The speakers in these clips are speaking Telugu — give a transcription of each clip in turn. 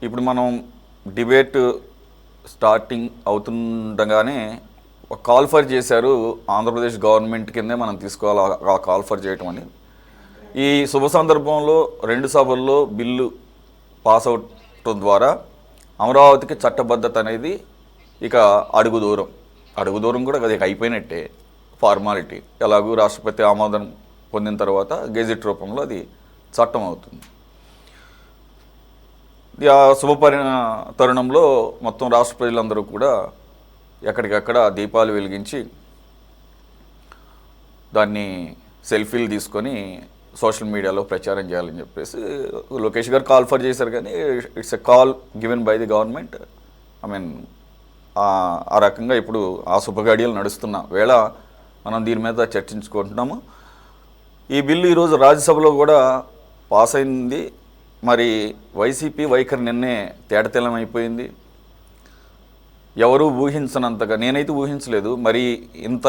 ఇప్పుడు మనం డిబేట్ స్టార్టింగ్ అవుతుండగానే ఒక కాల్ ఫర్ చేశారు. ఆంధ్రప్రదేశ్ గవర్నమెంట్ కిందే మనం తీసుకోవాలి ఆ కాల్ ఫర్ చేయటం అని. ఈ శుభ సందర్భంలో రెండు సభల్లో బిల్లు పాస్ అవటం ద్వారా అమరావతికి చట్టబద్ధత అనేది ఇక అడుగు దూరం కూడా అది అయిపోయినట్టే, ఫార్మాలిటీ. ఎలాగూ రాష్ట్రపతి ఆమోదం పొందిన తర్వాత గెజిట్ రూపంలో అది చట్టం అవుతుంది. ఆ తరుణంలో మొత్తం రాష్ట్ర ప్రజలందరూ కూడా ఎక్కడికక్కడ దీపాలు వెలిగించి దాన్ని సెల్ఫీలు తీసుకొని సోషల్ మీడియాలో ప్రచారం చేయాలని చెప్పేసి లోకేష్ గారు కాల్ ఫర్ చేశారు. కానీ it's a call given by the government. I mean ఆ రకంగా ఇప్పుడు ఆ శుభగడియలు నడుస్తున్న వేళ మనం దీని మీద చర్చించుకుంటున్నాము. ఈ బిల్లు ఈరోజు రాజ్యసభలో కూడా పాస్ అయింది. మరి వైసీపీ వైఖరి నిన్నే తేటతెల్లమైపోయింది. ఎవరూ ఊహించనంతగా, నేనైతే ఊహించలేదు మరి ఇంత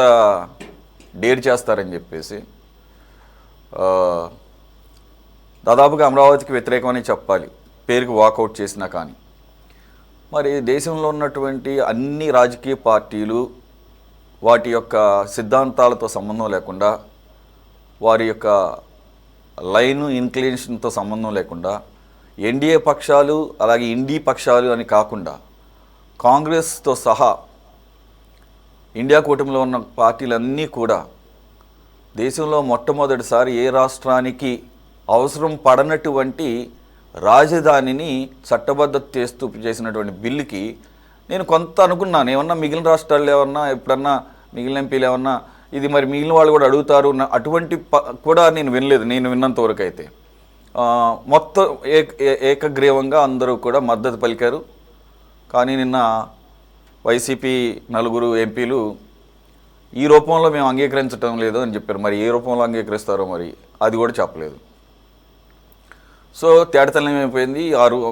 డేర్ చేస్తారని చెప్పేసి. దాదాపుగా అమరావతికి వ్యతిరేకమని చెప్పాలి, పేరుకి వాకౌట్ చేసినా. కానీ మరి దేశంలో ఉన్నటువంటి అన్ని రాజకీయ పార్టీలు వాటి యొక్క సిద్ధాంతాలతో సంబంధం లేకుండా, వారి యొక్క లైన్ ఇన్క్లినేషన్తో సంబంధం లేకుండా, ఎన్డీఏ పక్షాలు అలాగే ఇండీ పక్షాలు అని కాకుండా కాంగ్రెస్తో సహా ఇండియా కూటమిలో ఉన్న పార్టీలన్నీ కూడా దేశంలో మొట్టమొదటిసారి ఏ రాష్ట్రానికి అవసరం పడనటువంటి రాజధానిని చట్టబద్ధత చేసినటువంటి బిల్లుకి నేను కొంత అనుకున్నాను. ఏమన్నా మిగిలిన రాష్ట్రాలు ఏమన్నా ఎప్పుడన్నా మిగిలిన ఎంపీలు ఏమన్నా ఇది మరి మిగిలిన వాళ్ళు కూడా అడుగుతారు అటువంటి కూడా నేను వినలేదు. నేను విన్నంతవరకు అయితే మొత్తం ఏకగ్రీవంగా అందరూ కూడా మద్దతు పలికారు. కానీ నిన్న వైసీపీ నలుగురు ఎంపీలు ఈ రూపంలో మేము అంగీకరించడం లేదు అని చెప్పారు. మరి ఏ రూపంలో అంగీకరిస్తారో మరి అది కూడా చెప్పలేదు. సో తేటతెల్లం అయిపోయింది.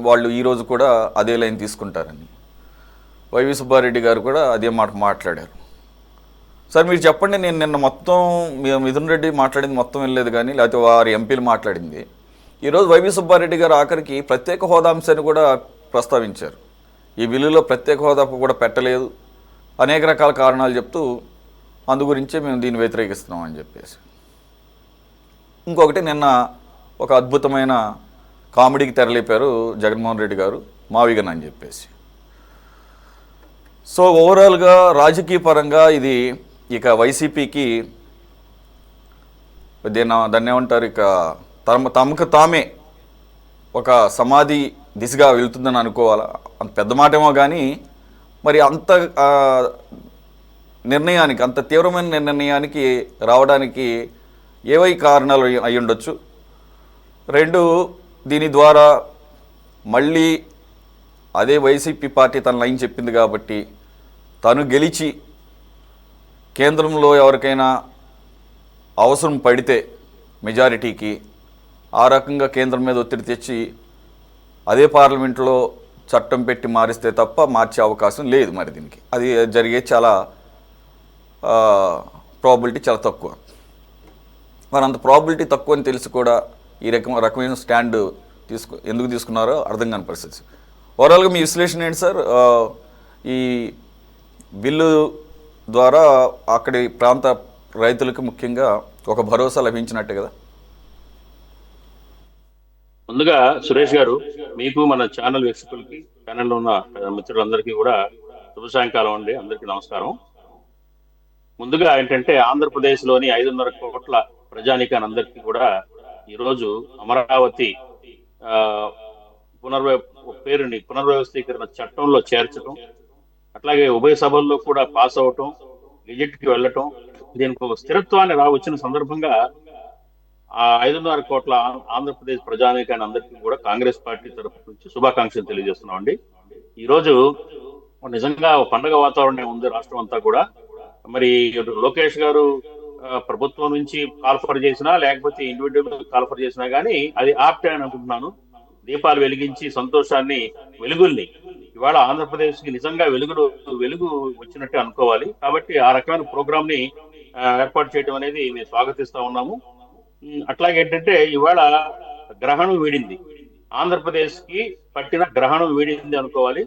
వాళ్ళు ఈరోజు కూడా అదే లైన్ తీసుకుంటారని వైవి సుబ్బారెడ్డి గారు కూడా అదే మాట మాట్లాడారు. సార్ మీరు చెప్పండి, నేను నిన్న మొత్తం మిథున్ రెడ్డి మాట్లాడింది మొత్తం వెళ్ళలేదు, కానీ లేకపోతే వారి ఎంపీలు మాట్లాడింది. ఈరోజు వైవి సుబ్బారెడ్డి గారు ఆఖరికి ప్రత్యేక హోదా అంశాన్ని కూడా ప్రస్తావించారు. ఈ బిల్లులో ప్రత్యేక హోదా కూడా పెట్టలేదు, అనేక రకాల కారణాలు చెప్తూ అందు గురించే మేము దీన్ని వ్యతిరేకిస్తున్నాం అని చెప్పేసి. ఇంకొకటి, నిన్న ఒక అద్భుతమైన కామెడీకి తెరలేపారు జగన్మోహన్ రెడ్డి గారు, మావిగన్ అని చెప్పేసి. సో ఓవరాల్గా రాజకీయ పరంగా ఇది ఇక వైసీపీకి దాన్ని ఏమంటారు, ఇక తమకు తామే ఒక సమాధి దిశగా వెళ్తుందని అనుకోవాలా. అంత పెద్ద మాటేమో కానీ మరి అంత నిర్ణయానికి, అంత తీవ్రమైన నిర్ణయానికి రావడానికి ఏవై కారణాలు అయి ఉండొచ్చు. రెండు, దీని ద్వారా మళ్ళీ అదే వైసీపీ పార్టీ తన లైన్ చెప్పింది కాబట్టి తను గెలిచి కేంద్రంలో ఎవరికైనా అవసరం పడితే మెజారిటీకి ఆ రకంగా కేంద్రం మీద ఒత్తిడి తెచ్చి అదే పార్లమెంట్లో చట్టం పెట్టి మారిస్తే తప్ప మార్చే అవకాశం లేదు. మరి దీనికి అది జరిగే చాలా ప్రాబిలిటీ చాలా తక్కువ. మరి అంత ప్రాబిలిటీ తక్కువ అని తెలిసి కూడా ఈ రకమైన స్టాండ్ ఎందుకు తీసుకున్నారో అర్థం కాని పరిస్థితి. ఓవరాల్గా మీ విశ్లేషణ ఏంటి సార్? ఈ బిల్లు ద్వారా అక్కడి ప్రాంత రైతులకు ముఖ్యంగా ఒక భరోసా లభించినట్టే కదా? ముందుగా సురేష్ గారు, మీకు మన ఛానల్ వీక్షకులకి, ఛానల్లో ఉన్న మిత్రులందరికీ కూడా శుభ సాయంకాలం అండి. అందరికీ నమస్కారం. ముందుగా ఏంటంటే ఆంధ్రప్రదేశ్లోని 5.5 కోట్ల ప్రజానీకాన్ని అందరికీ కూడా ఈరోజు అమరావతి పునర్వ్యవస్థీకరణ చట్టంలో చేర్చడం, అట్లాగే ఉభయ సభల్లో కూడా పాస్ అవటం, గెజెట్కి వెళ్ళటం, దీనికి ఒక స్థిరత్వాన్ని వచ్చిన సందర్భంగా ఆ 5.5 కోట్ల ఆంధ్రప్రదేశ్ ప్రజానీకాన్ని అందరికీ కూడా కాంగ్రెస్ పార్టీ తరఫు నుంచి శుభాకాంక్షలు తెలియజేస్తున్నాం అండి. ఈరోజు నిజంగా పండగ వాతావరణం ఉంది రాష్ట్రం అంతా కూడా. మరి లోకేష్ గారు ప్రభుత్వం నుంచి కాల్ఫర్ చేసినా లేకపోతే ఇండివిజువల్ కాల్ఫర్ చేసినా కానీ అది ఆప్టే అని అనుకుంటున్నాను. దీపాలు వెలిగించి సంతోషాన్ని, వెలుగుల్ని ఇవాళ ఆంధ్రప్రదేశ్ కి నిజంగా వెలుగు వచ్చినట్టే అనుకోవాలి. కాబట్టి ఆ రకమైన ప్రోగ్రామ్ ని ఏర్పాటు చేయడం అనేది మేము స్వాగతిస్తా ఉన్నాము. అట్లాగే ఏంటంటే ఇవాళ గ్రహణం వీడింది. ఆంధ్రప్రదేశ్ కి పట్టిన గ్రహణం వీడింది అనుకోవాలి.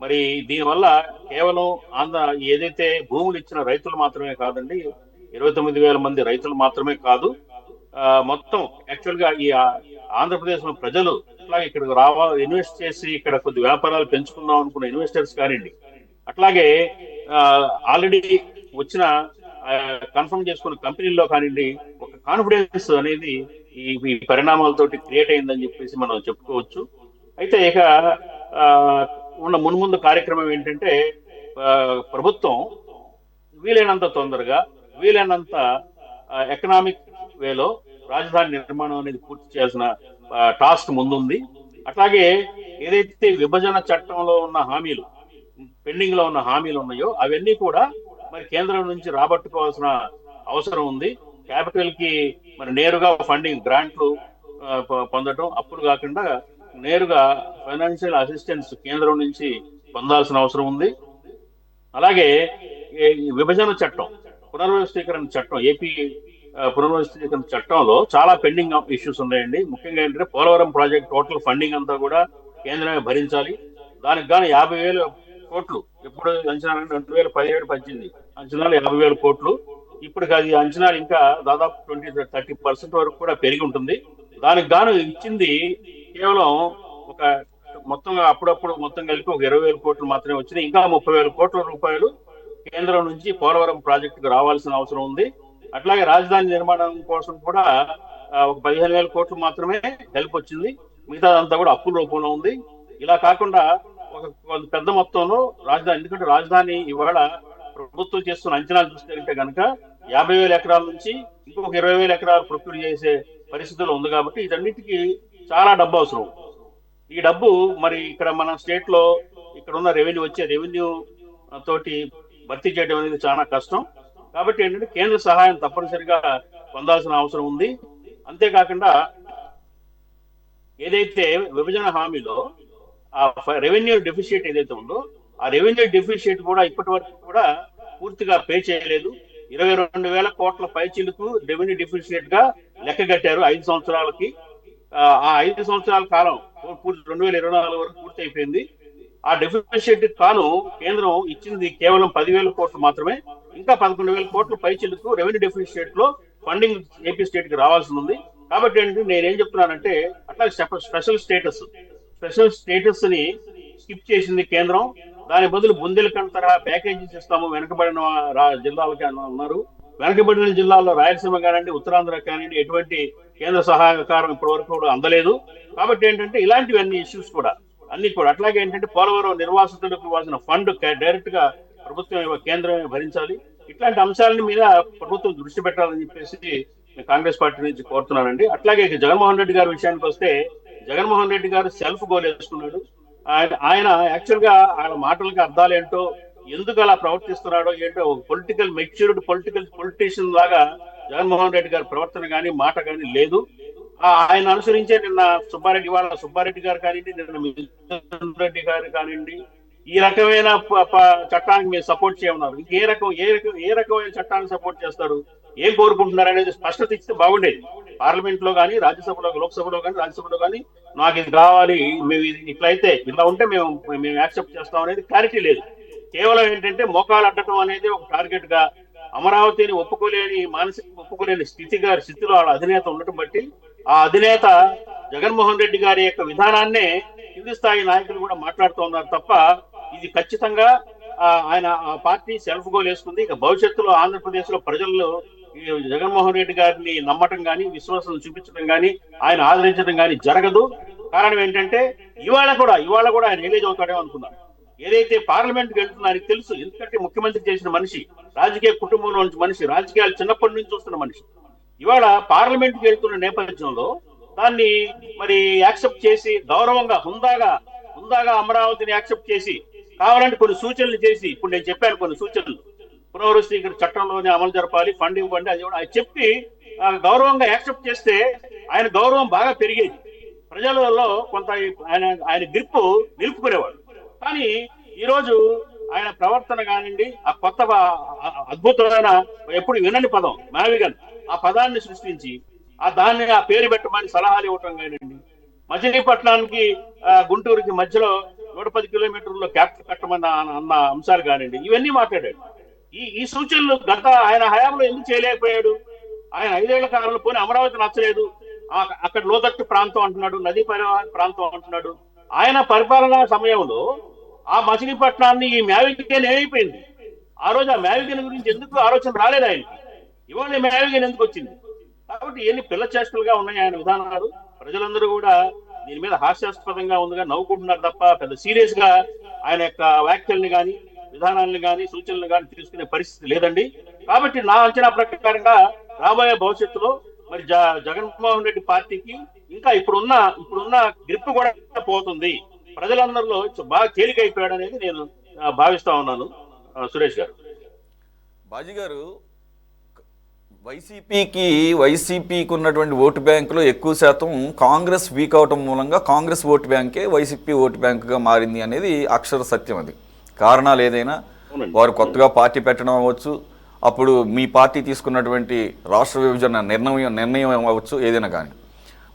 మరి దీనివల్ల కేవలం ఆంధ్ర ఏదైతే భూములు ఇచ్చిన రైతులు మాత్రమే కాదండి, 29,000 మంది రైతులు మాత్రమే కాదు, మొత్తం యాక్చువల్ గా ఆంధ్రప్రదేశ్ లో ప్రజలు అట్లాగే ఇక్కడికి ఇన్వెస్ట్ చేసి ఇక్కడ కొద్ది వ్యాపారాలు పెంచుకుందాం అనుకున్న ఇన్వెస్టర్స్ కానివ్వండి, అట్లాగే ఆల్రెడీ వచ్చిన కన్ఫర్మ్ చేసుకున్న కంపెనీల్లో కానివ్వండి, ఒక కాన్ఫిడెన్స్ అనేది ఈ పరిణామాలతోటి క్రియేట్ అయిందని చెప్పేసి మనం చెప్పుకోవచ్చు. అయితే ఇక ఆ, ఉన్న మున్ముందు కార్యక్రమం ఏంటంటే, ఆ, ప్రభుత్వం వీలైనంత తొందరగా, వీలైనంత ఎకనామిక్ వేలో రాజధాని నిర్మాణం అనేది పూర్తి చేయాల్సిన టాస్క్ ముందుంది. అట్లాగే ఏదైతే విభజన చట్టంలో ఉన్న హామీలు, పెండింగ్ లో ఉన్న హామీలు ఉన్నాయో అవన్నీ కూడా మరి కేంద్రం నుంచి రాబట్టుకోవాల్సిన అవసరం ఉంది. క్యాపిటల్ కి మరి నేరుగా ఫండింగ్ గ్రాంట్లు పొందడం, అప్పులు కాకుండా నేరుగా ఫైనాన్షియల్ అసిస్టెన్స్ కేంద్రం నుంచి పొందాల్సిన అవసరం ఉంది. అలాగే ఈ విభజన చట్టం, పునర్వ్యవస్థీకరణ చట్టం, ఏపీ పునర్వ్యవస్థీకరణ చట్టంలో చాలా పెండింగ్ ఇష్యూస్ ఉన్నాయండి. ముఖ్యంగా ఏంటంటే పోలవరం ప్రాజెక్ట్ టోటల్ ఫండింగ్ అంతా కూడా కేంద్రమే భరించాలి. దానికి గాను 50,000 కోట్లు, ఎప్పుడు అంచనా 2017-18 అంచనాలు 50,000 కోట్లు. ఇప్పుడు అది అంచనాలు ఇంకా దాదాపు 20-30% వరకు కూడా పెరిగి ఉంటుంది. దానికి గాను ఇచ్చింది కేవలం ఒక మొత్తంగా అప్పుడప్పుడు మొత్తం కలిపి ఒక 20,000 కోట్లు మాత్రమే వచ్చినాయి. ఇంకా 30,000 కోట్ల రూపాయలు కేంద్రం నుంచి పోలవరం ప్రాజెక్టుకు రావాల్సిన అవసరం ఉంది. అట్లాగే రాజధాని నిర్మాణం కోసం కూడా ఒక 15,000 కోట్లు మాత్రమే హెల్ప్ వచ్చింది. మిగతాదంతా కూడా అప్పుల రూపంలో ఉంది. ఇలా కాకుండా ఒక పెద్ద మొత్తంలో రాజధాని, ఎందుకంటే రాజధాని ఇవాళ ప్రభుత్వం చేస్తున్న అంచనాలు చూస్తే కనుక 50,000 ఎకరాల నుంచి ఇంకొక 20,000 ఎకరాలు ప్రొక్యూర్ చేసే పరిస్థితులు ఉంది. కాబట్టి వీటన్నిటికీ చాలా డబ్బు అవసరం. ఈ డబ్బు మరి ఇక్కడ మన స్టేట్ లో ఇక్కడ ఉన్న రెవెన్యూ తోటి భర్తీ చేయడం అనేది చాలా కష్టం. కాబట్టి ఏంటంటే కేంద్ర సహాయం తప్పనిసరిగా పొందాల్సిన అవసరం ఉంది. అంతేకాకుండా ఏదైతే విభజన హామీలో ఆ రెవెన్యూ డెఫిషియట్ ఏదైతే ఉందో, ఆ రెవెన్యూ డెఫిషియట్ కూడా ఇప్పటి వరకు కూడా పూర్తిగా పే చేయలేదు. 22,000 కోట్ల పైచిలకు రెవెన్యూ డెఫిషియట్ గా లెక్క కట్టారు 5 సంవత్సరాలకి. ఆ 5 సంవత్సరాల కాలం 2024 వరకు పూర్తి అయిపోయింది. ఆ డెఫిషియట్ కాను కేంద్రం ఇచ్చింది కేవలం 10,000 కోట్లు మాత్రమే. ఇంకా 11,000 కోట్ల పైచిలకు రెవెన్యూ డెఫిషియట్ లో ఫండింగ్ ఏపీ స్టేట్ కి రావాల్సి ఉంది. కాబట్టి ఏంటంటే నేనేం చెప్తున్నానంటే, అట్లా స్పెషల్ స్టేటస్ ని స్కిప్ చేసింది కేంద్రం. దాని బదులు బుందేలఖండ్ తరహా ప్యాకేజీస్ ఇస్తాము వెనకబడిన జిల్లాలకి ఉన్నారు. వెనకబడిన జిల్లాల్లో రాయలసీమ కానివ్వండి, ఉత్తరాంధ్ర కానివ్వండి, ఎటువంటి కేంద్ర సహకారం ఇప్పటి వరకు కూడా అందలేదు. కాబట్టి ఏంటంటే ఇలాంటివన్నీ ఇష్యూస్ కూడా అన్ని కూడా, అట్లాగే ఏంటంటే పోలవరం నిర్వాసితులకు ఇవ్వాల్సిన ఫండ్ డైరెక్ట్ గా ప్రభుత్వం కేంద్రమే భరించాలి. ఇట్లాంటి అంశాల మీద ప్రభుత్వం దృష్టి పెట్టాలని చెప్పేసి కాంగ్రెస్ పార్టీ నుంచి కోరుతున్నానండి. అట్లాగే జగన్మోహన్ రెడ్డి గారి విషయానికి వస్తే, జగన్మోహన్ రెడ్డి గారు సెల్ఫ్ గోల్ వేసుకున్నాడు. ఆయన యాక్చువల్ గా ఆయన మాటలకి అర్థాలు ఏంటో, ఎందుకు అలా ప్రవర్తిస్తున్నాడో ఏంటో, ఒక మెచ్యూర్డ్ పొలిటీషియన్ లాగా జగన్మోహన్ రెడ్డి గారి ప్రవర్తన కానీ మాట కానీ లేదు. ఆయన అనుసరించే నిన్న సుబ్బారెడ్డి గారు కానివ్వండి, నిన్న మిథున్ రెడ్డి గారు కానివ్వండి, ఈ రకమైన చట్టానికి మీరు సపోర్ట్ చేయమన్నారు. ఏ రకమైన చట్టాన్ని సపోర్ట్ చేస్తారు, ఏం కోరుకుంటున్నారు అనేది స్పష్టత ఇస్తే బాగుండేది. పార్లమెంట్ లో కానీ, రాజ్యసభలో, లోక్సభలో కానీ, రాజ్యసభలో కానీ నాకు ఇది కావాలి, మేము ఇట్లయితే ఇలా ఉంటే మేము యాక్సెప్ట్ చేస్తాం అనేది క్లారిటీ లేదు. కేవలం ఏంటంటే మోకాలు అడ్డటం అనేది ఒక టార్గెట్ గా, అమరావతిని ఒప్పుకోలేని స్థితిలో వాళ్ళ అధినేత ఉండటం బట్టి, ఆ అధినేత జగన్మోహన్ రెడ్డి గారి యొక్క విధానాన్నే కింది స్థాయి నాయకులు కూడా మాట్లాడుతూ ఉన్నారు తప్ప, ఇది ఖచ్చితంగా ఆయన ఆ పార్టీ సెల్ఫ్ గోల్ వేసుకుంది. ఇక భవిష్యత్తులో ఆంధ్రప్రదేశ్ లో ప్రజల్లో జగన్మోహన్ రెడ్డి గారిని నమ్మటం కానీ, విశ్వాసం చూపించడం కానీ, ఆయన ఆదరించడం కానీ జరగదు. కారణం ఏంటంటే ఇవాళ కూడా ఆయన రిలీజ్ అవుతాడేమో అనుకున్నారు. ఏదైతే పార్లమెంట్కి వెళ్తున్నా ఆయనకు తెలుసు, ఎందుకంటే ముఖ్యమంత్రి చేసిన మనిషి, రాజకీయ కుటుంబంలో నుంచి మనిషి, రాజకీయాలు చిన్నప్పటి నుంచి చూస్తున్న మనిషి. ఇవాళ పార్లమెంట్కి వెళ్తున్న నేపథ్యంలో దాన్ని మరి యాక్సెప్ట్ చేసి, గౌరవంగా హుందాగా అమరావతిని యాక్సెప్ట్ చేసి, కావాలంటే కొన్ని సూచనలు చేసి, ఇప్పుడు నేను చెప్పాను కొన్ని సూచనలు, పునర్వ్యవస్థీకరణ చట్టంలోనే అమలు జరపాలి, ఫండ్ ఇవ్వండి, అది కూడా చెప్పి గౌరవంగా యాక్సెప్ట్ చేస్తే ఆయన గౌరవం బాగా పెరిగేది. ప్రజలలో కొంత ఆయన గ్రిప్ నిలుపుకునేవాడు. కానీ ఈరోజు ఆయన ప్రవర్తన కానివ్వండి, ఆ కొత్త అద్భుతమైన ఎప్పుడు వినని పదం మావిగన్, ఆ పదాన్ని సృష్టించి దాన్ని ఆ పేరు పెట్టమని సలహాలు ఇవ్వటం కానివ్వండి, మచిలీపట్నానికి గుంటూరుకి మధ్యలో 110 కిలోమీటర్లో క్యాపిటల్ కట్టమన్న అన్న అంశాలు కానివ్వండి, ఇవన్నీ మాట్లాడాడు. ఈ సూచనలు గత ఆయన హయాంలో ఎందుకు చేయలేకపోయాడు? ఆయన 5 ఏళ్ల కాలంలో పోనీ అమరావతి నచ్చలేదు, అక్కడ లోతట్టు ప్రాంతం అంటున్నాడు, నదీ పరివాహక ప్రాంతం అంటున్నాడు. ఆయన పరిపాలనా సమయంలో ఆ మచిలీపట్నాన్ని ఈ మ్యావిగన్ ఏమైపోయింది? ఆ రోజు ఆ మ్యావిగన్ గురించి ఎందుకు ఆలోచన రాలేదు ఆయనకి? ఇవాళ మ్యావిగన్ ఎందుకు వచ్చింది? కాబట్టి ఎన్ని పిల్ల చేష్టలుగా ఉన్నాయి ఆయన విధానాలు. ప్రజలందరూ కూడా దీని మీద హాస్యాస్పదంగా ఉందిగా నవ్వుకుంటున్నారు తప్ప పెద్ద సీరియస్ గా ఆయన యొక్క వ్యాఖ్యల్ని కానీ, విధానాలను కానీ, సూచనలు కానీ తీసుకునే పరిస్థితి లేదండి. కాబట్టి నా అంచనా ప్రకారంగా రాబోయే భవిష్యత్తులో మరి జగన్మోహన్ రెడ్డి పార్టీకి ఇంకా ఇప్పుడున్న గ్రిప్ కూడా పోతుంది. ప్రజలందరిలో బాగా తేలికైపోయాడు అనేది నేను భావిస్తా ఉన్నాను. సురేష్ గారు, బాజీ గారు, వైసీపీకి ఉన్నటువంటి ఓటు బ్యాంకులో ఎక్కువ శాతం కాంగ్రెస్ వీక్ అవటం మూలంగా కాంగ్రెస్ ఓటు బ్యాంకే వైసీపీ ఓటు బ్యాంకుగా మారింది అనేది అక్షర సత్యం. అది కారణాలు ఏదైనా, వారు కొత్తగా పార్టీ పెట్టడం అవ్వచ్చు, అప్పుడు మీ పార్టీ తీసుకున్నటువంటి రాష్ట్ర విభజన నిర్ణయం అవ్వచ్చు, ఏదైనా కానీ.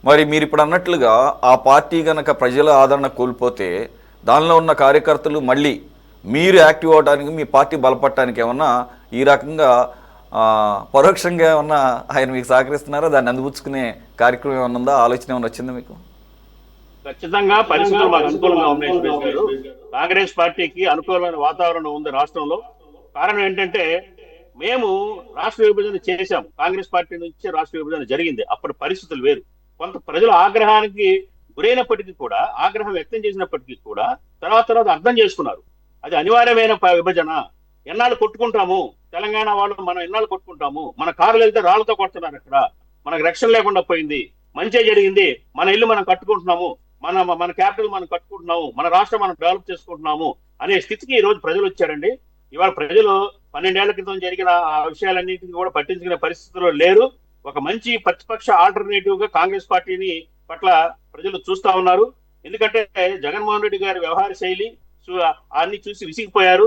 మరి మీరు ఇప్పుడు అన్నట్లుగా ఆ పార్టీ కనుక ప్రజల ఆదరణ కోల్పోతే దానిలో ఉన్న కార్యకర్తలు మళ్ళీ మీరు యాక్టివ్ అవడానికి, మీ పార్టీ బలపడటానికి ఏమన్నా ఈ రకంగా పరోక్షంగా ఏమన్నా ఆయన మీకు సహకరిస్తున్నారా? దాన్ని అందిపుచ్చుకునే కార్యక్రమం ఏమన్నా ఉందా? ఆలోచన ఏమన్నా వచ్చిందా మీకు? ఖచ్చితంగా పరిస్థితులు మాకు అనుకూలంగా ఉన్నాయి సురేష్ గారు. కాంగ్రెస్ పార్టీకి అనుకూలమైన వాతావరణం ఉంది రాష్ట్రంలో. కారణం ఏంటంటే మేము రాష్ట్ర విభజన చేశాం, కాంగ్రెస్ పార్టీ నుంచి రాష్ట్ర విభజన జరిగింది. అప్పుడు పరిస్థితులు వేరు. కొంత ప్రజల ఆగ్రహానికి గురైనప్పటికీ కూడా, ఆగ్రహం వ్యక్తం చేసినప్పటికీ కూడా తర్వాత అర్థం చేసుకున్నారు అది అనివార్యమైన విభజన. ఎన్నాళ్ళు కొట్టుకుంటాము, తెలంగాణ వాళ్ళు మనం ఎన్నాళ్ళు కొట్టుకుంటాము, మన కారులు వెళ్తే రాళ్లతో కొడుతున్నారు, అక్కడ మనకు రక్షణ లేకుండా పోయింది, మంచి జరిగింది, మన ఇల్లు మనం కట్టుకుంటున్నాము, మన క్యాపిటల్ మనం కట్టుకుంటున్నాము, మన రాష్ట్రం మనం డెవలప్ చేసుకుంటున్నాము అనే స్థితికి ఈ రోజు ప్రజలు వచ్చారండి. ఇవాళ ప్రజలు 12 ఏళ్ల క్రితం జరిగిన ఆ విషయాలన్నింటినీ కూడా పట్టించుకునే పరిస్థితిలో లేరు. ఒక మంచి ప్రతిపక్ష ఆల్టర్నేటివ్ గా కాంగ్రెస్ పార్టీని పట్ల ప్రజలు చూస్తా ఉన్నారు. ఎందుకంటే జగన్మోహన్ రెడ్డి గారి వ్యవహార శైలి అన్ని చూసి విసిగిపోయారు,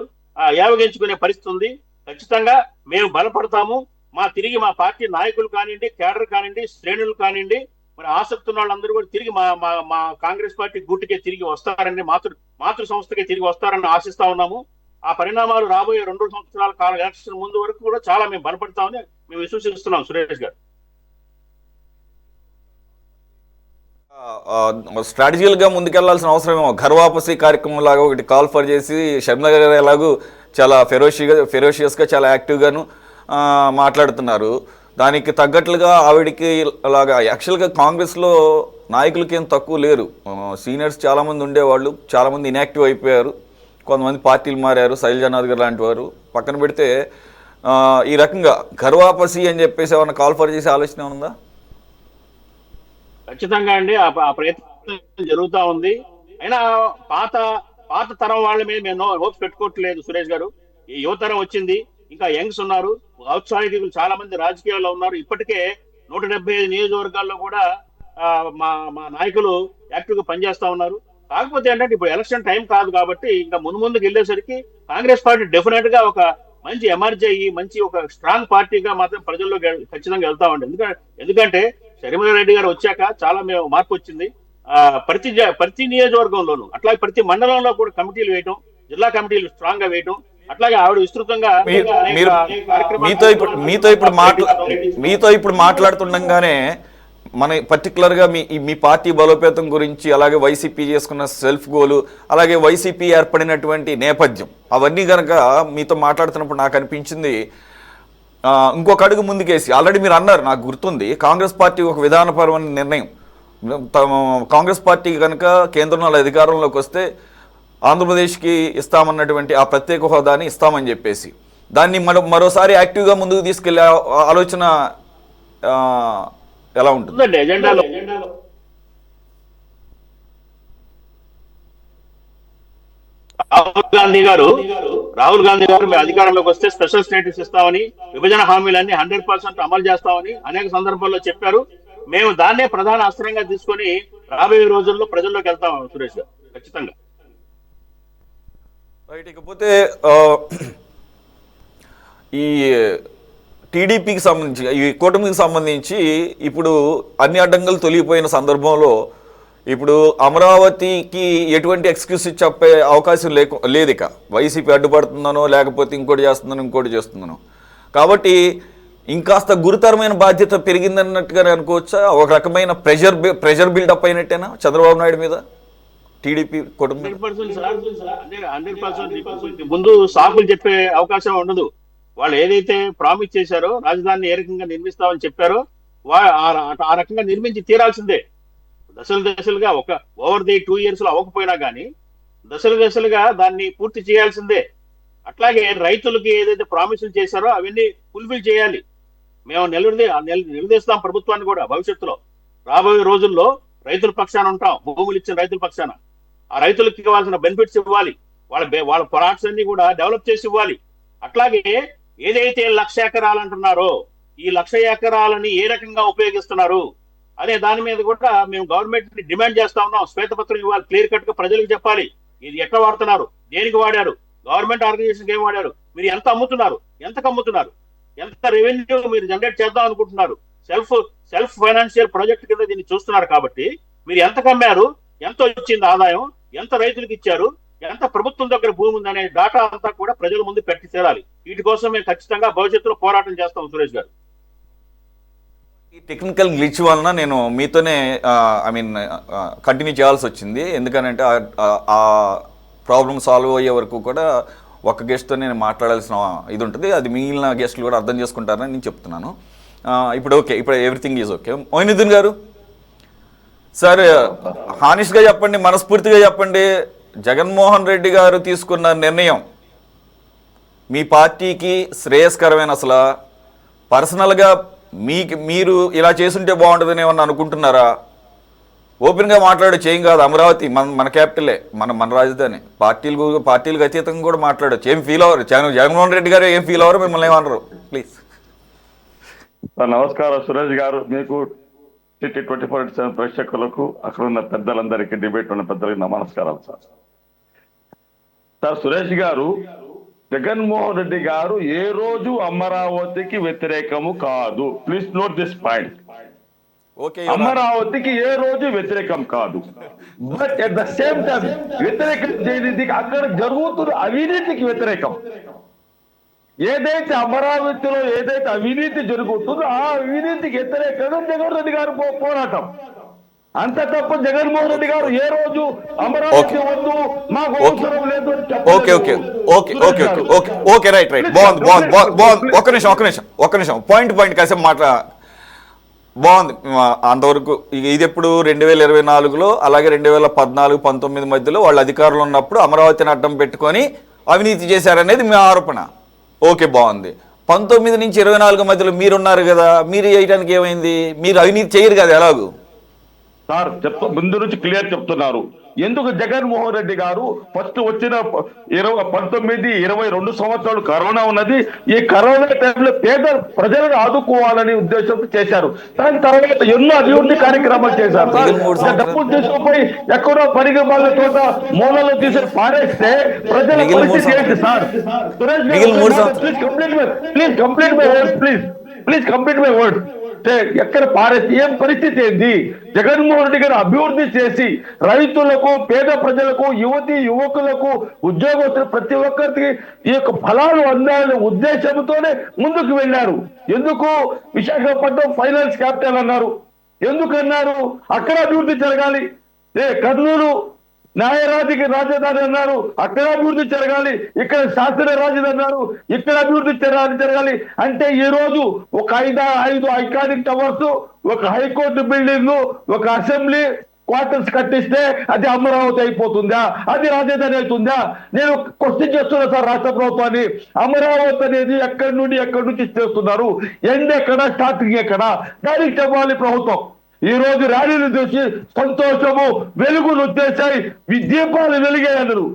యావగించుకునే పరిస్థితి ఉంది. ఖచ్చితంగా మేము బలపడతాము. తిరిగి మా పార్టీ నాయకులు కానివ్వండి, కేడర్ కానివ్వండి, శ్రేణులు కానివ్వండి, మరి ఆసక్తి ఉన్న వాళ్ళందరూ కూడా తిరిగి మా కాంగ్రెస్ పార్టీ గూటికే తిరిగి వస్తారని, మాతృ సంస్థకే తిరిగి వస్తారని ఆశిస్తా ఉన్నాము. ఆ పరిణామాలు రాబోయే 2 సంవత్సరాల కాల ఎలక్షన్ ముందు వరకు కూడా చాలా మేము బలపడతామని మేము విశ్వసిస్తున్నాం. సురేష్ గారు, స్ట్రాటజికల్గా ముందుకెళ్లాల్సిన అవసరమేమో. ఘర్ వాపసీ కార్యక్రమం లాగా ఒకటి కాల్ ఫర్ చేసి షర్మిల గారు ఎలాగూ చాలా ఫెరోషియస్గా చాలా యాక్టివ్గాను మాట్లాడుతున్నారు. దానికి తగ్గట్లుగా ఆవిడికి అలాగా యాక్చువల్గా కాంగ్రెస్లో నాయకులకి ఏం తక్కువ లేరు. సీనియర్స్ చాలామంది ఉండేవాళ్ళు, చాలామంది ఇన్యాక్టివ్ అయిపోయారు, కొంతమంది పార్టీలు మారారు, శైలజానాథ్ గారు లాంటి వారు పక్కన పెడితే. ఈ రకంగా ఘర్ వాపసీ అని చెప్పేసి ఏమన్నా కాల్ ఫర్ చేసే ఆలోచన ఉందా? ఖచ్చితంగా అండి, ఆ ప్రయత్నం జరుగుతూ ఉంది. అయినా పాత తరం వాళ్ళ మీద మేము హోప్స్ పెట్టుకోవట్లేదు సురేష్ గారు. ఈ యువతరం వచ్చింది, ఇంకా యంగ్స్ ఉన్నారు, ఔత్సాహికులు చాలా మంది రాజకీయాల్లో ఉన్నారు. ఇప్పటికే 175 నియోజకవర్గాల్లో కూడా మా నాయకులు యాక్టివ్ గా పనిచేస్తా ఉన్నారు. కాకపోతే ఏంటంటే ఇప్పుడు ఎలక్షన్ టైం కాదు కాబట్టి ఇంకా ముందుకు వెళ్ళేసరికి కాంగ్రెస్ పార్టీ డెఫినెట్ గా ఒక మంచి ఎమర్జీ అయ్యి మంచి ఒక స్ట్రాంగ్ పార్టీగా మాత్రం ప్రజల్లో ఖచ్చితంగా వెళ్తామండి. ఎందుకంటే షర్మిల రెడ్డి గారు వచ్చాక చాలా మార్పు వచ్చింది. ప్రతి నియోజకవర్గంలోనూ, అట్లాగే ప్రతి మండలంలో కూడా కమిటీలు వేయటం, జిల్లా కమిటీలు స్ట్రాంగ్ గా వేయటం, అట్లాగే ఆవిడ విస్తృతంగా మీతో ఇప్పుడు మాట్లాడుతుండగానే మన పర్టికులర్గా మీ పార్టీ బలోపేతం గురించి, అలాగే వైసీపీ చేసుకున్న సెల్ఫ్ గోలు, అలాగే వైసీపీ ఏర్పడినటువంటి నేపథ్యం, అవన్నీ కనుక మీతో మాట్లాడుతున్నప్పుడు నాకు అనిపించింది ఇంకొక అడుగు ముందుకేసి. ఆల్రెడీ మీరు అన్నారు, నాకు గుర్తుంది, కాంగ్రెస్ పార్టీ ఒక విధానపరమైన నిర్ణయం, కాంగ్రెస్ పార్టీ కనుక కేంద్రంలో అధికారంలోకి వస్తే ఆంధ్రప్రదేశ్కి ఇస్తామన్నటువంటి ఆ ప్రత్యేక హోదాని ఇస్తామని చెప్పేసి, దాన్ని మరోసారి యాక్టివ్గా ముందుకు తీసుకెళ్లే ఆలోచన ఎలా ఉంటుంది ఎజెండాలో? రాహుల్ గాంధీ గారు మేము అధికారంలోకి వస్తే స్పెషల్ స్టేటస్ ఇస్తామని, విభజన హామీలన్నీ 100% అమలు చేస్తామని అనేక సందర్భాల్లో చెప్పారు. మేము దాన్నే ప్రధాన అస్త్రంగా తీసుకొని రాబోయే రోజుల్లో ప్రజల్లోకి వెళ్తాం సురేష్ గారు, ఖచ్చితంగా. రైట్. ఇకపోతే ఈ టీడీపీకి సంబంధించి, ఈ కూటమికి సంబంధించి ఇప్పుడు అన్ని అడ్డంకులు తొలగిపోయిన సందర్భంలో ఇప్పుడు అమరావతికి ఎటువంటి ఎక్స్క్యూజ్ చెప్పే అవకాశం లేదు. ఇక వైసీపీ అడ్డుపడుతుందనో లేకపోతే ఇంకోటి చేస్తుందనో ఇంకోటి చేస్తుందనో. కాబట్టి ఇంకాస్త గురుతరమైన బాధ్యత పెరిగిందన్నట్టుగానే అనుకోవచ్చా? ఒక రకమైన ప్రెషర్ బిల్డప్ అయినట్టేనా చంద్రబాబు నాయుడు మీద, టీడీపీ కుటుంబం? 100%. ముందు సాకులు చెప్పే అవకాశం ఉండదు. వాళ్ళు ఏదైతే ప్రామిస్ చేశారో రాజధానిని ఏ రకంగా నిర్మిస్తామని చెప్పారో ఆ రకంగా నిర్మించి తీరాల్సిందే. దశలుగా ఒక ఓవర్ ది 2 years లో అవ్వకపోయినా కానీ దశలుగా దాన్ని పూర్తి చేయాల్సిందే. అట్లాగే రైతులకి ఏదైతే ప్రామిసులు చేశారో అవన్నీ ఫుల్ఫిల్ చేయాలి. మేము నిలదీస్తాం ప్రభుత్వాన్ని కూడా. భవిష్యత్తులో రాబోయే రోజుల్లో రైతుల పక్షాన ఉంటాం, భూములు ఇచ్చిన రైతుల పక్షాన. ఆ రైతులకు ఇవ్వాల్సిన బెనిఫిట్స్ ఇవ్వాలి, వాళ్ళ ప్రొడక్ట్స్ అన్ని కూడా డెవలప్ చేసి ఇవ్వాలి. అట్లాగే ఏదైతే 1,00,000 ఎకరాలు అంటున్నారో ఈ 1,00,000 ఎకరాలని ఏ రకంగా ఉపయోగిస్తున్నారు అనే దాని మీద కూడా మేము గవర్నమెంట్ ని డిమాండ్ చేస్తా ఉన్నాం. శ్వేతపత్రం ఇవ్వాలి, క్లియర్ కట్ గా ప్రజలకు చెప్పాలి. ఇది ఎట్లా వాడుతున్నారు, దేనికి వాడారు, గవర్నమెంట్ ఆర్గనైజేషన్ ఏం వాడారు, మీరు ఎంత అమ్ముతున్నారు, ఎంతకు అమ్ముతున్నారు, ఎంత రెవెన్యూ మీరు జనరేట్ చేద్దాం అనుకుంటున్నారు. సెల్ఫ్ ఫైనాన్షియల్ ప్రాజెక్ట్ కింద దీన్ని చూస్తున్నారు. కాబట్టి మీరు ఎంత కమ్మారు, ఎంత వచ్చింది ఆదాయం, ఎంత రైతులకు ఇచ్చారు, ఎంత ప్రభుత్వం దగ్గర భూమి ఉందనే డాటా అంతా కూడా ప్రజల ముందు పెట్టి తీరాలి. వీటి కోసం మేము ఖచ్చితంగా భవిష్యత్తులో పోరాటం చేస్తాం. సురేష్ గారు, ఈ టెక్నికల్ గ్లిచ్ వలన నేను మీతోనే కంటిన్యూ చేయాల్సి వచ్చింది. ఎందుకనంటే ఆ ప్రాబ్లం సాల్వ్ అయ్యే వరకు కూడా ఒక గెస్ట్తో నేను మాట్లాడాల్సిన ఇది ఉంటుంది. అది మిగిలిన గెస్టులు కూడా అర్థం చేసుకుంటారని నేను చెప్తున్నాను. ఇప్పుడు ఎవ్రీథింగ్ ఈజ్ ఓకే. మొయినుద్దీన్ గారు, సార్ హానెస్ట్గా చెప్పండి, మనస్ఫూర్తిగా చెప్పండి, జగన్మోహన్ రెడ్డి గారు తీసుకున్న నిర్ణయం మీ పార్టీకి శ్రేయస్కరమైన, అసలు పర్సనల్గా మీరు ఇలా చేసుంటే బాగుంటుందని ఏమన్నా అనుకుంటున్నారా? ఓపెన్గా మాట్లాడచ్చు, ఏం కాదు. అమరావతి మన క్యాపిటలే, మన రాజధాని. పార్టీలకు అతీతంగా కూడా మాట్లాడచ్చు. ఏం ఫీల్ అవ్వరు, జగన్మోహన్ రెడ్డి గారు ఏం ఫీల్ అవ్వరు, మిమ్మల్ని ఏమన్నారు ప్లీజ్. నమస్కారం సురేష్ గారు, మీకు T24 ప్రేక్షకులకు, అక్కడ ఉన్న పెద్దలందరికీ, డిబేట్ ఉన్న పెద్దలకి నమస్కారాలు. సార్ సురేష్ గారు, జగన్మోహన్ రెడ్డి గారు ఏ రోజు అమరావతికి వ్యతిరేకము కాదు. Please note this point. అమరావతికి ఏ రోజు వ్యతిరేకం కాదు. But at the same time వ్యతిరేకం చేయడానికి అక్కడ జరుగుతున్న అవినీతికి వ్యతిరేకం. ఏదైతే అమరావతిలో ఏదైతే అవినీతి జరుగుతుందో ఆ అవినీతికి వ్యతిరేకంగా జగన్ రెడ్డి గారు పోరాటం. అంత తప్ప జగన్మోహన్ రెడ్డి గారు ఏ రోజు అమరావతి వద్దు, మాకు అవసరం లేదు ఓకే రైట్ బాగుంది. ఒక్క నిమిషం పాయింట్ కాసేపు బాగుంది. అంతవరకు ఇది ఎప్పుడు 2024లో, అలాగే 2014-19 మధ్యలో వాళ్ళు అధికారంలో ఉన్నప్పుడు అమరావతిని అడ్డం పెట్టుకొని అవినీతి చేశారనేది మీ ఆరోపణ. ఓకే, బాగుంది. 19 నుంచి 24 మధ్యలో మీరున్నారు కదా, మీరు చేయడానికి ఏమైంది? మీరు అవినీతి చేయరు కదా ఎలాగూ. సార్ ముందు నుంచి క్లియర్ చెప్తున్నారు. ఎందుకు జగన్మోహన్ రెడ్డి గారు ఫస్ట్ వచ్చిన 19-22 సంవత్సరాలు కరోనా ఉన్నది. ఈ కరోనా టైంలో పేద ప్రజలను ఆదుకోవాలని ఉద్దేశంతో చేశారు. దాని తర్వాత ఎన్నో అభివృద్ధి కార్యక్రమాలు చేశారు. డబ్బులు తీసుకుపోయి ఎక్కడో పరిగె వాళ్ళ చోట మూలలో తీసి పారేస్తే ప్రజల పరిస్థితి ఏంటి sir? Please complete my word. ఎక్కడ పారేసి ఏం పరిస్థితి ఏంది? జగన్మోహన్ రెడ్డి గారు అభివృద్ధి చేసి రైతులకు, పేద ప్రజలకు, యువకులకు, ఉద్యోగస్తులు ప్రతి ఒక్కరికి ఈ యొక్క ఫలాలు అందాలనే ఉద్దేశంతోనే ముందుకు వెళ్ళారు. ఎందుకు విశాఖపట్నం ఫైనాన్స్ క్యాపిటల్ అన్నారు? ఎందుకన్నారు? అక్కడ అభివృద్ధి జరగాలి. కర్నూలు న్యాయరాజుకి రాజధాని అన్నారు, అక్కడ అభివృద్ధి జరగాలి. ఇక్కడ శాస్త్ర రాజధాని అన్నారు, ఇక్కడ అభివృద్ధి జరగాలి. అంటే ఈ రోజు ఒక 5 ఐకానిక్ టవర్స్, ఒక హైకోర్టు బిల్డింగ్, ఒక అసెంబ్లీ క్వార్టర్స్ కట్టిస్తే అది అమరావతి అయిపోతుందా? అది రాజధాని అవుతుందా? నేను క్వశ్చన్ చేస్తున్నా సార్ రాష్ట్ర ప్రభుత్వాన్ని. అమరావతి అనేది ఎక్కడి నుంచి చేస్తున్నారు? ఎండ్ ఎక్కడ, స్టార్టింగ్ ఎక్కడ? దానికి చెప్పాలి ప్రభుత్వం. ఈ రోజు ర్యాలీలు చూసి సంతోషము, వెలుగులు వచ్చేసాయి, దీపాలు వెలిగాయన్నారు.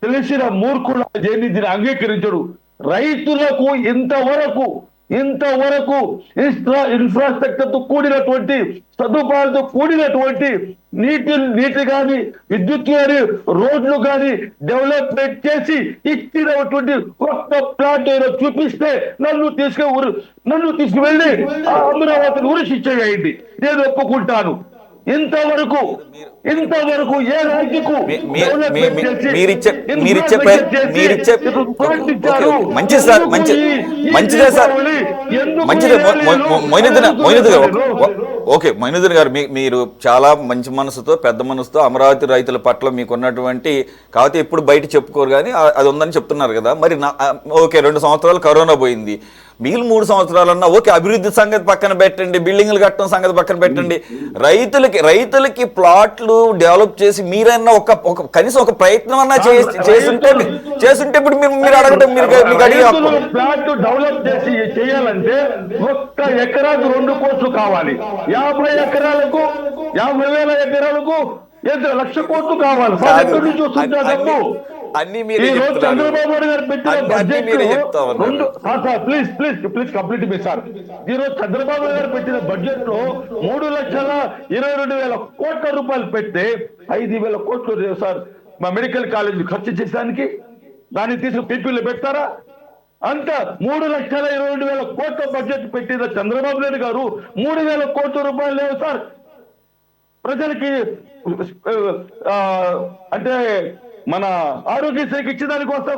తెలిసిన మూర్ఖులు దీన్ని అంగీకరించడు. రైతులకు ఇంతవరకు ఇన్ఫ్రాస్ట్రక్చర్ తో కూడినటువంటి, సదుపాయాలతో కూడినటువంటి నీటి కానీ, విద్యుత్ కానీ, రోడ్లు కానీ డెవలప్మెంట్ చేసి ఇచ్చినటువంటి కొత్త ప్లాంట్ ఏదో చూపిస్తే నన్ను తీసుకువెళ్ళి అమరావతిని ఉరిశిక్ష చేయండి, నేను ఒప్పుకుంటాను. ఇంతవరకు ఏ రాజ్యకు మంచిదే సార్, మంచిదే సార్, మంచిదే. ఓకే మొయినుద్దీన్ గారు, మీరు చాలా మంచి మనసుతో పెద్ద మనసుతో అమరావతి రైతుల పట్ల మీకున్నటువంటి కాకపోతే ఎప్పుడు బయట చెప్పుకోరు కానీ అది ఉందని చెప్తున్నారు కదా. మరి ఓకే 2 సంవత్సరాలు కరోనా పోయింది, మిగిలిన 3 సంవత్సరాలన్నా ఓకే అభివృద్ధి సంగతి పక్కన పెట్టండి, బిల్డింగ్లు కట్టడం సంగతి పక్కన పెట్టండి, రైతులకి ప్లాట్లు డెవలప్ చేసి మీరైనా ఒక కనీసం ఒక ప్రయత్నం అన్నా చేస్తుంటే ఇప్పుడు మీరు అడగటం మీకు అడిగే ప్లాట్ డెవలప్ చేసి చేయాలంటే 1 ఎకరాకు 2 కోట్లు కావాలి. 50 ఎకరాలకు 50,000 ఎకరాలకు 1,00,000 కోట్లు కావాలి. ఎక్కడి నుంచి వస్తుంది డబ్బు? అన్ని మీరే చంద్రబాబు నాయుడు గారు పెట్టిన budget please complete me sir. ఈరోజు చంద్రబాబు గారు పెట్టిన బడ్జెట్ లో 3,22,000 కోట్ల రూపాయలు పెడితే 5,000 కోట్లు సార్ మా మెడికల్ కాలేజ్ ఖర్చు చేసేదానికి. దాన్ని తీసుకు పీపీలో పెడతారా? అంత 3,22,000 కోట్ల బడ్జెట్ పెట్టిన చంద్రబాబు నాయుడు గారు 3,000 కోట్ల రూపాయలు లేవు సార్ ప్రజలకి అంటే మన ఆరోగ్యశ్రీకి ఇచ్చేదాని కోసం.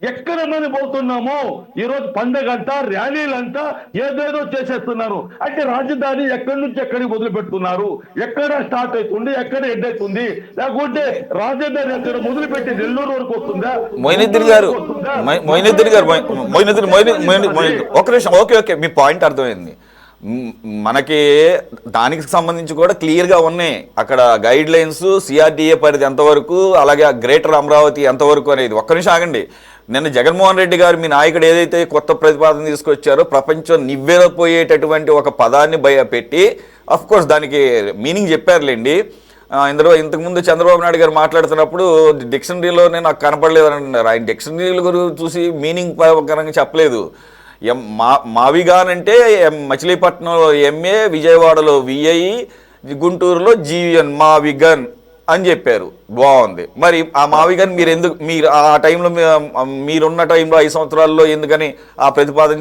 ఎక్కడ మనం పోతున్నామో ఈరోజు పండగంట ర్యాలీలంతా ఏదేదో చేసేస్తున్నారు. అంటే రాజధాని ఎక్కడి నుంచి ఎక్కడికి మొదలు పెడుతున్నారు, ఎక్కడ స్టార్ట్ అవుతుంది, ఎక్కడ ఎండ్ అవుతుంది, లేకుంటే రాజధాని ఎక్కడ మొదలుపెట్టి నెల్లూరు వరకు వస్తుందా? మొయినుద్దీన్ గారు ఒక నిమిషం. ఓకే మీ పాయింట్ అర్థమైంది. మనకి దానికి సంబంధించి కూడా క్లియర్గా ఉన్నాయి అక్కడ గైడ్ లైన్స్, సిఆర్డీఏ పరిధి ఎంతవరకు, అలాగే గ్రేటర్ అమరావతి ఎంతవరకు అనేది. ఒక్క నిమిషం ఆగండి. నిన్న జగన్మోహన్ రెడ్డి గారు మీ నాయకుడు ఏదైతే కొత్త ప్రతిపాదన తీసుకొచ్చారో ప్రపంచం నివ్వెరపోయేటటువంటి ఒక పదాన్ని పెట్టి కోర్స్ దానికి మీనింగ్ చెప్పారులేండి. ఇంతకుముందు చంద్రబాబు నాయుడు గారు మాట్లాడుతున్నప్పుడు డిక్షనరీలోనే నాకు కనపడలేదు అన్నారు. ఆయన డిక్షనరీల గురించి చూసి మీనింగ్ పరంగా చెప్పలేదు. మావిగాన్ అంటే మచిలీపట్నంలో ఎంఏ, విజయవాడలో విఐ, గుంటూరులో జీఎన్ మావిగన్ అని చెప్పారు. బాగుంది. మరి ఆ మావిగన్ మీరు ఆ టైంలో మీరున్న టైంలో 5 సంవత్సరాల్లో ఎందుకని ఆ ప్రతిపాదన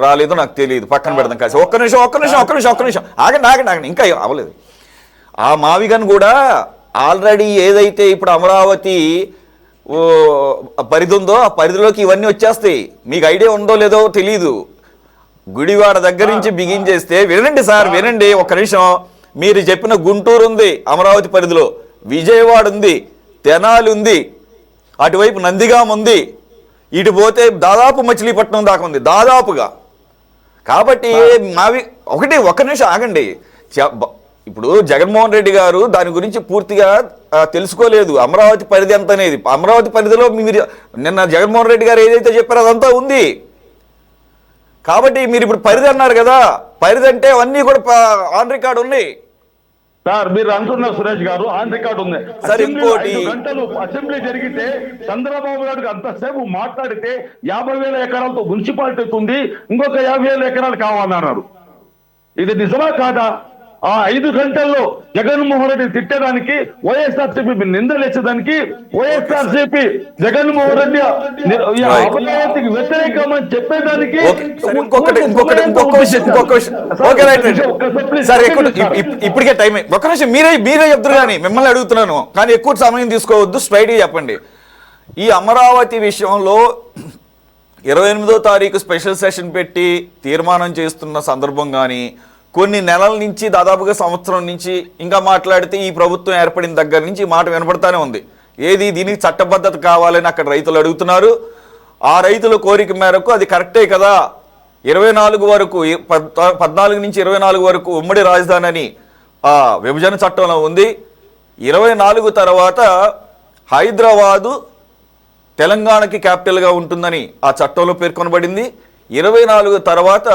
రాలేదో నాకు తెలియదు. పక్కన పెడదాం కాసి. ఒక్క నిమిషం ఆగండి ఇంకా అవ్వలేదు. ఆ మావిగన్ కూడా ఆల్రెడీ ఏదైతే ఇప్పుడు అమరావతి పరిధి ఉందో ఆ పరిధిలోకి ఇవన్నీ వచ్చేస్తాయి. మీకు ఐడియా ఉందో లేదో తెలీదు. గుడివాడ దగ్గర నుంచి బిగించేస్తే వినండి సార్, వినండి ఒక్క నిమిషం. మీరు చెప్పిన గుంటూరు ఉంది అమరావతి పరిధిలో, విజయవాడ ఉంది, తెనాలి ఉంది, అటువైపు నందిగాం ఉంది, ఇటు పోతే దాదాపు మచిలీపట్నం దాకా ఉంది దాదాపుగా. కాబట్టి ఒక్క నిమిషం ఆగండి. ఇప్పుడు జగన్మోహన్ రెడ్డి గారు దాని గురించి పూర్తిగా తెలుసుకోలేదు. అమరావతి పరిధి ఎంత అనేది, అమరావతి పరిధిలో మీరు నిన్న జగన్మోహన్ రెడ్డి గారు ఏదైతే చెప్పారో అదంతా ఉంది. కాబట్టి మీరు ఇప్పుడు పరిధి అన్నారు కదా, పరిధి అంటే అవన్నీ కూడా ఆన్ రికార్డ్ ఉన్నాయి సార్. మీరు అంటున్నారు సురేష్ గారు, ఆన్ రికార్డ్ ఉంది. 5 గంటలు అసెంబ్లీ జరిగితే చంద్రబాబు నాయుడు అంతసేపు మాట్లాడితే 50,000 ఎకరాలతో మున్సిపాలిటీ అవుతుంది, ఇంకొక 50,000 ఎకరాలు కావాలన్నారు. ఇది నిజమా కాదా? ఆ 5 గంటల్లో జగన్మోహన్ రెడ్డి తిట్టడానికి, వైఎస్ఆర్సీపీ నిందలేసేదానికి, వైఎస్ఆర్సీపీ జగన్మోహన్ రెడ్డి అమరావతికి వ్యతిరేకమని చెప్పేదానికి ఇప్పటికే టైం. ఒక్క నిమిషం మీరే చెప్తారు కానీ మిమ్మల్ని అడుగుతున్నాను, కానీ ఎక్కువ సమయం తీసుకోవద్దు, స్ట్రైట్గా చెప్పండి. ఈ అమరావతి విషయంలో 28వ తారీఖు స్పెషల్ సెషన్ పెట్టి తీర్మానం చేస్తున్న సందర్భం కానీ కొన్ని నెలల నుంచి దాదాపుగా సంవత్సరం నుంచి ఇంకా మాట్లాడితే ఈ ప్రభుత్వం ఏర్పడిన దగ్గర నుంచి ఈ మాట వినపడతానే ఉంది. ఏది దీనికి చట్టబద్ధత కావాలని అక్కడ రైతులు అడుగుతున్నారు. ఆ రైతుల కోరిక మేరకు అది కరెక్టే కదా, 24 వరకు 14 నుంచి 24 వరకు ఉమ్మడి రాజధాని అని విభజన చట్టంలో ఉంది. 24 తర్వాత హైదరాబాదు తెలంగాణకి క్యాపిటల్గా ఉంటుందని ఆ చట్టంలో పేర్కొనబడింది. 24 తర్వాత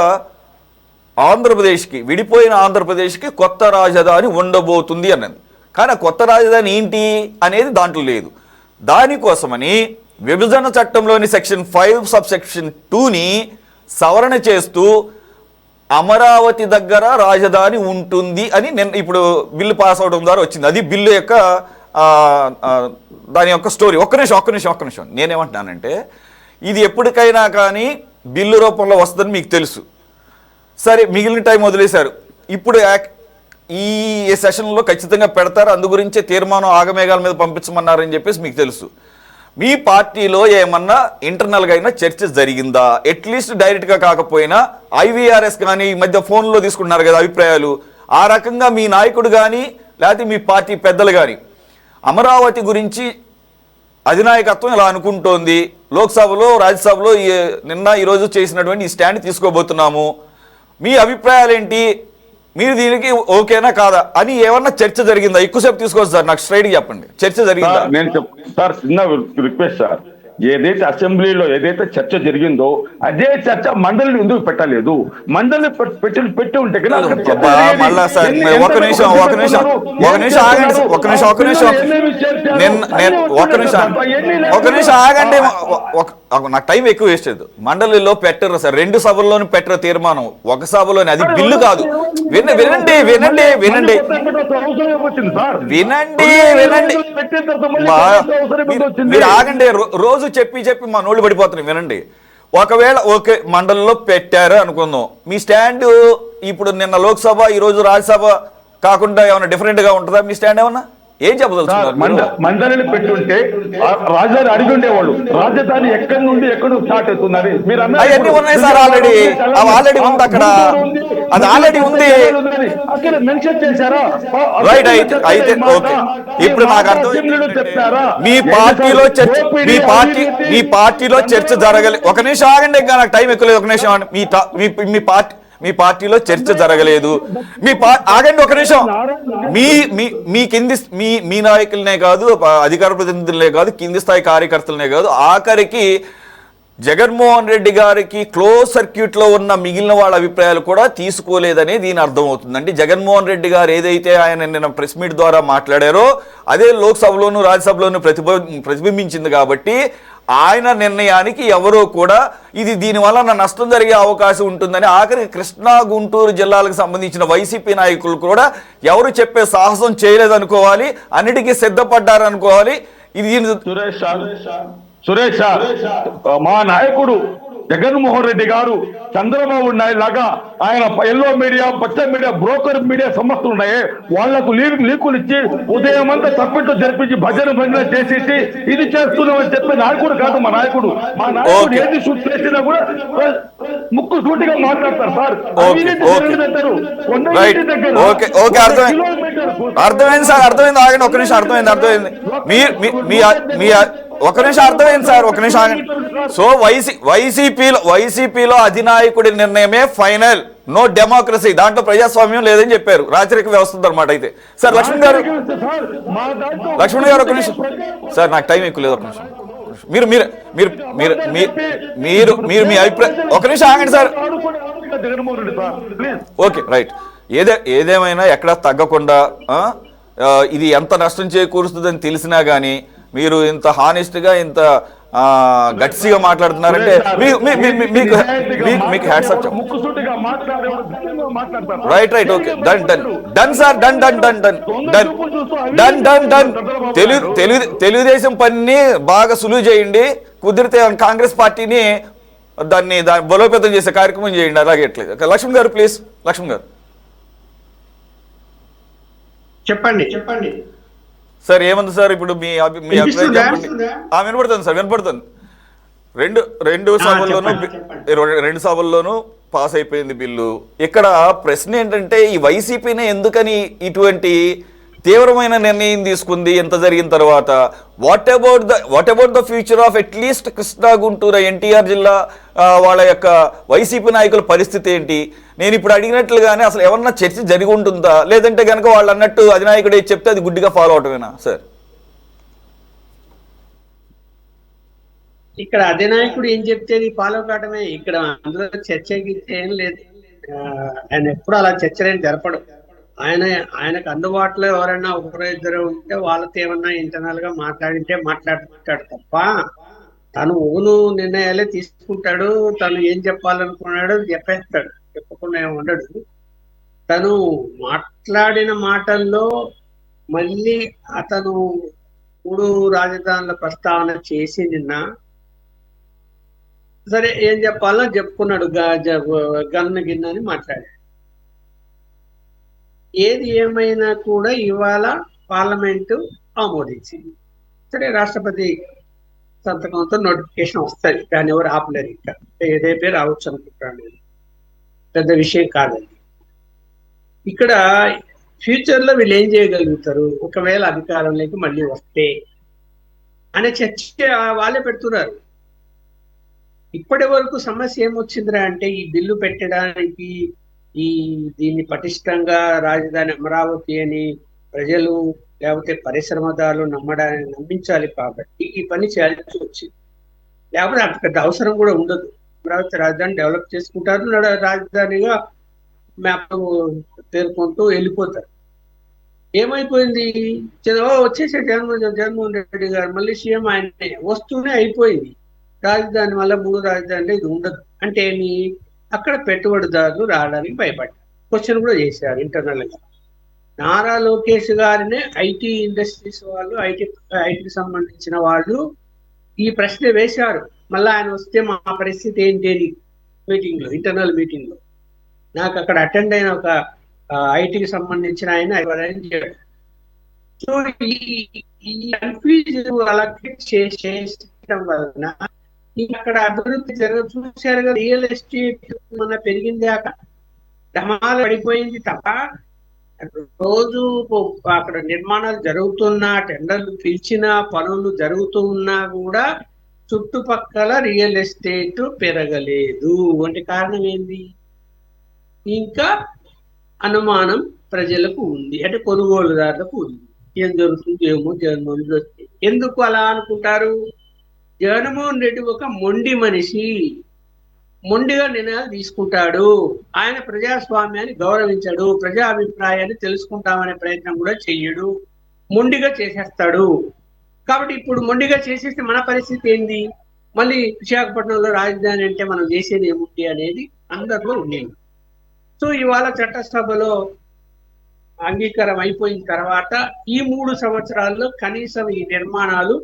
ఆంధ్రప్రదేశ్కి, విడిపోయిన ఆంధ్రప్రదేశ్కి కొత్త రాజధాని ఉండబోతుంది అన్నది. కానీ ఆ కొత్త రాజధాని ఏంటి అనేది దాంట్లో లేదు. దానికోసమని విభజన చట్టంలోని సెక్షన్ 5 సబ్సెక్షన్ 2ని సవరణ చేస్తూ అమరావతి దగ్గర రాజధాని ఉంటుంది అని ఇప్పుడు బిల్లు పాస్ అవడం ద్వారా వచ్చింది. అది బిల్లు యొక్క దాని యొక్క స్టోరీ. ఒక్క నిమిషం నేనేమంటున్నానంటే ఇది ఎప్పటికైనా కానీ బిల్లు రూపంలో వస్తుందని మీకు తెలుసు. సరే, మిగిలిన టైం వదిలేశారు. ఇప్పుడు ఈ సెషన్లో ఖచ్చితంగా పెడతారు, అందు గురించే తీర్మానం ఆగమేఘాల మీద పంపించమన్నారని చెప్పేసి మీకు తెలుసు. మీ పార్టీలో ఏమన్నా ఇంటర్నల్గా అయినా చర్చ జరిగిందా? అట్లీస్ట్ డైరెక్ట్గా కాకపోయినా ఐవీఆర్ఎస్ కానీ ఈ మధ్య ఫోన్లో తీసుకుంటున్నారు కదా అభిప్రాయాలు, ఆ రకంగా మీ నాయకుడు కానీ లేకపోతే మీ పార్టీ పెద్దలు కానీ అమరావతి గురించి అధినాయకత్వం ఇలా అనుకుంటోంది, లోక్సభలో రాజ్యసభలో నిన్న ఈరోజు చేసినటువంటి ఈ స్టాండ్ తీసుకోబోతున్నాము, మీ అభిప్రాయాలు ఏంటి, మీరు దీనికి ఓకేనా కాదా అని ఏమన్నా చర్చ జరిగిందా? ఎక్కువసేపు తీసుకోవచ్చు సార్, నాకు స్ట్రైట్గా చెప్పండి, చర్చ జరిగిందా? నేను సార్ చిన్న రిక్వెస్ట్ సార్, ఏదైతే అసెంబ్లీలో ఏదైతే చర్చ జరిగిందో అదే చర్చ మండలిని ఎందుకు పెట్టలేదు? మండలి పెట్టి ఉంటే మళ్ళా సార్ ఒక నిమిషం ఆగండి, ఆగండి, నాకు టైం ఎక్కువ వేస్ట్ చేయదు. మండలిలో పెట్టరు సార్, 2 సభల్లోనూ పెట్టరు తీర్మానం, ఒక సభలోని, అది బిల్లు కాదు. వినండి వినండి వినండి వినండి వినండి మీరు ఆగండి, రోజు చెప్పి మా నోళ్ళు పడిపోతున్నాయి. వినండి, ఒకవేళ ఓకే మండలిలో పెట్టారు అనుకుందాం, మీ స్టాండ్ ఇప్పుడు నిన్న లోక్సభ ఈరోజు రాజ్యసభ కాకుండా ఏమైనా డిఫరెంట్గా ఉంటుందా? మీ స్టాండ్ ఏమన్నా ఏం చెప్పదలుచుకున్నారు? మండలిని పెట్టుంటే రాజధాని అడిగి ఉండేవాళ్ళు, రాజధాని ఎక్కడి నుండి ఎక్కడ స్టార్ట్ అవుతున్నది మీరు అవన్నీ ఉన్నాయి సార్, ఆల్రెడీ ఆల్రెడీ ఉంది అక్కడ, అది ఆల్రెడీ ఉంది అక్కడ మెన్షన్ చేశారా? రైట్, అయితే ఓకే. ఇప్పుడు నాకు అర్థం, మీ పార్టీలో చర్చ జరగలేదు. ఒక నిమిషం ఆగండి, ఇంకా నాకు టైం ఎక్కువ లేదు, ఒక నిమిషం. మీ పార్టీలో చర్చ జరగలేదు, ఆగండి ఒక నిమిషం. మీ కింది మీ నాయకులనే కాదు, అధికార ప్రతినిధులనే కాదు, కింది స్థాయి కార్యకర్తలనే కాదు, ఆఖరికి జగన్మోహన్ రెడ్డి గారికి క్లోజ్ సర్క్యూట్లో ఉన్న మిగిలిన వాళ్ళ అభిప్రాయాలు కూడా తీసుకోలేదనే దీని అర్థమవుతుంది. అంటే జగన్మోహన్ రెడ్డి గారు ఏదైతే ఆయన నిన్న ప్రెస్ మీట్ ద్వారా మాట్లాడారో అదే లోక్సభలోను రాజ్యసభలోను ప్రతిబింబించింది. కాబట్టి ఆయన నిర్ణయానికి ఎవరో కూడా ఇది దీనివల్ల నష్టం జరిగే అవకాశం ఉంటుందని ఆఖరికి కృష్ణా గుంటూరు జిల్లాలకు సంబంధించిన వైసీపీ నాయకులు కూడా ఎవరు చెప్పే సాహసం చేయలేదనుకోవాలి, అన్నిటికీ సిద్ధపడ్డారనుకోవాలి. ఇది సురేష్ మా నాయకుడు జగన్మోహన్ రెడ్డి గారు చంద్రబాబు నాయుడు లాగా ఆయన ఎల్లో మీడియా, పచ్చ మీడియా, బ్రోకర్ మీడియా సంస్థలు ఉన్నాయి, వాళ్లకు లీకులు ఇచ్చి ఉదయం అంతా తప్పిట్టు జరిపించి భజన చేసేసి ఇది చేస్తున్నామని చెప్పే నాయకుడు కాదు మా నాయకుడు. మా నాయకుడు ఏది షూట్ చేసినా కూడా ముక్కు సూటిగా మాట్లాడతారు సార్. అర్థమైంది సార్, అర్థమైంది, ఆగండి ఒక నిమిషం, అర్థమైంది. ఒక నిమిషం అర్థమైంది సార్, ఒక నిమిషం ఆగండి. సో వైసీపీలో అధినాయకుడి నిర్ణయమే ఫైనల్, నో డెమోక్రసీ, దాంట్లో ప్రజాస్వామ్యం లేదని చెప్పారు, రాచరిక వ్యవస్థ అనమాట. అయితే సార్ లక్ష్మణ్ గారు ఒక నిమిషం సార్, నాకు టైం ఎక్కువ లేదు, ఒక నిమిషం. మీరు మీరు మీరు మీరు మీరు మీరు మీ అభిప్రాయం, ఒక నిమిషం ఆగండి సార్. ఓకే రైట్, ఏదేమైనా ఎక్కడా తగ్గకుండా ఇది ఎంత నష్టం చేకూరుస్తుందని తెలిసినా కానీ మీరు ఇంత హానెస్ట్గా ఇంత గట్సిగా మాట్లాడుతున్నారంటే మీకు hats off. Right okay, done sir, done. Telugu Desam పని బాగా సులువు చేయండి, కుదిరితే కాంగ్రెస్ పార్టీని దాన్ని బలోపేతం చేసే కార్యక్రమం చేయండి, అలాగే ఎట్లేదు. లక్ష్మణ్ గారు ప్లీజ్, లక్ష్మణ్ గారు చెప్పండి సార్. ఏముంది సార్, ఇప్పుడు మీ అభిప్రాయం చెప్పండి. వినపడుతుంది సార్, వినపడుతుంది. రెండు సభల్లోనూ పాస్ అయిపోయింది బిల్లు. ఇక్కడ ప్రశ్న ఏంటంటే ఈ వైసీపీనే ఎందుకని ఇటువంటి తీవ్రమైన నిర్ణయం తీసుకుంది ఎంత జరిగిన తర్వాత? What about the future of at least Krishna Guntur NTR జిల్లా వాళ్ళ యొక్క వైసీపీ నాయకుల పరిస్థితి ఏంటి? నేను ఇప్పుడు అడిగినట్లుగానే అసలు ఏమన్నా చర్చ జరిగి ఉంటుందా, లేదంటే కనుక వాళ్ళు అన్నట్టు అధినాయకుడు ఏది చెప్తే అది గుడ్డిగా ఫాలో అవటమేనా సార్? ఇక్కడ అధినాయకుడు ఏం చెప్తే ఫాలో కావటమే. ఇక్కడ అందులో చర్చ ఏం లేదు. ఆయన ఎప్పుడు అలా చర్చలేని జరపడు. ఆయనకు అందుబాటులో ఎవరైనా ఒకరు ఇద్దరు ఉంటే వాళ్ళతో ఏమన్నా ఇంటర్నల్ గా మాట్లాడింటే మాట్లాడుతాడు తప్ప తను ఓను నిర్ణయాలే తీసుకుంటాడు. తను ఏం చెప్పాలనుకున్నాడో చెప్పేస్తాడు, చెప్పకుండా ఏమి ఉండడు. తను మాట్లాడిన మాటల్లో మళ్ళీ అతను 3 రాజధానుల ప్రస్తావన చేసి నిన్న సరే ఏం చెప్పాలో చెప్పుకున్నాడు, గన్ను గిన్నె అని మాట్లాడాడు. ఏది ఏమైనా కూడా ఇవాళ పార్లమెంటు ఆమోదించింది. సరే, రాష్ట్రపతి సంతకంతో నోటిఫికేషన్ వస్తుంది, దాన్ని ఎవరు ఆపలేరు. ఇంకా రేపే రావచ్చు అనుకుంటాను నేను. పెద్ద విషయం కాదండి. ఇక్కడ ఫ్యూచర్ లో వీళ్ళు ఏం చేయగలుగుతారు ఒకవేళ అధికారంలోకి మళ్ళీ వస్తే అనే చర్చ వాళ్ళే పెడుతున్నారు. ఇప్పటి వరకు సమస్య ఏమొచ్చిందిరా అంటే, ఈ బిల్లు పెట్టడానికి దీన్ని పటిష్టంగా రాజధాని అమరావతి అని ప్రజలు లేకపోతే పరిశ్రమదారులు నమ్మించాలి కాబట్టి ఈ పని చేయాల్సి వచ్చింది. లేకపోతే అంత పెద్ద అవసరం కూడా ఉండదు. అమరావతి రాజధాని డెవలప్ చేసుకుంటారు, రాజధానిగా మ్యాప్ పేర్కొంటూ వెళ్ళిపోతారు. ఏమైపోయింది, వచ్చేసే జగన్మోహన్ రెడ్డి గారు మళ్ళీ సీఎం ఆయన వస్తూనే అయిపోయింది. రాజధాని వల్ల 3 రాజధానులు ఇది ఉండదు అంటే ఏమి, అక్కడ పెట్టుబడిదారులు రావడానికి భయపడ్డారు. క్వశ్చన్ కూడా చేశారు ఇంటర్నల్ గా. నారా లోకేష్ గారినే ఐటీ ఇండస్ట్రీస్ వాళ్ళు, ఐటీకి సంబంధించిన వాళ్ళు ఈ ప్రశ్న వేశారు. మళ్ళీ ఆయన వస్తే మా పరిస్థితి ఏంటి అని మీటింగ్ లో, ఇంటర్నల్ మీటింగ్ లో నాకు అక్కడ అటెండ్ అయిన ఒక ఐటీకి సంబంధించిన ఆయన అరేంజ్ చేయడం. సో ఈ కన్ఫ్యూజన్ అలా చేయడం వలన అక్కడ అభివృద్ధి చూశారు కదా, రియల్ ఎస్టేట్ మన పెరిగింది, అక్కడ ధమాలు పడిపోయింది తప్ప రోజు అక్కడ నిర్మాణాలు జరుగుతున్నా, టెండర్లు పిలిచినా, పనులు జరుగుతూ ఉన్నా కూడా చుట్టుపక్కల రియల్ ఎస్టేట్ పెరగలేదు. అంటే కారణం ఏంది, ఇంకా అనుమానం ప్రజలకు ఉంది, అంటే కొనుగోలుదారులకు ఉంది. ఏం జరుగుతుంది ఏమో జగన్మోహన్ రెడ్డి. ఎందుకు అలా అనుకుంటారు, జగన్మోహన్ రెడ్డి ఒక మొండి మనిషి, మొండిగా నిర్ణయాలు తీసుకుంటాడు. ఆయన ప్రజాస్వామ్యాన్ని గౌరవించడు, ప్రజా అభిప్రాయాన్ని తెలుసుకుంటామనే ప్రయత్నం కూడా చెయ్యడు, మొండిగా చేసేస్తాడు. కాబట్టి ఇప్పుడు మొండిగా చేసేస్తే మన పరిస్థితి ఏంది, మళ్ళీ విశాఖపట్నంలో రాజధాని అంటే మనం చేసేది ఏముంది అనేది అందరిలో ఉండేది. సో ఇవాళ చట్టసభలో అంగీకారం అయిపోయిన తర్వాత ఈ 3 సంవత్సరాల్లో కనీసం ఈ నిర్మాణాలు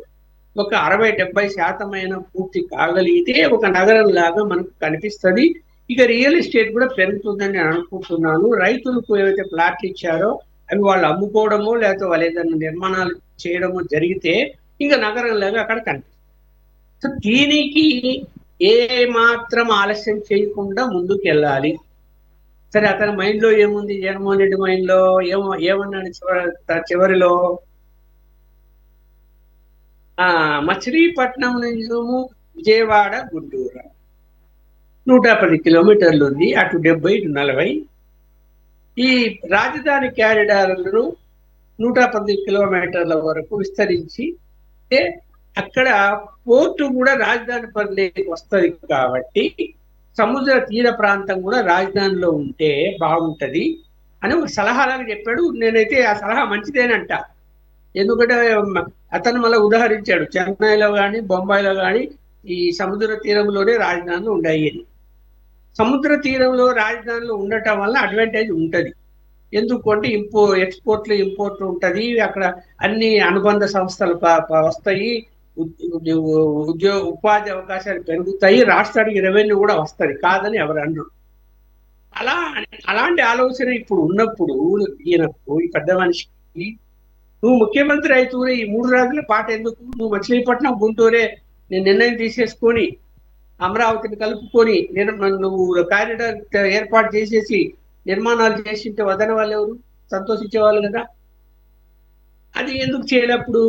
ఒక 60-70% అయినా పూర్తి కాగలిగితే ఒక నగరం లాగా మనకు కనిపిస్తుంది. ఇక రియల్ ఎస్టేట్ కూడా పెరుగుతుందని నేను అనుకుంటున్నాను. రైతులకు ఏవైతే ప్లాట్లు ఇచ్చారో అవి వాళ్ళు అమ్ముకోవడమో లేకపోతే వాళ్ళు ఏదైనా నిర్మాణాలు చేయడమో జరిగితే ఇంకా నగరం లాగా అక్కడ కనిపిస్తుంది. సో దీనికి ఏ మాత్రం ఆలస్యం చేయకుండా ముందుకు వెళ్ళాలి. సరే, అతని మైండ్ లో ఏముంది, జగన్మోహన్ రెడ్డి మైండ్ లో ఏమన్నాడు చివరిలో, మచిలీపట్నం నుంచి విజయవాడ గుంటూరు 110 కిలోమీటర్లు ఉంది, అటు 70 ఇటు 40. ఈ రాజధాని క్యారిడార్లను 110 కిలోమీటర్ల వరకు విస్తరించి అక్కడ పోర్టు కూడా రాజధాని పరిధిలోకి వస్తుంది కాబట్టి సముద్ర తీర ప్రాంతం కూడా రాజధానిలో ఉంటే బాగుంటది అని ఒక సలహాలాగా చెప్పాడు. నేనైతే ఆ సలహా మంచిదేనంట. ఎందుకంటే అతను మళ్ళీ ఉదాహరించాడు, చెన్నైలో కానీ బొంబాయిలో కానీ ఈ సముద్ర తీరంలోనే రాజధానులు ఉన్నాయి. సముద్ర తీరంలో రాజధానులు ఉండటం వల్ల అడ్వాంటేజ్ ఉంటుంది. ఎందుకంటే ఎక్స్పోర్ట్లు ఇంపోర్ట్లు ఉంటుంది, అక్కడ అన్ని అనుబంధ సంస్థలు వస్తాయి, ఉపాధి అవకాశాలు పెరుగుతాయి, రాష్ట్రానికి రెవెన్యూ కూడా వస్తుంది, కాదని ఎవరు అన్నారు. అలాంటి ఆలోచన ఇప్పుడు ఉన్నప్పుడు ఈయనకు, ఈ పెద్ద మనిషికి, నువ్వు ముఖ్యమంత్రి అవుతూనే ఈ 3 రాజుల పాట ఎందుకు, నువ్వు మచిలీపట్నం గుంటూరే నేను నిర్ణయం తీసేసుకొని అమరావతిని కలుపుకొని నువ్వు కారిడార్ ఏర్పాటు చేసేసి నిర్మాణాలు చేసింటే వదన వాళ్ళు ఎవరు సంతోషించేవాళ్ళు కదా. అది ఎందుకు చేయలేప్పుడు.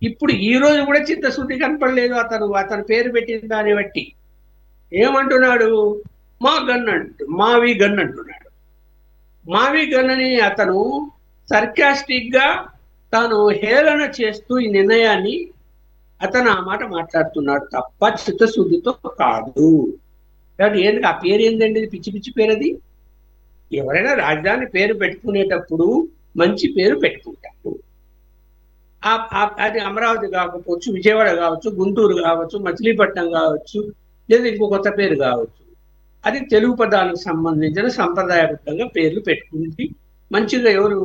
ఇప్పుడు ఈ రోజు కూడా చిత్తశుద్ధి కనపడలేదు. అతను పేరు పెట్టిన దాన్ని బట్టి ఏమంటున్నాడు, మావి గన్ అంటున్నాడు. మావి గన్ అని అతను సర్కాస్టిక్ గా తాను హేళన చేస్తూ ఈ నిర్ణయాన్ని అతను ఆ మాట మాట్లాడుతున్నాడు తప్ప చిత్తశుద్ధితో కాదు. కాబట్టి ఏంటి ఆ పేరు ఏంటండి, పిచ్చి పిచ్చి పేరు అది. ఎవరైనా రాజధాని పేరు పెట్టుకునేటప్పుడు మంచి పేరు పెట్టుకుంటారు. అది అమరావతి కాకపోవచ్చు, విజయవాడ కావచ్చు, గుంటూరు కావచ్చు, మచిలీపట్నం కావచ్చు, లేదా ఇంకో కొత్త పేరు కావచ్చు. అది తెలుగు పదాలకు సంబంధించిన సంప్రదాయబద్ధంగా పేర్లు పెట్టుకుంది మంచిగా. ఎవరు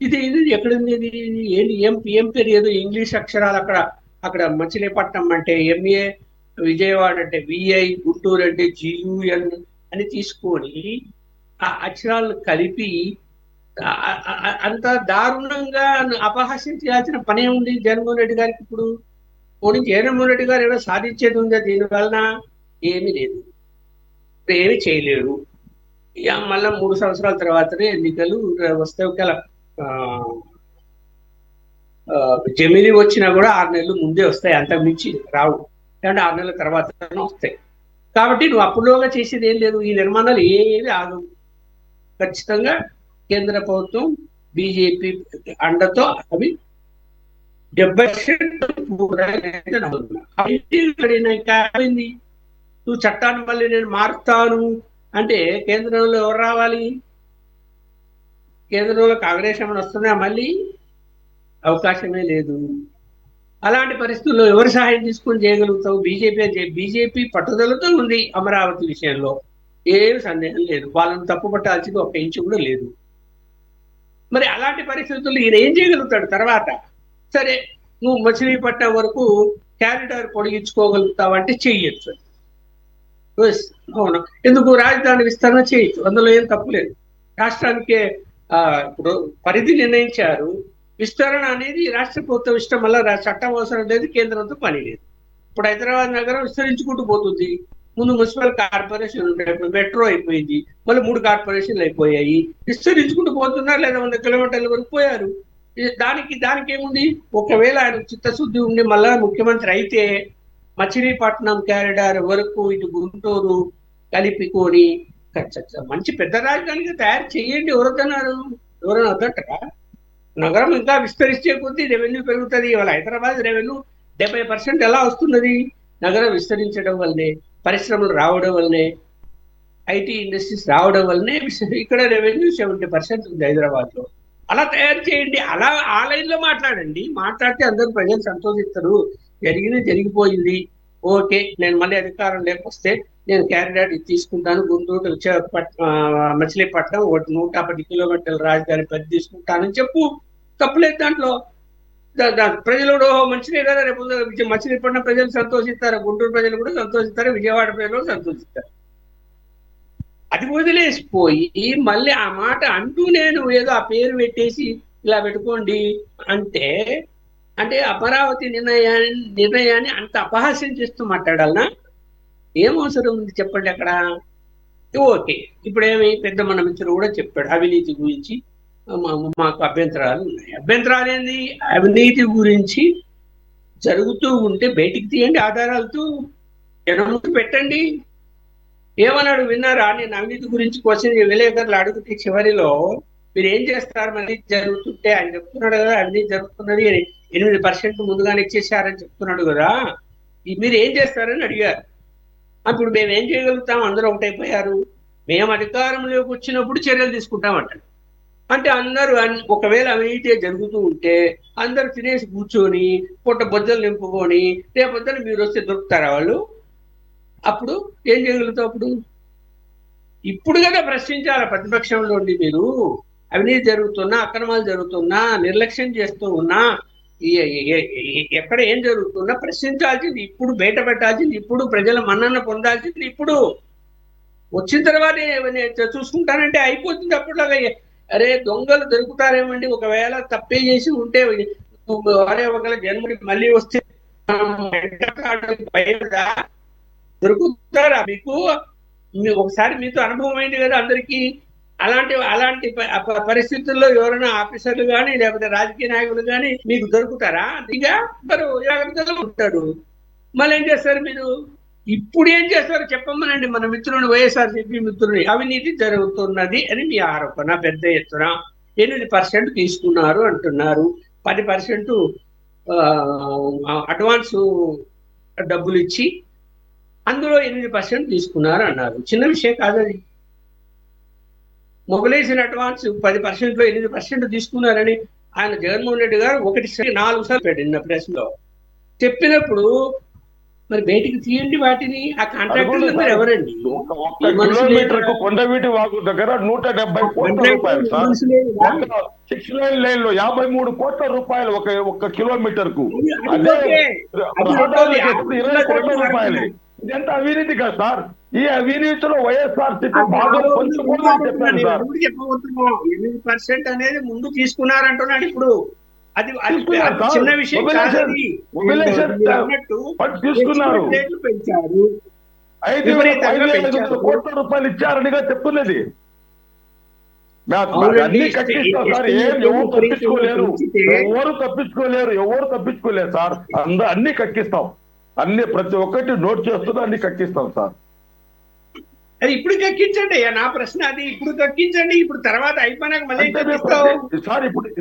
ఇది ఎక్కడుంది, ఇది ఏంటి, ఏం పేరు, ఏదో ఇంగ్లీష్ అక్షరాలు అక్కడ మచిలీపట్నం అంటే MA, విజయవాడ అంటే VI, గుంటూరు అంటే GUN అని తీసుకొని ఆ అక్షరాలను కలిపి అంత దారుణంగా అపహాస్యం చేయాల్సిన పనే ఉంది జగన్మోహన్ రెడ్డి గారికి ఇప్పుడు. పోనీ జగన్మోహన్ రెడ్డి గారు ఏమైనా సాధించేది ఉందా దీని వలన? ఏమీ లేదు, ఇప్పుడు ఏమీ చేయలేడు. ఇక మళ్ళా 3 సంవత్సరాల తర్వాతనే ఎన్నికలు వస్తే ఒకవేళ జమిలి వచ్చినా కూడా 6 నెలలు ముందే వస్తాయి, అంతకు మించి రావు. అంటే 6 నెలల తర్వాత వస్తాయి. కాబట్టి నువ్వు అప్పుడులోగా చేసేది ఏం లేదు. ఈ నిర్మాణాలు ఏవి ఆగవు. ఖచ్చితంగా కేంద్ర ప్రభుత్వం బీజేపీ అండతో అవి 70% అయిపోయింది. నువ్వు చట్టాన్ని మళ్ళీ నేను మారుస్తాను అంటే కేంద్రంలో ఎవరు రావాలి? కేంద్రంలో కాంగ్రెస్ ఏమైనా వస్తుందా? మళ్ళీ అవకాశమే లేదు. అలాంటి పరిస్థితుల్లో ఎవరు సహాయం తీసుకొని చేయగలుగుతావు? బీజేపీ పట్టుదలతో ఉంది అమరావతి విషయంలో, ఏం సందేహం లేదు. వాళ్ళని తప్పు పట్టాల్సింది ఒక ఇంచు కూడా లేదు. మరి అలాంటి పరిస్థితుల్లో ఈయన ఏం చేయగలుగుతాడు తర్వాత? సరే, నువ్వు మచిలీపట్నం వరకు క్యారిడార్ పొడిగించుకోగలుగుతావు అంటే చెయ్యొచ్చు. అవును, ఎందుకు? రాజధాని విస్తరణ చేయొచ్చు, అందులో ఏం తప్పులేదు. రాష్ట్రానికే ఇప్పుడు పరిధి నిర్ణయించారు. విస్తరణ అనేది రాష్ట్ర ప్రభుత్వం ఇష్టం వల్ల చట్టం అవసరం లేదు, కేంద్రంతో పని లేదు. ఇప్పుడు హైదరాబాద్ నగరం విస్తరించుకుంటూ పోతుంది. ముందు మున్సిపల్ కార్పొరేషన్ ఉండే, మెట్రో అయిపోయింది, మళ్ళీ 3 కార్పొరేషన్లు అయిపోయాయి. విస్తరించుకుంటూ పోతున్నారు, లేదా 100 కిలోమీటర్ల వరకు పోయారు. దానికి ఏముంది? ఒకవేళ ఆయన చిత్తశుద్ధి ఉండి మళ్ళా ముఖ్యమంత్రి అయితే మచిలీపట్నం క్యారిడార్ వరకు ఇటు గుంటూరు కలిపికొని మంచి పెద్ద రాజధానిగా తయారు చేయండి. ఎవరొద్దన్నారు? ఎవరైనా వద్దంటారా? నగరం ఇంకా విస్తరిస్తే కొద్దీ రెవెన్యూ పెరుగుతుంది. ఇవాళ హైదరాబాద్ రెవెన్యూ 70% ఎలా వస్తున్నది? నగరం విస్తరించడం వల్లనే, పరిశ్రమలు రావడం వల్లనే, ఐటీ ఇండస్ట్రీస్ రావడం వల్లనే ఇక్కడ రెవెన్యూ 70% ఉంది హైదరాబాద్ లో. అలా తయారు చేయండి, అలా ఆ లైన్ లో మాట్లాడండి. మాట్లాడితే అందరూ ప్రజలు సంతోషిస్తారు. జరిగిపోయింది, ఓకే, నేను మళ్ళీ అధికారం లేకొస్తే నేను క్యారిడార్ తీసుకుంటాను, గుంటూరు మచిలీపట్నం 150 కిలోమీటర్ల రాజధాని పెద్ద తీసుకుంటానని చెప్పు, తప్పులేదు దాంట్లో. ప్రజలు కూడా మంచిదే కదా, రేపు మచిలీపట్నం ప్రజలు సంతోషిస్తారు, గుంటూరు ప్రజలు కూడా సంతోషిస్తారు, విజయవాడ ప్రజలు సంతోషిస్తారు. అది వదిలేసిపోయి మళ్ళీ ఆ మాట అంటూ నేను ఏదో ఆ పేరు పెట్టేసి ఇలా పెట్టుకోండి అంటే అమరావతి నిర్ణయాన్ని అంత అపహాస్యం చేస్తూ మాట్లాడాలనా? ఏం అవసరం ఉంది చెప్పండి అక్కడ? ఓకే, ఇప్పుడు పెద్ద మన మిత్రుడు కూడా చెప్పాడు అవినీతి గురించి మాకు అభ్యంతరాలు ఉన్నాయి. అభ్యంతరాలు ఏంది? అవినీతి గురించి జరుగుతూ ఉంటే బయటికి తీయండి, ఆధారాలతో జనం పెట్టండి. ఏమన్నాడు విన్నారా? నేను అవినీతి గురించి క్వశ్చన్ విలేకరులు అడిగితే చివరిలో మీరు ఏం చేస్తారు మరి జరుగుతుంటే, ఆయన చెప్తున్నాడు కదా అవినీతి జరుగుతున్నది, 8% ముందుగానే ఇచ్చేసారని చెప్తున్నాడు కదా, మీరు ఏం చేస్తారని అడిగారు. అప్పుడు మేము ఏం చేయగలుగుతాం? అందరూ ఒకటైపోయారు. మేము అధికారంలోకి వచ్చినప్పుడు చర్యలు తీసుకుంటామంటారు. అంటే అందరూ ఒకవేళ అవినీతి జరుగుతూ ఉంటే అందరూ తినేసి కూర్చొని పొట్ట బొజ్జలు నింపుకొని రేపొద్దున మీరు వస్తే దొరుకుతారా వాళ్ళు? అప్పుడు ఏం చేయగలుగుతావు? ఇప్పుడు కదా ప్రశ్నించాలి ప్రతిపక్షంలో ఉండి. మీరు అవినీతి జరుగుతున్నా, అక్రమాలు జరుగుతున్నా, నిర్లక్ష్యం చేస్తూ ఉన్నా, ఎక్కడ ఏం జరుగుతున్నా ప్రశ్నించాల్సింది ఇప్పుడు, బయట పెట్టాల్సింది ఇప్పుడు, ప్రజల మన్నన పొందాల్సింది ఇప్పుడు. వచ్చిన తర్వాత చూసుకుంటానంటే అయిపోతుంది. అప్పటిలాగా అరే దొంగలు దొరుకుతారేమండి? ఒకవేళ తప్పే చేసి ఉంటే అరే ఒకవేళ జన్మకి మళ్ళీ వస్తే దొరుకుతారా మీకు? ఒకసారి మీతో అనుభవం అయింది కదా అందరికీ. అలాంటి పరిస్థితుల్లో ఎవరైనా ఆఫీసర్లు కానీ లేకపోతే రాజకీయ నాయకులు కానీ మీకు దొరుకుతారా? ఇక మరి జాగ్రత్తగా ఉంటాడు. మళ్ళీ ఏం చేస్తారు మీరు? ఇప్పుడు ఏం చేస్తారు చెప్పమనండి మన మిత్రుని, వైఎస్ఆర్సీపీ మిత్రుని. అవినీతి జరుగుతున్నది అని మీ ఆరోపణ పెద్ద ఎత్తున. 8% తీసుకున్నారు అంటున్నారు, 10% అడ్వాన్స్ డబ్బులు ఇచ్చి అందులో 8% తీసుకున్నారు అన్నారు. చిన్న విషయం కాదని. మొబిలైజేషన్ అడ్వాన్స్ 10%లో 8% తీసుకున్నారని ఆయన జగన్మోహన్ రెడ్డి గారు 4 సార్లు పెట్టిన ప్రెస్ లో చెప్పినప్పుడు మరి బయటికి తీయండి వాటిని. ఆ కాంట్రాక్టర్లు ఎవరండి? కొండవీటి వాగు దగ్గర 170 కోట్ల రూపాయలు సార్. 6 లైన్ లో 53 కోట్ల రూపాయలు ఒక కిలోమీటర్ కు. అదే 20 కోట్ల రూపాయలు. ఇదంతా అవినీతి కదా సార్. ఈ అవినీతిలో వైఎస్ఆర్సీపీ భాగం పంచుకోవాలని చెప్పాను సార్. 8% అనేది ముందు తీసుకున్నారంటున్నాడు. ఇప్పుడు అది చిన్న విషయం కాదని తీసుకున్నారు. పెంచారు, 5,500 కోట్ల రూపాయలు ఇచ్చారనిగా చెప్తున్నది. అన్ని కట్టిస్తాం సార్. ఎవరు తప్పించుకోలేరు సార్. అన్ని కట్టిస్తాం. అన్ని ప్రతి ఒక్కటి నోట్ చేస్తున్నా అన్ని కట్టిస్తాం సార్. అది ఇప్పుడు కక్కించండి. నా ప్రశ్న అది. ఇప్పుడు కక్కించండి. ఇప్పుడు తర్వాత అయిపోయినాక మళ్ళీ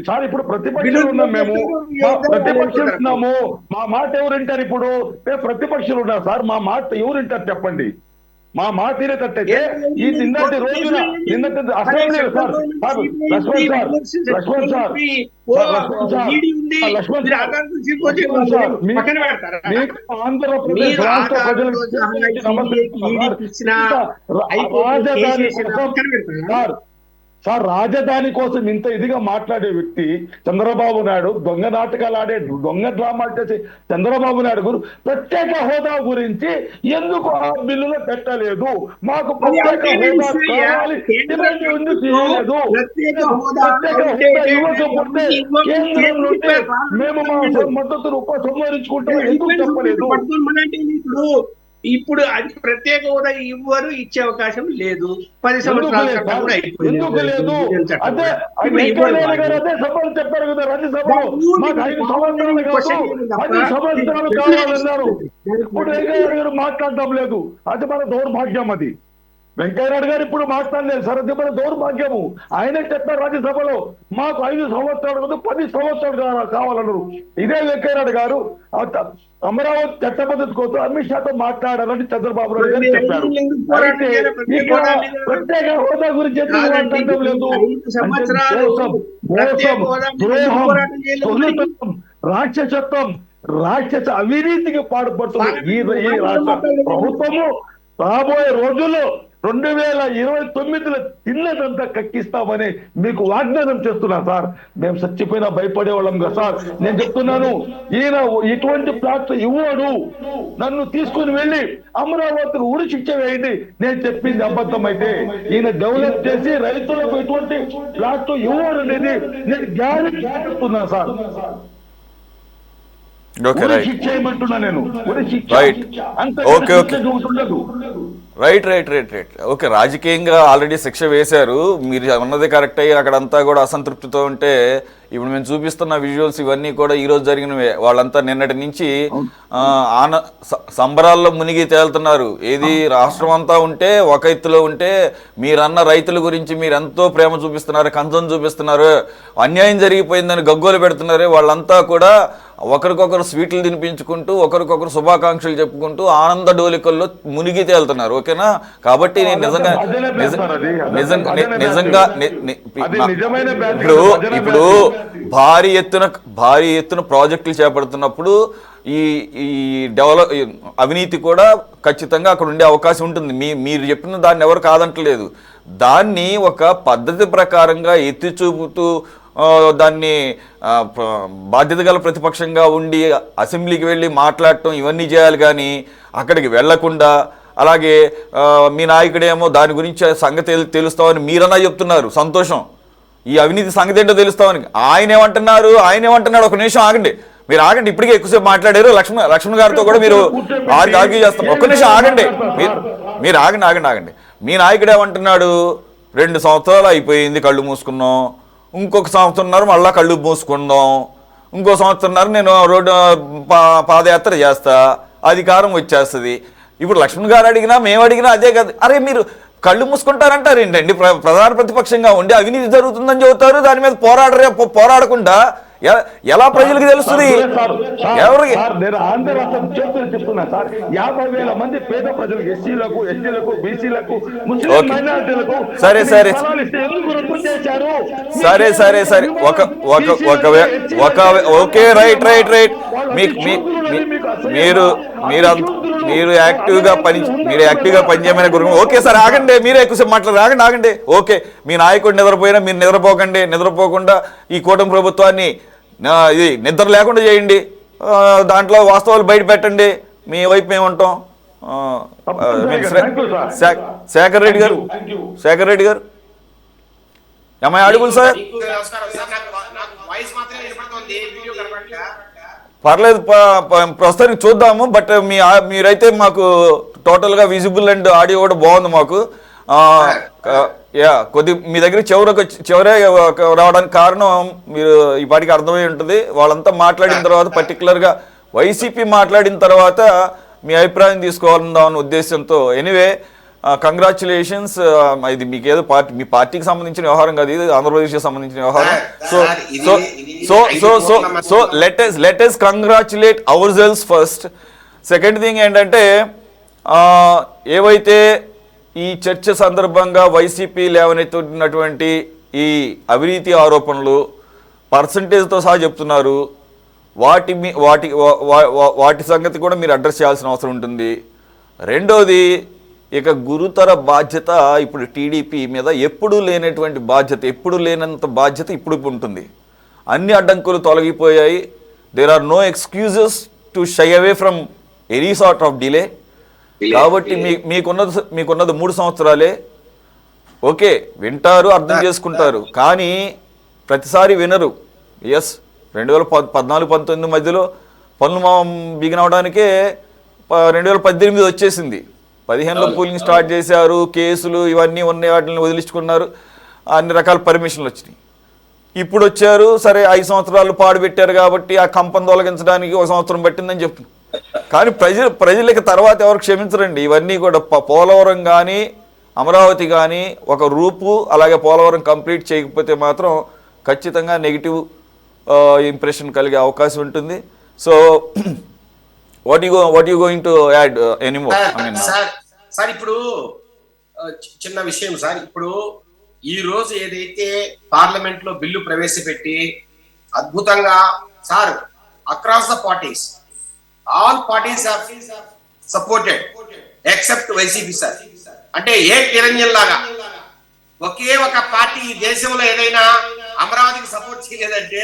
సార్ ఇప్పుడు ప్రతిపక్షంలో ఉన్నాం. మేము ప్రతిపక్షం ఉన్నాము. మా మాట ఎవరు వింటారు? ఇప్పుడు మేము ప్రతిపక్షాలు ఉన్నాం సార్. మా మాట ఎవరు వింటారు చెప్పండి? మా మాట తినేటట్టయితే ఈ నిన్నటి రోజున assembly sir Lakshman sir Andhra Pradesh రాష్ట్ర ప్రజలకు సార్ రాజధాని కోసం ఇంత ఇదిగా మాట్లాడే వ్యక్తి చంద్రబాబు నాయుడు, దొంగ నాటకాలు ఆడే దొంగ డ్రామాలు చేసే చంద్రబాబు నాయుడు గారు ప్రత్యేక హోదా గురించి ఎందుకు ఆ బిల్లులో పెట్టలేదు? మాకు ప్రత్యేక హోదా కావాలి, ఎందుకు చేయలేదు? ప్రత్యేక హోదా ఇవ్వకపోతే కేంద్రం నుండి మేము మా మద్దతును ఉపసంహరించుకుంటాం ఎందుకు చెప్పలేదు? ఇప్పుడు అది ప్రత్యేక హోదా ఇవ్వరు, ఇచ్చే అవకాశం లేదు. 10 సంవత్సరాల ఎందుకు లేదు? అదే సభలు చెప్పారు కదా, రాజ్యసభలో మాకు 5 సంవత్సరాలు కాదు 10 సంవత్సరాలు కావాలన్నారు. ఇప్పుడు వెంకయ్యనాయుడు గారు మాట్లాడటం లేదు. అది మన దౌర్భాగ్యం. అది వెంకయ్యనాయుడు గారు ఇప్పుడు మాట్లాడలేదు సార్. అది మన దౌర్భాగ్యము. ఆయనే చెప్పారు రాజ్యసభలో మాకు 5 సంవత్సరాలు కాదు 10 సంవత్సరాలు కావాలన్నారు. ఇదే వెంకయ్యనాయుడు గారు అమరావతి చట్టబద్ధత కోసం అమిత్ షాతో మాట్లాడాలని చంద్రబాబు నాయుడు గారు చెప్పారు. అయితే ఇక్కడ ప్రత్యేక హోదా గురించి ఎందుకు మాట్లాడటం లేదు? రాక్షసత్వం, రాక్షస అవినీతికి పాటుపడుతుంది ఈ రాష్ట్ర ప్రభుత్వము. రాబోయే రోజుల్లో 2029లో తిన్నదంతా కక్కిస్తామని మీకు వాగ్దానం చేస్తున్నా సార్. మేము చచ్చిపోయినా భయపడే వాళ్ళం కదా సార్. నేను చెప్తున్నాను, ఈయన ఇటువంటి ప్లాట్లు ఇవ్వడు. నన్ను తీసుకుని వెళ్ళి అమరావతిని ఉరి శిక్ష వేయండి. నేను చెప్పింది అబద్ధం అయితే ఈయన డెవలప్ చేసి రైతులకు ఎటువంటి ప్లాట్లు ఇవ్వడు అనేది నేను గ్యారెంటీ చెప్తున్నా సార్. శిక్ష ఏమంటున్నా నేను, ఉరి శిక్ష అంత ఉండదు. రైట్. ఓకే, రాజకీయంగా ఆల్రెడీ శిక్ష వేశారు. మీరు అన్నది కరెక్ట్ అయ్యి అక్కడంతా కూడా అసంతృప్తితో ఉంటే ఇప్పుడు మేము చూపిస్తున్న విజువల్స్ ఇవన్నీ కూడా ఈరోజు జరిగినవే. వాళ్ళంతా నిన్నటి నుంచి సంబరాల్లో మునిగి తేలుతున్నారు. ఏది రాష్ట్రం అంతా ఉంటే ఒక ఎత్తులో ఉంటే మీరన్న రైతుల గురించి మీరు ఎంతో ప్రేమ చూపిస్తున్నారు, కంచం చూపిస్తున్నారు, అన్యాయం జరిగిపోయిందని గగ్గోలు పెడుతున్నారు. వాళ్ళంతా కూడా ఒకరికొకరు స్వీట్లు తినిపించుకుంటూ ఒకరికొకరు శుభాకాంక్షలు చెప్పుకుంటూ ఆనంద డోలికల్లో మునిగి తేలుతున్నారు. ఓకేనా? కాబట్టి నేను నిజంగా ఇప్పుడు భారీ ఎత్తున ప్రాజెక్టులు చేపడుతున్నప్పుడు ఈ అవినీతి కూడా ఖచ్చితంగా అక్కడ ఉండే అవకాశం ఉంటుంది. మీరు చెప్పిన దాన్ని ఎవరు కాదంటలేదు. దాన్ని ఒక పద్ధతి ప్రకారంగా ఎత్తి చూపుతూ దాన్ని బాధ్యత గల ప్రతిపక్షంగా ఉండి అసెంబ్లీకి వెళ్ళి మాట్లాడటం ఇవన్నీ చేయాలి. కానీ అక్కడికి వెళ్లకుండా అలాగే మీ నాయకుడేమో దాని గురించి సంగతి తెలుస్తామని మీరన్నా చెప్తున్నారు, సంతోషం. ఈ అవినీతి సంగతి ఏంటో తెలుస్తామని ఆయన ఏమంటున్నాడు? ఒక నిమిషం ఆగండి, మీరు ఆగండి. ఇప్పటికే ఎక్కువసేపు మాట్లాడారు. లక్ష్మణ్ గారితో కూడా మీరు ఆర్గ్యూ చేస్తాం. ఒక్క నిమిషం ఆగండి, మీరు ఆగండి. మీ నాయకుడు ఏమంటున్నాడు? 2 సంవత్సరాలు అయిపోయింది, కళ్ళు మూసుకున్నాం. ఇంకొక సంవత్సరంన్నర మళ్ళీ కళ్ళు మూసుకుందాం. ఇంకో సంవత్సరంన్నర నేను రోడ్డు పాదయాత్ర చేస్తా, అధికారం వచ్చేస్తుంది. ఇప్పుడు లక్ష్మణ్ గారు అడిగినా మేము అడిగినా అదే కదా. అరే మీరు కళ్ళు మూసుకుంటారంటారు ఏంటండి? ప్రధాన ప్రతిపక్షంగా ఉండి అవినీతి జరుగుతుందని చెబుతారు, దాని మీద పోరాడకుండా ఎలా ప్రజలకు తెలుస్తుంది? ఎవరికి? నేను ఆంధ్ర రాష్ట్రం చేతులు చెప్తున్నా సార్. 50,000 మంది పేద ప్రజలకు, ఎస్సీలకు, ఎస్టీలకు, బీసీలకు, ముస్లిం మైనారిటీలకు సరే ఓకే రైట్. మీరు యాక్టివ్గా పనిచేయమని గురించి ఓకే సార్. ఆగండి, మీరే ఎక్కువసేపు మాట్లాడారు. ఆగండి. ఓకే, మీ నాయకుడు నిద్రపోయినా మీరు నిద్రపోకుండా ఈ కూటమి ప్రభుత్వాన్ని ఇది నిద్ర లేకుండా చేయండి. దాంట్లో వాస్తవాలు బయట పెట్టండి. మీ వైపు మేముంటాం. శేఖర్ రెడ్డి గారు, శేఖర్ రెడ్డి గారు, am I audible, sir? పర్లేదు, ప్రస్తుతానికి చూద్దాము. బట్ మీరైతే మాకు టోటల్గా విజిబుల్ అండ్ ఆడియో కూడా బాగుంది మాకు. కొద్ది మీ దగ్గర చివరే రావడానికి కారణం మీరు ఈ పాటికి అర్థమై ఉంటుంది. వాళ్ళంతా మాట్లాడిన తర్వాత పర్టికులర్గా వైసీపీ మాట్లాడిన తర్వాత మీ అభిప్రాయం తీసుకోవాలన్న ఉద్దేశంతో. Anyway, congratulations. ఇది మీకేదో మీ పార్టీకి సంబంధించిన వ్యవహారం కాదు, ఇది ఆంధ్రప్రదేశ్కి సంబంధించిన వ్యవహారం. So let us congratulate hour cells first. Second thing ఏంటంటే, ఏవైతే ఈ చర్చ సందర్భంగా వైసీపీ లేవనెత్తున్నటువంటి ఈ అవినీతి ఆరోపణలు పర్సంటేజ్తో సహా చెప్తున్నారు, వాటి సంగతి కూడా మీరు అడ్రస్ చేయాల్సిన అవసరం ఉంటుంది. రెండోది, ఇక గురుతర బాధ్యత ఇప్పుడు టీడీపీ మీద ఎప్పుడూ లేనటువంటి బాధ్యత, ఎప్పుడు లేనంత బాధ్యత ఇప్పుడు ఉంటుంది. అన్ని అడ్డంకులు తొలగిపోయాయి. There are no excuses to shy away from any sort of delay. కాబట్టి మీకున్నది 3 సంవత్సరాలే. ఓకే, వింటారు, అర్థం చేసుకుంటారు, కానీ ప్రతిసారి వినరు. ఎస్, 2014-19 మధ్యలో పనులు బిగిన్ అవడానికే 2018 వచ్చేసింది. 15లో పోలింగ్ స్టార్ట్ చేశారు, కేసులు ఇవన్నీ ఉన్నాయి, వాటిని వదిలించుకున్నారు, అన్ని రకాల పర్మిషన్లు వచ్చినాయి. ఇప్పుడు వచ్చారు, సరే 5 సంవత్సరాలు పాడుపెట్టారు కాబట్టి ఆ కంపను తొలగించడానికి 1 సంవత్సరం పట్టిందని చెప్తున్నారు. కానీ ప్రజలకి తర్వాత ఎవరు క్షమించరండి. ఇవన్నీ కూడా పోలవరం కానీ అమరావతి కానీ ఒక రూపు, అలాగే పోలవరం కంప్లీట్ చేయకపోతే మాత్రం ఖచ్చితంగా నెగిటివ్ ఇంప్రెషన్ కలిగే అవకాశం ఉంటుంది. So what you going to add anymore? Sir ఇప్పుడు చిన్న విషయం సార్. ఇప్పుడు ఈ రోజు ఏదైతే పార్లమెంట్ లో బిల్లు ప్రవేశపెట్టి అద్భుతంగా sir, across the parties, all parties have supported except YCP sir. అంటే ఏ నిరంజన్ లాగా ఒకే ఒక పార్టీ ఈ దేశంలో ఏదైనా అమరావతికి సపోర్ట్ చేయలేదంటే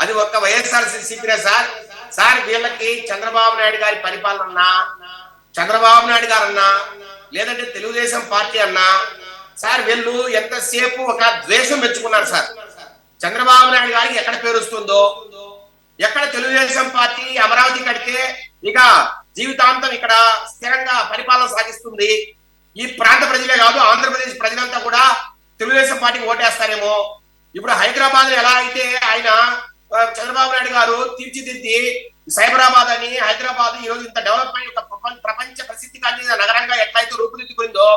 అది ఒక్క వైఎస్ఆర్సీపీనే సార్. సార్, వీళ్ళకి చంద్రబాబు నాయుడు గారి పరిపాలన అన్నా, చంద్రబాబు నాయుడు గారు అన్నా, లేదంటే తెలుగుదేశం పార్టీ అన్నా సార్, వీళ్ళు ఎంతసేపు ఒక ద్వేషం పెంచుకున్నారు సార్. చంద్రబాబు నాయుడు గారికి ఎక్కడ పేరు వస్తుందో, ఎక్కడ తెలుగుదేశం పార్టీ అమరావతి కడితే ఇక జీవితాంతం ఇక్కడ స్థిరంగా పరిపాలన సాగిస్తుంది, ఈ ప్రాంత ప్రజలే కాదు ఆంధ్రప్రదేశ్ ప్రజలంతా కూడా తెలుగుదేశం పార్టీకి ఓటేస్తారేమో. ఇప్పుడు హైదరాబాద్ ఎలా అయితే ఆయన చంద్రబాబు నాయుడు గారు తీర్చిదిద్ది సైబరాబాద్ అని హైదరాబాద్ ఈ రోజు ఇంత డెవలప్ అయ్యి ఒక ప్రపంచ ప్రసిద్ధి కలిగిన నగరంగా ఎట్లయితే రూపుదిద్దుకుందో,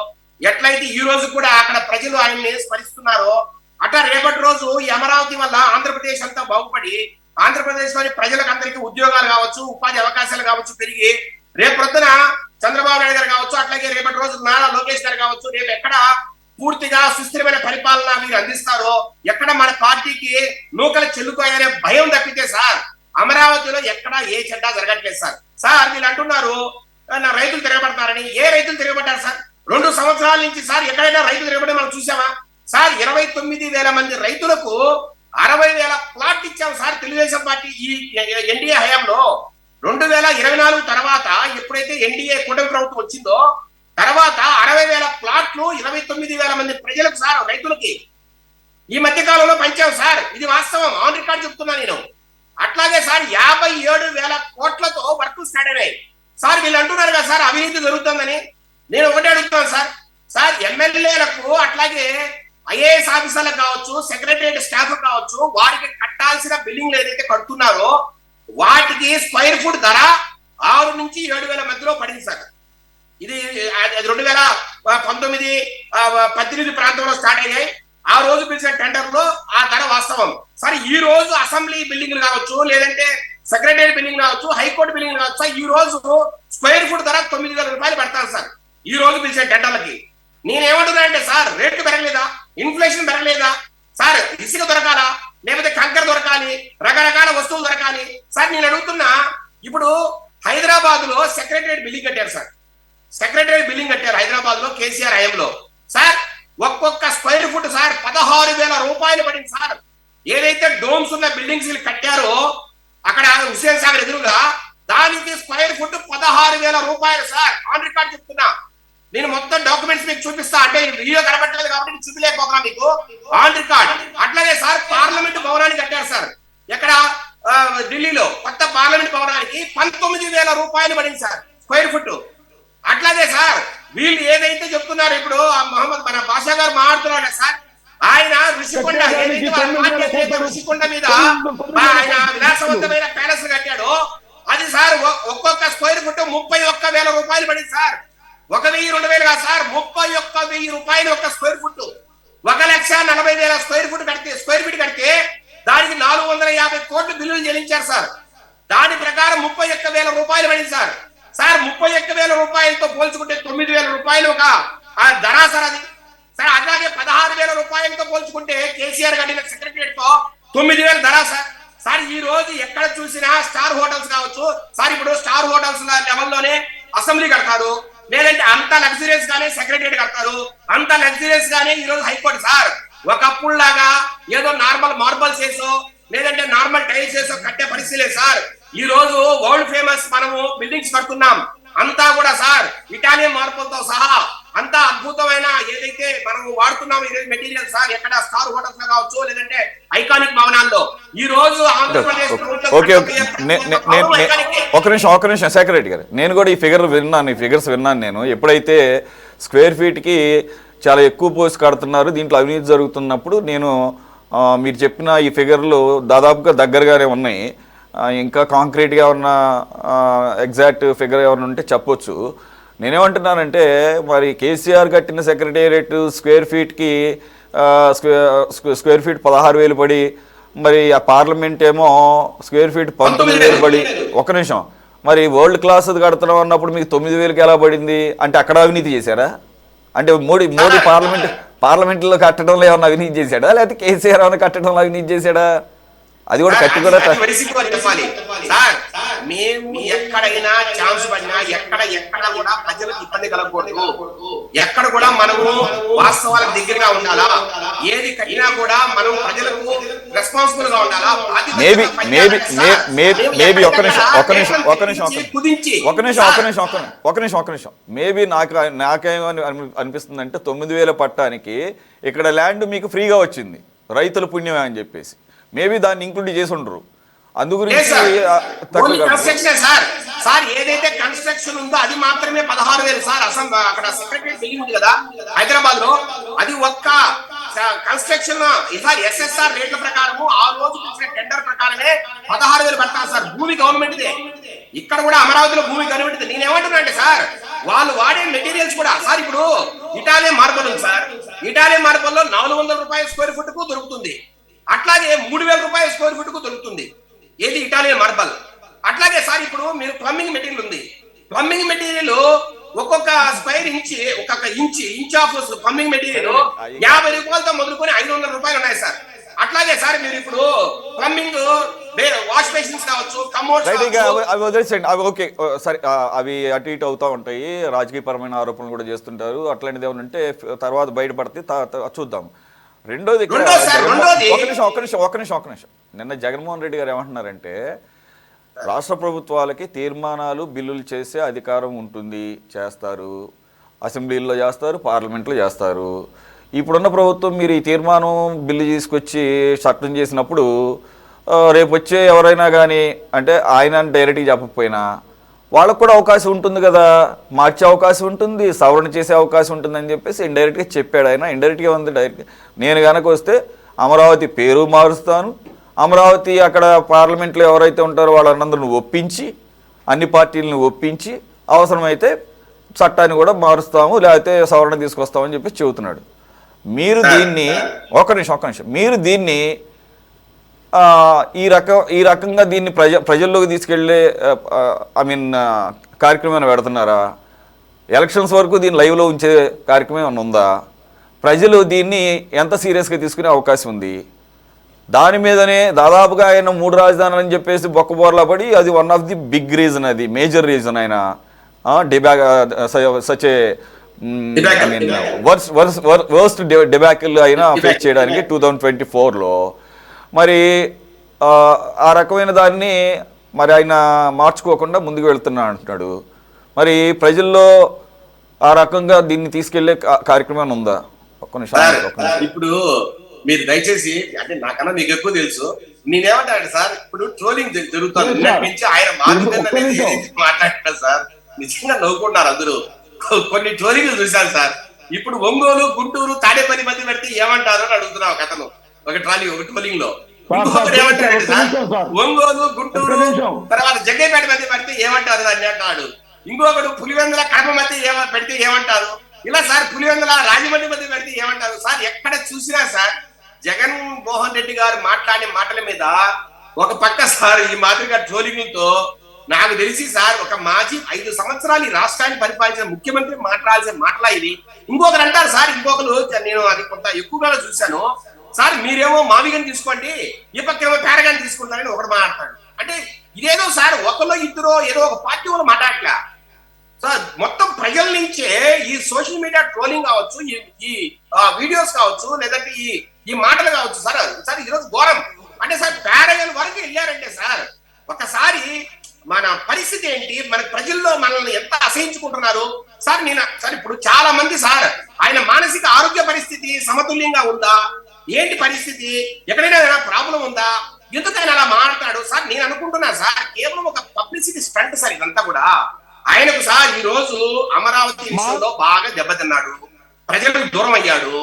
ఎట్లయితే ఈ రోజు కూడా అక్కడ ప్రజలు ఆయన్ని స్మరిస్తున్నారో, అట్లా రేపటి రోజు ఈ అమరావతి వల్ల ఆంధ్రప్రదేశ్ అంతా బాగుపడి ఆంధ్రప్రదేశ్ లోని ప్రజలకు అందరికీ ఉద్యోగాలు కావచ్చు, ఉపాధి అవకాశాలు కావచ్చు పెరిగి రేపు పొద్దున చంద్రబాబు నాయుడు గారు కావచ్చు, అట్లాగే రేపటి రోజు నారా లోకేష్ గారు కావచ్చు, రేపు ఎక్కడ పూర్తిగా సుస్థిరమైన పరిపాలన మీరు అందిస్తారో, ఎక్కడ మన పార్టీకి నూకలు చెల్లుతాయనే భయం తప్పితే సార్ అమరావతిలో ఎక్కడ ఏ చెడ్డ జరగట్లేదు సార్. సార్ వీళ్ళు అంటున్నారు రైతులు తిరగబడతారని. ఏ రైతులు తిరగబడ్డారు సార్? 2 సంవత్సరాల నుంచి సార్ ఎక్కడైనా రైతులు తిరగబడి మనం చూసామా సార్? 29,000 మంది రైతులకు 60,000 ప్లాట్ ఇచ్చాం సార్ తెలుగుదేశం పార్టీ ఈ ఎన్డీఏ హయాంలో. 2024 తర్వాత ఎప్పుడైతే ఎన్డీఏ కూటమి ప్రభుత్వం వచ్చిందో తర్వాత 60,000 ప్లాట్లు 29,000 మంది ప్రజలకు సార్, రైతులకి ఈ మధ్య కాలంలో పంచాం సార్. ఇది వాస్తవం, ఆన్ రికార్డ్ చెప్తున్నా నేను. అట్లాగే సార్ 57,000 కోట్లతో వర్కులు స్టార్ట్ అయ్యాయి సార్. వీళ్ళు అంటున్నారు కదా సార్ అవినీతి జరుగుతుందని. నేను ఒకటే అడుగుతున్నాను సార్, సార్ ఎమ్మెల్యేలకు అట్లాగే ఐఏఎస్ ఆఫీసర్లకు కావచ్చు, సెక్రటరియట్ స్టాఫ్ కావచ్చు, వారికి కట్టాల్సిన బిల్డింగ్లు ఏదైతే కడుతున్నారో వాటికి స్క్వేర్ ఫుట్ ధర 6 నుంచి 7,000 మధ్యలో పడింది సార్. ఇది 2019-18 ప్రాంతంలో స్టార్ట్ అయ్యాయి. ఆ రోజు పిలిచిన టెండర్ లో ఆ ధర వాస్తవం సార్. ఈ రోజు అసెంబ్లీ బిల్డింగ్లు కావచ్చు, లేదంటే సెక్రటరీ బిల్డింగ్ కావచ్చు, హైకోర్టు బిల్డింగ్ కావచ్చు, ఈ రోజు స్క్వేర్ ఫుట్ ధర 9,000 రూపాయలు పెడతారు సార్ ఈ రోజు పిలిచిన టెండర్లకి. నేనేమంటున్నా అంటే సార్, రేట్లు పెరగలేదా? Inflation పెరగలేదా sir? ఇసుక దొరకాలా, లేకపోతే కంకర దొరకాలి, రకరకాల వస్తువులు దొరకాలి సార్. నేను అడుగుతున్నా, ఇప్పుడు హైదరాబాద్ లో సెక్రటరీ బిల్డింగ్ కట్టారు సార్. సెక్రటరీ బిల్డింగ్ కట్టారు హైదరాబాద్ లో కేసీఆర్ హయాంలో సార్. ఒక్కొక్క స్క్వేర్ ఫుట్ సార్ 16,000 రూపాయలు పడింది సార్. ఏదైతే డోమ్స్ ఉన్న బిల్డింగ్స్ కట్టారో అక్కడ హుస్సేన్ సాగర్ ఎదురుగా దానికి స్క్వేర్ ఫుట్ 16,000 రూపాయలు సార్, ఆన్ రికార్డ్ చెప్తున్నా. నేను మొత్తం డాక్యుమెంట్స్ మీకు చూపిస్తా, అంటే వీడియో కనబట్టలేదు కాబట్టి చూపించలేకపోతున్నా మీకు, ఆన్ రికార్డ్. అట్లాగే సార్ పార్లమెంట్ భవనానికి కట్టారు సార్, ఎక్కడ ఢిల్లీలో కొత్త పార్లమెంట్ భవనానికి 19,000 రూపాయలు పడింది సార్ స్క్వేర్ ఫుట్. అట్లాగే సార్ వీళ్ళు ఏదైతే చెప్తున్నారు ఇప్పుడు మహమ్మద్ మన బాషా గారు మాట్లాడుతున్నాడు సార్, ఆయన ఋషికొండ ఋషికొండ మీద ఆయన విలాసవంతమైన ప్యాలెస్ కట్టాడు, అది సార్ ఒక్కొక్క స్క్వేర్ ఫుట్ 31,000 రూపాయలు పడింది సార్. 1,000 2,000 కాదు సార్, 31,000 రూపాయలు ఒక స్క్వేర్ ఫుట్. 1,40,000 స్క్వేర్ ఫుట్ కడితే స్క్వేర్ ఫీట్ కడితే దానికి 450 కోట్లు బిల్లులు చెల్లించారు సార్. దాని ప్రకారం 31,000 రూపాయలు పడింది సార్. సార్ 31,000 రూపాయలతో పోల్చుకుంటే 9,000 రూపాయలు ఒక ధరా సార్ అది సార్. అలాగే 16,000 రూపాయలతో పోల్చుకుంటే కేసీఆర్ కట్టిన సెక్రటరియట్ తో 9,000 ధరా సార్. సార్ ఈ రోజు ఎక్కడ చూసినా స్టార్ హోటల్స్ కావచ్చు సార్, ఇప్పుడు స్టార్ హోటల్స్ లెవెల్లోనే అసెంబ్లీ కడతారు, లేదంటే అంత లగ్జరియస్ గానే సెక్రటరియట్ కడతారు, అంత లగ్జరియస్ గానే ఈ రోజు హైకోర్టు సార్. ఒకప్పుడు లాగా ఏదో నార్మల్ మార్బల్స్ వేసో లేదంటే నార్మల్ టైల్స్ వేసో కట్టే పరిస్థితి లేదు సార్. ఈ రోజు వరల్డ్ ఫేమస్ మనము బిల్డింగ్స్ కడుతున్నాం, అంతా కూడా సార్ ఇటాలియన్ మార్బుల్తో సహా అంతా అద్భుతమైన ఏదైతే మనం వాడుతున్నాం ఈ మెటీరియల్ సార్, ఎక్కడ స్టార్ హోటల్స్ లో కావచ్చు లేదంటే ఐకానిక్ భవనాల్లో. ఈ రోజు ఆంధ్రప్రదేశ్ ఒక నిమిషం శేఖర్ రెడ్డి గారు, నేను కూడా ఈ ఫిగర్స్ విన్నాను. నేను ఎప్పుడైతే స్క్వేర్ ఫీట్ కి చాలా ఎక్కువ పోసి కడుతున్నారు, దీంట్లో అవినీతి జరుగుతున్నప్పుడు నేను మీరు చెప్పిన ఈ ఫిగర్లు దాదాపుగా దగ్గరగానే ఉన్నాయి. ఇంకా కాంక్రీట్గా ఉన్న ఎగ్జాక్ట్ ఫిగర్ ఏమైనా ఉంటే చెప్పొచ్చు. నేనేమంటున్నానంటే మరి కేసీఆర్ కట్టిన సెక్రటేరియట్ స్క్వేర్ ఫీట్కి స్క్వేర్ ఫీట్ 16,000 పడి, మరి ఆ పార్లమెంట్ ఏమో స్క్వేర్ ఫీట్ 19,000 పడి, ఒక నిమిషం మరి వరల్డ్ క్లాస్ అది కడుతున్నాం అన్నప్పుడు మీకు 9,000కి ఎలా పడింది? అంటే అక్కడ అవినీతి చేశారా? అంటే మోడీ పార్లమెంట్లో కట్టడంలో ఏమన్నా అవినీతి చేశాడా, లేకపోతే కేసీఆర్ ఏమైనా కట్టడంలో అవినీతి చేశాడా? అది కూడా కట్టి కూడా చెప్పాలి సార్. మేము ఎక్కడైనా ఛాన్స్ పడినా ఎక్కడ కూడా ప్రజలకు ఇబ్బంది కలగకూడదు, ఎక్కడ కూడా మనము వాస్తవాలకు దగ్గరగా ఉండాలా, ఏది కట్టినా కూడా మనం ప్రజలకు రెస్పాన్సిబుల్ గా ఉండాలా. ఒక నిమిషం మేబీ నాకేమని అనిపిస్తుందంటే 9,000 పట్టానికి ఇక్కడ ల్యాండ్ మీకు ఫ్రీగా వచ్చింది, రైతుల పుణ్యమే అని చెప్పేసి మేబీ దాన్ని ఇంక్లూడ్ చేసి ఉండరు. అందు గురించి సార్ ఏదైతే కన్స్ట్రక్షన్ ఉందో అది మాత్రమే 16,000 సార్. అక్కడ సెక్రటరియట్ బిల్డింగ్ ఉంది కదా హైదరాబాద్ లో, అది ఒక్క కన్స్ట్రక్షన్ సార్ ఎస్ఎస్ఆర్ రేట్ల ప్రకారము ఆ రోజు టెండర్ ప్రకారమే 16,000 పడతారు సార్. భూమి గవర్నమెంట్ దే, ఇక్కడ కూడా అమరావతిలో భూమి గవర్నమెంట్. నేనేమంటున్నా అంటే సార్ వాళ్ళు వాడే మెటీరియల్స్ కూడా సార్, ఇప్పుడు ఇటాలియన్ మార్బల్ ఉంది సార్, ఇటాలియన్ మార్బల్ లో 400 రూపాయల స్క్వేర్ ఫుట్ కు దొరుకుతుంది, అట్లాగే 3,000 రూపాయల స్క్వేర్ ఫుట్ కు దొరుకుతుంది ఏది ఇటాలియన్ మార్బల్. అట్లాగే సార్ ఇప్పుడు మీరు ప్లంబింగ్ మెటీరియల్ ఉంది, ప్లంబింగ్ మెటీరియల్ ఒక్కొక్క స్క్వేర్ ఒక్కొక్క ఇంచ్ ఆఫ్ ప్లంబింగ్ మెటీరియల్ 50 రూపాయలతో మొదలుకొని 500 రూపాయలు ఉన్నాయి సార్. అట్లాగే సార్ మీరు ఇప్పుడు ప్లంబింగ్ వాష్ బేసిన్స్ కావచ్చు, అవి ఓకే సరే, అవి అటు ఇటు అవుతూ ఉంటాయి, రాజకీయపరమైన ఆరోపణలు కూడా చేస్తుంటారు, అట్లాంటిది ఏమైనా ఉంటే తర్వాత బయటపడితే చూద్దాం. రెండోది ఒక నిమిషం నిన్న జగన్మోహన్ రెడ్డి గారు ఏమంటున్నారంటే రాష్ట్ర ప్రభుత్వాలకి తీర్మానాలు బిల్లులు చేసే అధికారం ఉంటుంది, చేస్తారు, అసెంబ్లీలో చేస్తారు, పార్లమెంట్లో చేస్తారు. ఇప్పుడున్న ప్రభుత్వం మీరు ఈ తీర్మానం బిల్లు తీసుకొచ్చి చట్టం చేసినప్పుడు రేపు వచ్చే ఎవరైనా కానీ అంటే ఆయన డైరెక్ట్గా చెప్పకపోయినా వాళ్ళకు కూడా అవకాశం ఉంటుంది కదా, మార్చే అవకాశం ఉంటుంది, సవరణ చేసే అవకాశం ఉంటుందని చెప్పేసి ఇండైరెక్ట్గా చెప్పాడు ఆయన. ఇండైరెక్ట్గా ఉంది డైరెక్ట్గా. నేను కనుక వస్తే అమరావతి పేరు మారుస్తాను, అమరావతి అక్కడ పార్లమెంట్లో ఎవరైతే ఉంటారో వాళ్ళందరిని ఒప్పించి, అన్ని పార్టీలను ఒప్పించి అవసరమైతే చట్టాన్ని కూడా మారుస్తాము, లేకపోతే సవరణ తీసుకొస్తామని చెప్పి చెబుతున్నాడు. మీరు దీన్ని ఒక నిమిషం మీరు దీన్ని ఈ రకంగా దీన్ని ప్రజల్లోకి తీసుకెళ్లే కార్యక్రమం పెడుతున్నారా? ఎలక్షన్స్ వరకు దీన్ని లైవ్లో ఉంచే కార్యక్రమం ఏమైనా ఉందా? ప్రజలు దీన్ని ఎంత సీరియస్గా తీసుకునే అవకాశం ఉంది? దాని మీదనే దాదాపుగా ఆయన 3 రాజధానులు అని చెప్పేసి బొక్కబోర్లా పడి, అది one of the big reason, అది మేజర్ రీజన్ ఆయన సచ్ ఏ వర్స్ట్ డిబాకిల్ అయినా ఫేస్ చేయడానికి 2024లో. మరి ఆ రకమైన దాన్ని మరి ఆయన మార్చుకోకుండా ముందుకు వెళ్తున్నా అంటున్నాడు. మరి ప్రజల్లో ఆ రకంగా దీన్ని తీసుకెళ్లే కార్యక్రమం ఉందా? ఒక్క నిమిషం. ఇప్పుడు మీరు దయచేసి, అంటే నాకన్నా మీకు ఎక్కువ తెలుసు, నేనేమంటాను సార్, ఇప్పుడు ట్రోలింగ్ జరుగుతుంది నుంచి ఆయన మాట్లాడతారు సార్, నిజంగా నవ్వుకుంటారు అందరూ. కొన్ని ట్రోలింగ్ చూశాను సార్. ఇప్పుడు ఒంగోలు, గుంటూరు, తాడేపల్లి మధ్య పెడితే ఏమంటారు అని అడుగుతున్నావు ఒక అతను, ఒక ట్రోలింగ్ లో. ఇంకొకటి ఏమంటారంటే సార్, ఒంగోలు, గుంటూరు, తర్వాత జగ్గైపేట మధ్య పెడితే ఏమంటారు అని అంటాడు. ఇంకొకటి పులివెందుల, కడప మధ్య పెడితే ఏమంటారు. ఇలా సార్ పులివెందుల, రాజమండ్రి మధ్య పెడితే ఏమంటారు సార్. ఎక్కడ చూసినా సార్ జగన్ మోహన్ రెడ్డి గారు మాట్లాడే మాటల మీద ఒక పక్క సార్ ఈ మాదిరిగా ట్రోలింగ్తో నాకు తెలిసి సార్ ఒక మాజీ 5 సంవత్సరాలు ఈ రాష్ట్రాన్ని పరిపాలించిన ముఖ్యమంత్రి మాట్లాడాల్సిన మాటలా ఇది. ఇంకొకరు అంటారు సార్, ఇంకొకరు, నేను అది కొంత ఎక్కువగా చూశాను సార్, మీరేమో మావిగని తీసుకోండి, ఈ పక్కేమో పేరగాని తీసుకుంటారని ఒకటి మాట్లాడతాడు. అంటే ఇదేదో సార్ ఒకళ్ళు ఇద్దరు ఏదో ఒక పార్టీ వాళ్ళు మాట్లాడలే సార్, మొత్తం ప్రజల నుంచే ఈ సోషల్ మీడియా ట్రోలింగ్ కావచ్చు, ఈ వీడియోస్ కావచ్చు, లేదంటే ఈ మాటలు కావచ్చు సార్. సార్ ఈరోజు ఘోరం అంటే సార్ పేరగల్ వరకు వెళ్ళారంటే సార్ ఒకసారి మన పరిస్థితి ఏంటి, మన ప్రజల్లో మనల్ని ఎంత అసహించుకుంటున్నారు సార్. సార్ ఇప్పుడు చాలా మంది సార్ ఆయన మానసిక ఆరోగ్య పరిస్థితి సమతుల్యంగా ఉందా, ఏంటి పరిస్థితి, ఎక్కడైనా ప్రాబ్లం ఉందా, ఎందుకైనా అలా మాట్లాడు సార్. నేను అనుకుంటున్నా సార్ కేవలం ఒక పబ్లిసిటీ స్టంట్ సార్ ఇదంతా కూడా. ఆయనకు సార్ ఈ రోజు అమరావతి విషయంలో బాగా దెబ్బతిన్నాడు, ప్రజలకు దూరం అయ్యాడు.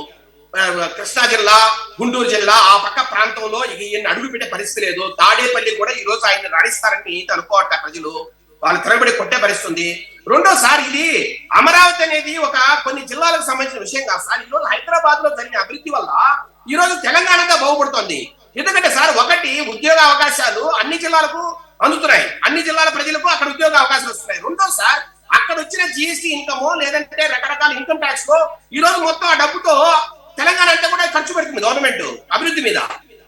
కృష్ణా జిల్లా, గుంటూరు జిల్లా ఆ పక్క ప్రాంతంలో ఈయన అడుగు పెట్టే పరిస్థితి లేదు. తాడేపల్లి కూడా ఈ రోజు ఆయన రాణిస్తారని అనుకోవట ప్రజలు, వాళ్ళు తిరగబడి కొట్టే పరిస్థితి. రెండోసారి ఇది అమరావతి అనేది ఒక కొన్ని జిల్లాలకు సంబంధించిన విషయం కాదు సార్. ఈ రోజు హైదరాబాద్ లో జరిగిన అభివృద్ధి వల్ల ఈ రోజు తెలంగాణగా బాగుపడుతోంది. ఎందుకంటే సార్ ఒకటి ఉద్యోగ అవకాశాలు అన్ని జిల్లాలకు అందుతున్నాయి, అన్ని జిల్లాల ప్రజలకు అక్కడ ఉద్యోగ అవకాశాలు వస్తున్నాయి. రెండో సార్ అక్కడ వచ్చిన జిఎస్టీ ఇన్కమ్ లేదంటే రకరకాల ఇన్కమ్ ట్యాక్స్ లో ఈ రోజు మొత్తం ఆ డబ్బుతో తెలంగాణ అంతా కూడా ఖర్చు పెడుతుంది గవర్నమెంట్ అభివృద్ధి మీద.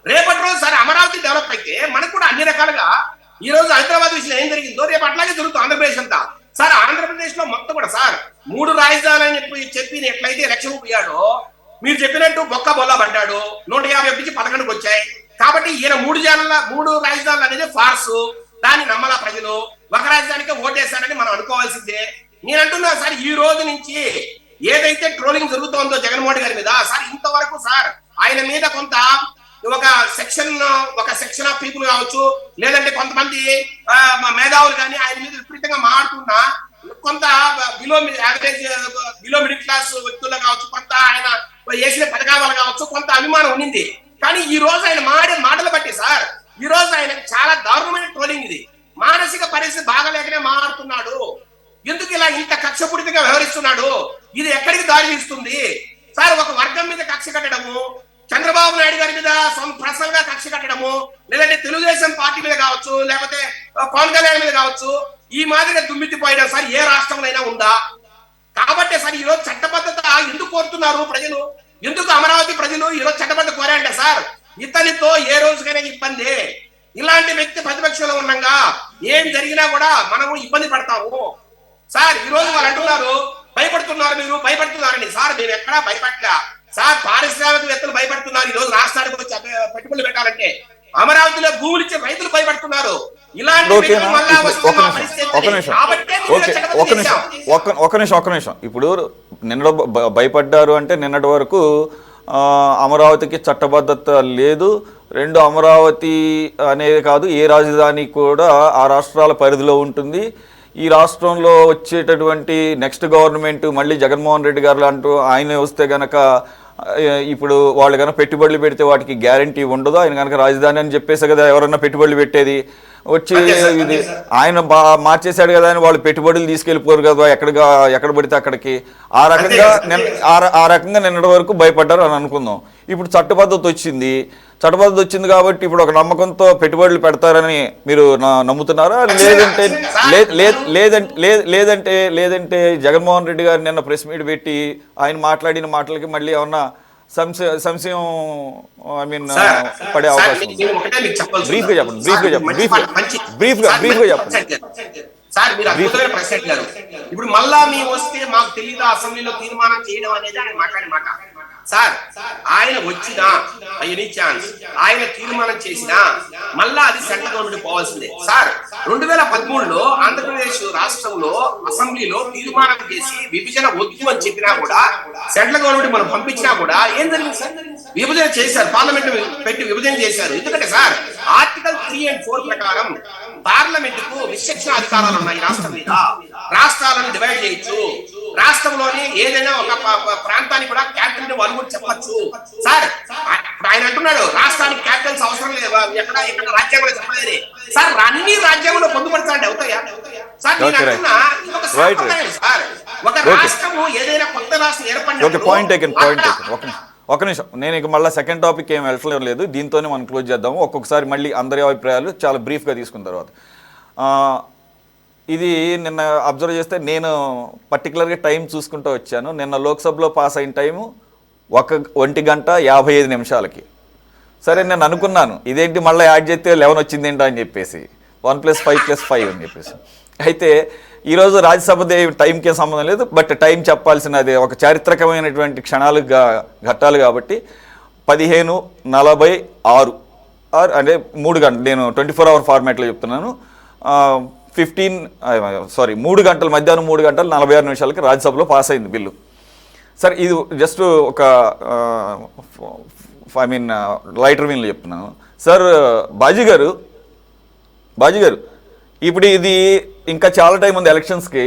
రేపటి రోజు సార్ అమరావతి డెవలప్ అయితే మనకు కూడా అన్ని రకాలుగా ఈ రోజు హైదరాబాద్ విషయం ఏం జరిగిందో రేపు అట్లాగే జరుగుతుంది ఆంధ్రప్రదేశ్ అంతా సార్. ఆంధ్రప్రదేశ్ లో మొత్తం కూడా సార్ 3 రాజధానులు అని చెప్పి ఎట్లయితే ఎలక్షన్ పోయాడో మీరు చెప్పినట్టు బొక్క బొల్ల పడ్డాడు, 150 నుంచి 11కి వచ్చాయి. కాబట్టి ఈయన 3 రాజధానులు అనేది ఫార్సు, దాన్ని నమ్మలా ప్రజలు. ఒక రాజధానికి ఓటేశారని మనం అనుకోవాల్సిందే. నేను అంటున్నా సార్ ఈ రోజు నుంచి ఏదైతే ట్రోలింగ్ జరుగుతోందో జగన్మోహన్ గారి మీద సార్, ఇంతవరకు సార్ ఆయన మీద కొంత ఒక సెక్షన్ ఆఫ్ పీపుల్ కావచ్చు, లేదంటే కొంతమంది మేధావులు కానీ ఆయన మీద విపరీతంగా మాట్లాడుతున్నా, కొంత బిలో మిడిల్ క్లాస్ వ్యక్తులు కావచ్చు, కొంత ఆయన వేసిన పథకాల వల్ల కావచ్చు కొంత అభిమానం ఉండింది. కానీ ఈ రోజు ఆయన మాటలు బట్టి సార్ ఈ రోజు ఆయన చాలా దారుణమైన ట్రోలింగ్ ఇది. మానసిక పరిస్థితి బాగలేకనే మాట్లాడుతున్నాడు. ఎందుకు ఇలా ఇంత కక్షపూరితంగా వ్యవహరిస్తున్నాడు, ఇది ఎక్కడికి దారి తీస్తుంది సార్. ఒక వర్గం మీద కక్ష కట్టడము, చంద్రబాబు నాయుడు గారి మీద పర్సనల్ గా కక్ష కట్టడము, లేదంటే తెలుగుదేశం పార్టీ మీద కావచ్చు, లేకపోతే పవన్ కళ్యాణ్ మీద కావచ్చు, ఈ మాదిరిగా దుమ్మెత్తిపోయడం సార్ ఏ రాష్ట్రంలో అయినా ఉందా? కాబట్టి సార్ ఈ రోజు చట్టబద్ధత ఎందుకు కోరుతున్నారు ప్రజలు, ఎందుకు అమరావతి ప్రజలు ఈ రోజు చట్టబద్ధత కోరారంటే సార్ ఇతనితో ఏ రోజుకైనా ఇబ్బంది. ఇలాంటి వ్యక్తి ప్రతిపక్షంలో ఉండగా ఏం జరిగినా కూడా మనము ఇబ్బంది పడతాము సార్. ఈ రోజు వాళ్ళు అంటున్నారు భయపడుతున్నారు, మీరు భయపడుతున్నారని. సార్ మేము ఎక్కడా భయపడలే సార్. పారిశ్రామికవేత్తలు భయపడుతున్నారు ఈ రోజు రాష్ట్రానికి వచ్చి పెట్టుబడులు పెట్టాలంటే. అమరావతిలో భూములు ఇచ్చే రైతులు భయపడుతున్నారు. ఒక నిమిషం. ఇప్పుడు నిన్న భయపడ్డారు అంటే నిన్నటి వరకు అమరావతికి చట్టబద్ధత లేదు. 2 అమరావతి అనేది కాదు, ఏ రాజధాని కూడా ఆ రాష్ట్రాల పరిధిలో ఉంటుంది. ఈ రాష్ట్రంలో వచ్చేటటువంటి నెక్స్ట్ గవర్నమెంట్ మళ్ళీ జగన్మోహన్ రెడ్డి గారు అంటూ ఆయన వస్తే గనక ఇప్పుడు వాళ్ళు కనుక పెట్టుబడులు పెడితే వాటికి గ్యారంటీ ఉండదు. ఆయన కనుక రాజధాని అని చెప్పేసి కదా ఎవరన్నా పెట్టుబడులు పెట్టేది. వచ్చి ఇది ఆయన మార్చేశాడు కదా అని వాళ్ళు పెట్టుబడులు తీసుకెళ్ళిపోరు కదా ఎక్కడ పడితే అక్కడికి. ఆ రకంగా నిన్నటి వరకు భయపడ్డారు అని అనుకుందాం. ఇప్పుడు చట్టబద్ధత వచ్చింది కాబట్టి ఇప్పుడు ఒక నమ్మకంతో పెట్టుబడులు పెడతారని మీరు నమ్ముతున్నారా? లేదంటే జగన్మోహన్ రెడ్డి గారు నిన్న ప్రెస్ మీట్ పెట్టి ఆయన మాట్లాడిన మాటలకి మళ్ళీ ఏమన్నా సంశయం పడే అవకాశం ఉంది? బ్రీఫ్గా చెప్పండి. సార్ మీరు అద్భుతమైన ప్రశ్న అడిగారు. ఇప్పుడు మళ్ళా మేము వస్తే మాకు తెలియదు అసెంబ్లీలో తీర్మానం చేయడం అనేది ఆయన మాట్లాడే మాట సార్ ఆయన వచ్చినా ఎనీ ఛాన్స్ ఆయన తీర్మానం చేసినా మళ్ళా అది సెంట్రల్ గవర్నమెంట్ పోవాల్సిందే సార్. 2013లో ఆంధ్రప్రదేశ్ రాష్ట్రంలో అసెంబ్లీలో తీర్మానం చేసి విభజన వద్దు అని చెప్పినా కూడా సెంట్రల్ గవర్నమెంట్ మనం పంపించినా కూడా ఏం జరిగింది సార్? విభజన చేశారు, పార్లమెంట్ పెట్టి విభజన చేశారు. ఎందుకంటే సార్ ఆర్టికల్ 3 and 4 ప్రకారం పార్లమెంట్ కు విచక్షణ అధికారాలు ఉన్నాయి రాష్ట్రం మీద. రాష్ట్రాలను డివైడ్ చేయొచ్చు, రాష్ట్రంలోని ఏదైనా ఒక ప్రాంతానికి కూడా క్యాపిటల్ వాళ్ళు కూడా చెప్పచ్చు సార్. ఆయన అంటున్నాడు రాష్ట్రానికి క్యాపిటల్స్ అవసరం లేదు, ఎక్కడ రాజ్యాంగంలో చెప్పలేదు సార్. అన్ని రాజ్యాంగంలో పొందుపడతాండి అవుతాయా సార్? నేను అంటున్నా ఒక సంప్రదాయం సార్. ఒక రాష్ట్రము ఏదైనా కొత్త రాష్ట్రం ఏర్పడినప్పుడు ఒక నిమిషం, నేను ఇక మళ్ళీ సెకండ్ టాపిక్ ఏం వెళ్ళడం లేదు, దీంతోనే మనం క్లోజ్ చేద్దాము. ఒక్కొక్కసారి మళ్ళీ అందరి అభిప్రాయాలు చాలా బ్రీఫ్గా తీసుకున్న తర్వాత ఇది నిన్న అబ్జర్వ్ చేస్తే నేను పర్టికులర్గా టైం చూసుకుంటూ వచ్చాను. నిన్న లోక్సభలో పాస్ అయిన టైము 1:55 సరే నేను అనుకున్నాను ఇదేంటి మళ్ళీ యాడ్ చేస్తే 11 వచ్చింది ఏంటో అని చెప్పేసి 1+5+5 అని చెప్పేసి. అయితే ఈరోజు రాజ్యసభ టైంకే సంబంధం లేదు, బట్ టైం చెప్పాల్సినది ఒక చారిత్రకమైనటువంటి ఘట్టాలు కాబట్టి 15:46 అంటే 3 గంటలు, నేను 24 hour ఫార్మాట్లో చెప్తున్నాను. 3 గంటలు, మధ్యాహ్నం 3 గంటలు 46 నిమిషాలకి రాజ్యసభలో పాస్ అయింది బిల్లు. సరే ఇది జస్ట్ ఒక లైటర్ విన్లో చెప్తున్నాను. సార్ బాజీ గారు ఇప్పుడు ఇది ఇంకా చాలా టైం ఉంది ఎలక్షన్స్కి.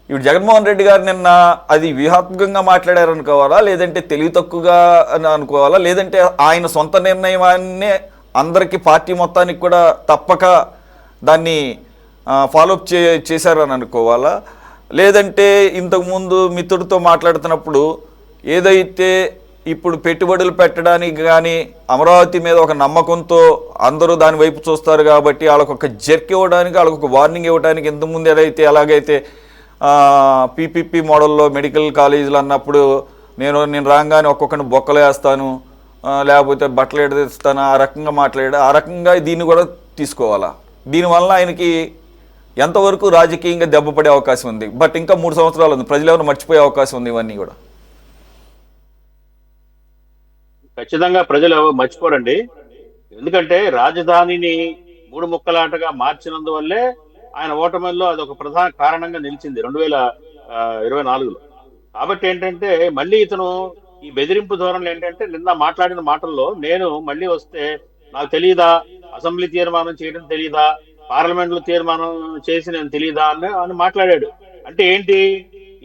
ఇప్పుడు జగన్మోహన్ రెడ్డి గారు నిన్న అది వ్యూహాత్మకంగా మాట్లాడారు అనుకోవాలా, లేదంటే తెలివి తక్కువగా అనుకోవాలా, లేదంటే ఆయన సొంత నిర్ణయాన్ని అందరికీ పార్టీ మొత్తానికి కూడా తప్పక దాన్ని ఫాలోఅప్ చేశారని అనుకోవాలా, లేదంటే ఇంతకుముందు మిత్రుడితో మాట్లాడుతున్నప్పుడు ఏదైతే ఇప్పుడు పెట్టుబడులు పెట్టడానికి కానీ అమరావతి మీద ఒక నమ్మకంతో అందరూ దాని వైపు చూస్తారు కాబట్టి వాళ్ళకు ఒక జర్క్ ఇవ్వడానికి, వాళ్ళకు ఒక వార్నింగ్ ఇవ్వడానికి ఇంతకుముందు ఎలాగైతే పీపీపీ మోడల్లో మెడికల్ కాలేజీలు అన్నప్పుడు నేను రాగానే ఒక్కొక్కరిని బొక్కలు వేస్తాను, లేకపోతే బట్టలు ఎడదీస్తాను, ఆ రకంగా ఆ రకంగా దీన్ని కూడా తీసుకోవాలా? దీనివల్ల ఆయనకి ఎంతవరకు రాజకీయంగా దెబ్బపడే అవకాశం ఉంది? బట్ ఇంకా 3 సంవత్సరాలు ఉంది, ప్రజలు ఎవరు మర్చిపోయే అవకాశం ఉంది ఇవన్నీ కూడా. ఖచ్చితంగా ప్రజలు మర్చిపోరండి. ఎందుకంటే రాజధానిని 3 ముక్కలాటగా మార్చినందువల్లే ఆయన ఓటమిలో అదొక ప్రధాన కారణంగా నిలిచింది 2024లో. కాబట్టి ఏంటంటే మళ్ళీ ఇతను ఈ బెదిరింపు ధోరణులు ఏంటంటే నిన్న మాట్లాడిన మాటల్లో నేను మళ్ళీ వస్తే నాకు తెలియదా, అసెంబ్లీ తీర్మానం చేయడం తెలియదా, పార్లమెంట్ లో తీర్మానం చేసి నేను తెలియదా అని మాట్లాడాడు. అంటే ఏంటి,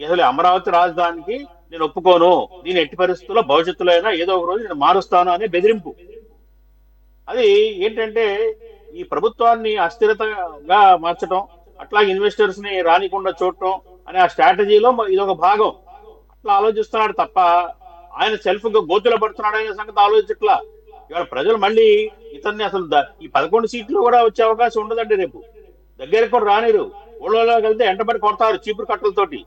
అసలు అమరావతి రాజధానికి నేను ఒప్పుకోను, దీని ఎట్టి పరిస్థితుల్లో భవిష్యత్తులో అయినా ఏదో ఒక రోజు నేను మారుస్తాను అనే బెదిరింపు. అది ఏంటంటే ఈ ప్రభుత్వాన్ని అస్థిరతగా మార్చడం, అట్లా ఇన్వెస్టర్స్ ని రానికుండా చూడటం అనే ఆ స్ట్రాటజీలో ఇది ఒక భాగం. అట్లా ఆలోచిస్తున్నాడు తప్ప ఆయన సెల్ఫ్ గా గోతులో పడుతున్నాడు అనే సంగతి ఆలోచించట్లా. ఇవాళ ప్రజలు మళ్ళీ ఇతన్ని అసలు ఈ 11 సీట్లు కూడా వచ్చే అవకాశం ఉండదండి. రేపు దగ్గరికి కూడా రానిరు, ఊళ్ళోకి వెళ్తే ఎంటబడి కొడతారు చీపురు కట్టలతోటి.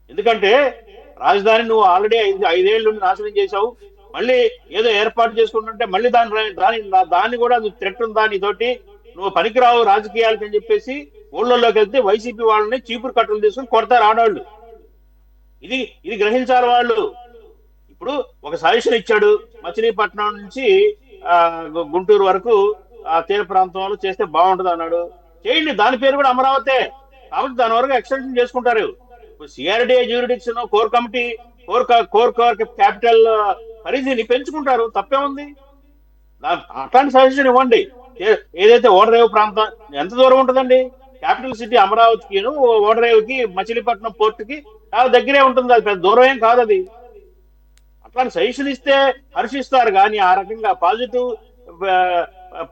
ఎందుకంటే రాజధాని నువ్వు ఆల్రెడీ 5 ఏళ్ళు నాశనం చేశావు, మళ్ళీ ఏదో ఏర్పాటు చేసుకుంటుంటే మళ్ళీ దాన్ని కూడా నువ్వు థ్రెట్ ఉందా నీతోటి, నువ్వు పనికిరావు రాజకీయాలకి అని చెప్పేసి ఊళ్ళోకి వెళ్తే వైసీపీ వాళ్ళని చీపురు కట్టలు తీసుకుని కొడతారు ఆడవాళ్ళు. ఇది గ్రహించాలి వాళ్ళు. ఇప్పుడు ఒక సజెషన్ ఇచ్చాడు, మచిలీపట్నం నుంచి గుంటూరు వరకు ఆ తీర ప్రాంతంలో చేస్తే బాగుంటుంది అన్నాడు. చేయండి, దాని పేరు కూడా అమరావతే కాబట్టి దాని వరకు ఎక్స్టెన్షన్ చేసుకుంటారు. CRDA jurisdiction core committee core capital పరిధిని పెంచుకుంటారు, తప్పే ఉంది. అట్లాంటి సజెషన్ ఇవ్వండి. ఏదైతే ఓడరేవు ప్రాంతం ఎంత దూరం ఉంటుందండి, క్యాపిటల్ సిటీ అమరావతికి ఓడరేవుకి మచిలీపట్నం పోర్టుకి చాలా దగ్గరే ఉంటుంది, అది పెద్ద దూరం ఏం కాదు. అది అట్లాంటి సజెషన్ ఇస్తే హర్షిస్తారు. కానీ ఆ రకంగా పాజిటివ్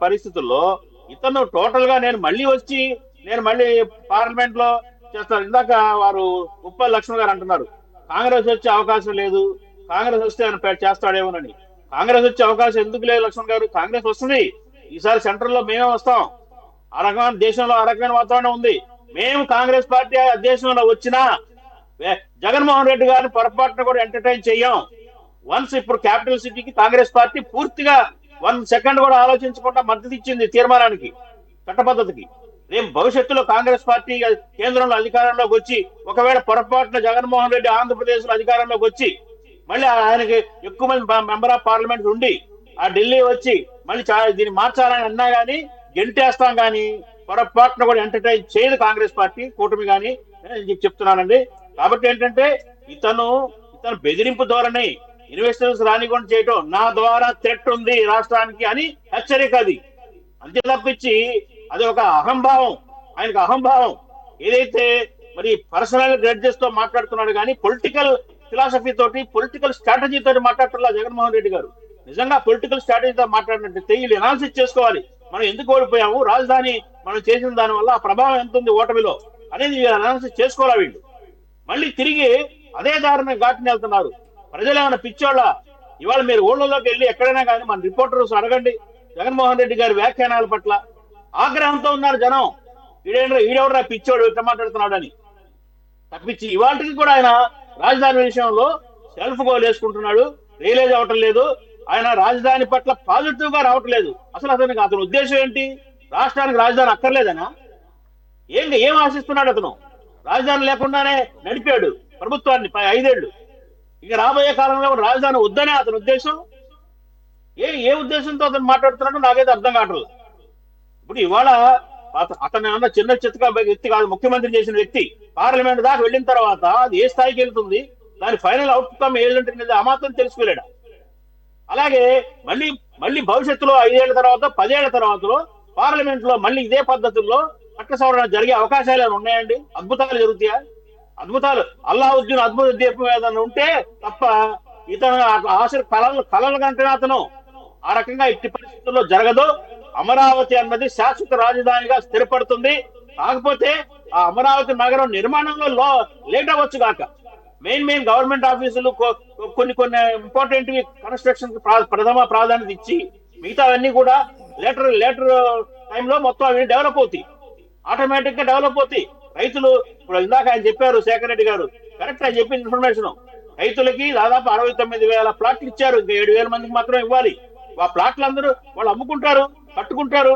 పరిస్థితుల్లో ఇతను టోటల్ గా నేను మళ్ళీ పార్లమెంట్ లో చేస్తారు. ఇందాక వారు ఉప్పల్ లక్ష్మణ్ గారు అంటున్నారు కాంగ్రెస్ వచ్చే అవకాశం లేదు, కాంగ్రెస్ వస్తే ఆయన చేస్తాడేమోనని. కాంగ్రెస్ వచ్చే అవకాశం ఎందుకు లేదు లక్ష్మణ్ గారు? కాంగ్రెస్ వస్తుంది ఈసారి, సెంట్రల్ లో మేమే వస్తాం. ఆ రకమైన దేశంలో ఆ రకమైన వాతావరణం ఉంది. మేము కాంగ్రెస్ పార్టీ దేశంలో వచ్చినా జగన్మోహన్ రెడ్డి గారిని పొరపాటున కూడా ఎంటర్టైన్ చెయ్యం. వన్స్ ఇప్పుడు క్యాపిటల్ సిటీకి కాంగ్రెస్ పార్టీ పూర్తిగా 1 సెకండ్ కూడా ఆలోచించకుండా మద్దతు ఇచ్చింది తీర్మానానికి, చట్టపద్ధతికి. రేపు భవిష్యత్తులో కాంగ్రెస్ పార్టీ కేంద్రంలో అధికారంలోకి వచ్చి ఒకవేళ పొరపాటున జగన్మోహన్ రెడ్డి ఆంధ్రప్రదేశ్ లో అధికారంలోకి వచ్చి మళ్ళీ ఆయనకి ఎక్కువ మంది మెంబర్ ఆఫ్ పార్లమెంట్ ఉండి ఆ ఢిల్లీ వచ్చి మళ్ళీ దీన్ని మార్చాలని అన్నా కానీ గెంటేస్తాం కానీ పొరపాటున కూడా ఎంటర్టైన్ చేయదు కాంగ్రెస్ పార్టీ కూటమి కానీ చెప్తున్నానండి. కాబట్టి ఏంటంటే ఇతను బెదిరింపు ధోరణి, ఇన్వెస్టర్స్ రానికుండా చేయటం, నా ద్వారా థ్రెట్ ఉంది రాష్ట్రానికి అని హెచ్చరిక, అది అంతే తప్పించి అది ఒక అహంభావం, ఆయనకు అహంభావం. ఏదైతే మరి పర్సనల్ గ్రెడ్జెస్ తో మాట్లాడుతున్నాడు కానీ పొలిటికల్ ఫిలాసఫీ తోటి, పొలిటికల్ స్ట్రాటజీ తోటి మాట్లాడుతున్నా జగన్మోహన్ రెడ్డి గారు. నిజంగా పొలిటికల్ స్ట్రాటజీతో మాట్లాడినట్టు వీళ్ళు ఎనాలిసిస్ చేసుకోవాలి. మనం ఎందుకు ఓడిపోయాము, రాజధాని మనం చేసిన దాని వల్ల ఆ ప్రభావం ఎంత ఉంది ఓటమిలో అనేది అనాలిసిస్ చేసుకోవాలి వీళ్ళు. మళ్ళీ తిరిగి అదే దారిని ఘాటుని వెళ్తున్నారు. ప్రజలు ఏమైనా పిచ్చోళ్ళ? ఇవాళ మీరు ఊళ్ళలోకి వెళ్ళి ఎక్కడైనా కానీ మన రిపోర్టర్స్ అడగండి, జగన్మోహన్ రెడ్డి గారి వ్యాఖ్యానాల పట్ల ఆగ్రహంతో ఉన్నారు జనం. ఈడెవడరా పిచ్చోడు ఇట్లా మాట్లాడుతున్నాడు అని తప్పించి ఇవాళకి కూడా ఆయన రాజధాని విషయంలో సెల్ఫ్ గోల్ వేసుకుంటున్నాడు, రియలైజ్ అవ్వటం లేదు. ఆయన రాజధాని పట్ల పాజిటివ్ గా రావటం లేదు. అతని ఉద్దేశం ఏంటి? రాష్ట్రానికి రాజధాని అక్కర్లేదనా? ఏం ఆశిస్తున్నాడు అతను? రాజధాని లేకుండానే నడిపాడు ప్రభుత్వాన్ని 5 ఏళ్ళు. ఇక రాబోయే కాలంలో రాజధాని వద్దనే అతని ఉద్దేశం. ఏ ఉద్దేశంతో అతను మాట్లాడుతున్నాడో నాకైతే అర్థం కావట్లేదు. ఇప్పుడు ఇవాళ అతను ఏమన్నా చిన్న చిత్తగా వ్యక్తి కాదు, ముఖ్యమంత్రి చేసిన వ్యక్తి. పార్లమెంట్ దాకా వెళ్ళిన తర్వాత అది ఏ స్థాయికి వెళ్తుంది, దాని ఫైనల్ అవుట్కమ్ ఏదంటే ఆ మాత్రం తెలుసుకోలేడా? అలాగే మళ్ళీ భవిష్యత్తులో 5 ఏళ్ల తర్వాత 10 ఏళ్ల తర్వాత పార్లమెంట్ లో మళ్ళీ ఇదే పద్ధతుల్లో చట్ట సవరణ జరిగే అవకాశాలు ఏమైనా ఉన్నాయండి? అద్భుతాలు జరుగుతాయా? అద్భుతాలు అల్లావుద్దీన్ అద్భుత దీపం ఏదైనా ఉంటే తప్ప ఇతను ఆశ కలలు కంటే అతను ఆ రకంగా ఎట్టి పరిస్థితుల్లో జరగదు. అమరావతి అన్నది శాశ్వత రాజధానిగా స్థిరపడుతుంది. కాకపోతే ఆ అమరావతి నగరం నిర్మాణంలో లేట్ అవ్వచ్చు కాక మెయిన్ గవర్నమెంట్ ఆఫీసులు కొన్ని ఇంపార్టెంట్ కన్స్ట్రక్షన్ ప్రథమ ప్రాధాన్యత ఇచ్చి మిగతావన్నీ కూడా లేటర్ టైంలో మొత్తం అవి డెవలప్ అవుతాయి, ఆటోమేటిక్ గా డెవలప్ అవుతాయి. రైతులు ఇప్పుడు ఇందాక ఆయన చెప్పారు, శేఖర్ రెడ్డి గారు కరెక్ట్ ఆయన చెప్పిన ఇన్ఫర్మేషన్. రైతులకి దాదాపు 69,000 ప్లాట్లు ఇచ్చారు, ఇంకా 7,000 మందికి మాత్రం ఇవ్వాలి. ఆ ప్లాట్లు అందరూ వాళ్ళు అమ్ముకుంటారు, కట్టుకుంటారు.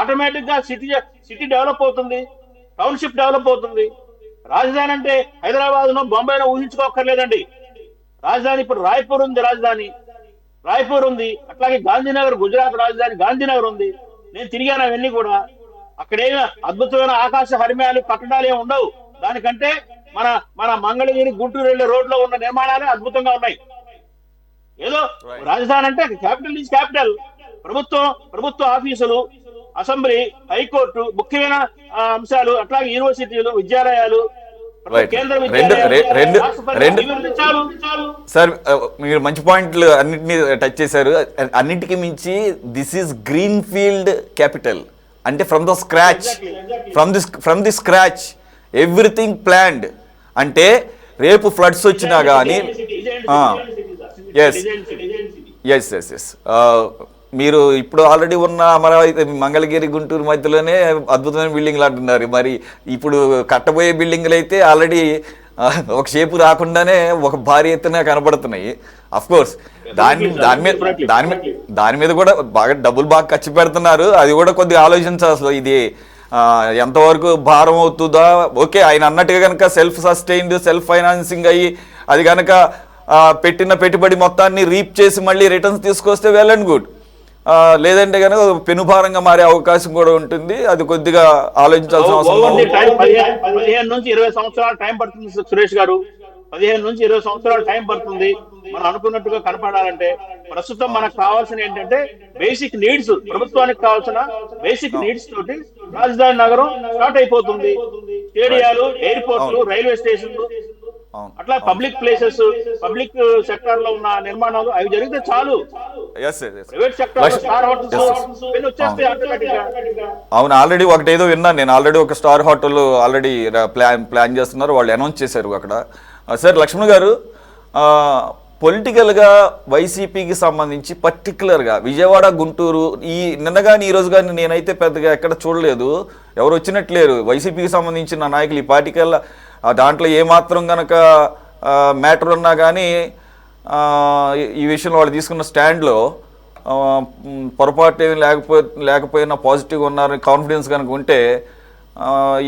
ఆటోమేటిక్ గా సిటీ డెవలప్ అవుతుంది, టౌన్షిప్ డెవలప్ అవుతుంది. రాజధాని అంటే హైదరాబాద్ లో బొంబాయిలో ఊహించుకోక్కర్లేదండి. రాజధాని ఇప్పుడు రాయ్పూర్ ఉంది, రాయ్పూర్ ఉంది. అట్లాగే గాంధీనగర్, గుజరాత్ రాజధాని గాంధీనగర్ ఉంది. నేను తిరిగాను అవన్నీ కూడా. అక్కడేమో అద్భుతమైన ఆకాశ హరిమయాలు కట్టడాలు ఏమి ఉండవు. దానికంటే మన మంగళగిరి గుంటూరు వెళ్లే రోడ్ లో ఉన్న నిర్మాణాలే అద్భుతంగా ఉన్నాయి. ఏదో రాజధాని అంటే క్యాపిటల్ ఈజ్ క్యాపిటల్. ప్రభుత్వ ఆఫీసులు, అసెంబ్లీ, హైకోర్టు, ముఖ్యమైన అంశాలు, అట్లాగే యూనివర్సిటీలు, విద్యాలయాలు, సార్ మీరు మంచి పాయింట్లు అన్నింటినీ టచ్ చేశారు. అన్నిటికీ మించి this is green field capital. అంటే from the scratch everything planned. అంటే రేపు ఫ్లడ్స్ వచ్చినా కానీ ఎస్ మీరు ఇప్పుడు ఆల్రెడీ ఉన్న అమరావతి మంగళగిరి గుంటూరు మధ్యలోనే అద్భుతమైన బిల్డింగ్లు అంటున్నారు. మరి ఇప్పుడు కట్టబోయే బిల్డింగ్లు అయితే ఆల్రెడీ ఒక షేపు రాకుండానే ఒక భారీ ఎత్తున కనపడుతున్నాయి. అఫ్ కోర్స్ దాని మీద కూడా డబ్బులు బాగా ఖర్చు పెడుతున్నారు. అది కూడా కొద్దిగా ఆలోచించాలి. అసలు ఇది ఎంతవరకు భారం అవుతుందా? ఓకే, ఆయన అన్నట్టుగా కనుక సెల్ఫ్ సస్టైన్డ్, సెల్ఫ్ ఫైనాన్సింగ్ అయ్యి అది కనుక పెట్టిన పెట్టుబడి మొత్తాన్ని రీప్ చేసి మళ్ళీ రిటర్న్స్ తీసుకొస్తే వెల్ అండ్ గుడ్. లేదంటే కనుక పెనుభారంగా మారే అవకాశం కూడా ఉంటుంది. అది కొద్దిగా ఆలోచించాల్సిన అవసరం ఉంది. 15 నుంచి 20 సంవత్సరాలు టైం పడుతుంది సురేష్ గారు. 15 నుంచి 20 సంవత్సరాలు టైం పడుతుంది మనం అనుకున్నట్టుగా కనపడాలంటే. ప్రస్తుతం మనకు కావాల్సిన ఏంటంటే బేసిక్ నీడ్స్, ప్రభుత్వానికి కావాల్సిన బేసిక్ నీడ్స్ తోటి రాజధాని నగరం స్టార్ట్ అయిపోతుంది. స్టేడియాలు, ఎయిర్పోర్ట్లు, రైల్వే స్టేషన్లు, అట్లా పబ్లిక్ ప్లేసెస్, పబ్లిక్ సెక్టర్ లో ఉన్న నిర్మాణాలు అవి జరిగితే చాలు. ప్రైవేట్ సెక్టర్ అవును, ఆల్రెడీ ఒకటి ఏదో విన్నాను నేను. ఆల్రెడీ ఒక స్టార్ హోటల్ ఆల్రెడీ ప్లాన్ చేస్తున్నారు, వాళ్ళు అనౌన్స్ చేశారు అక్కడ. సార్ లక్ష్మణ్ గారు, పొలిటికల్గా వైసీపీకి సంబంధించి పర్టికులర్గా విజయవాడ, గుంటూరు నిన్న కానీ ఈ రోజు కానీ నేనైతే పెద్దగా ఎక్కడ చూడలేదు, ఎవరు వచ్చినట్లేరు వైసీపీకి సంబంధించిన నాయకులు. ఈ పార్టీకల్లా దాంట్లో ఏమాత్రం కనుక మ్యాటర్ ఉన్నా కానీ ఈ విషయంలో వాళ్ళు తీసుకున్న స్టాండ్లో పొరపాటు ఏమి లేకపోయినా పాజిటివ్గా ఉన్నారని కాన్ఫిడెన్స్ కనుక ఉంటే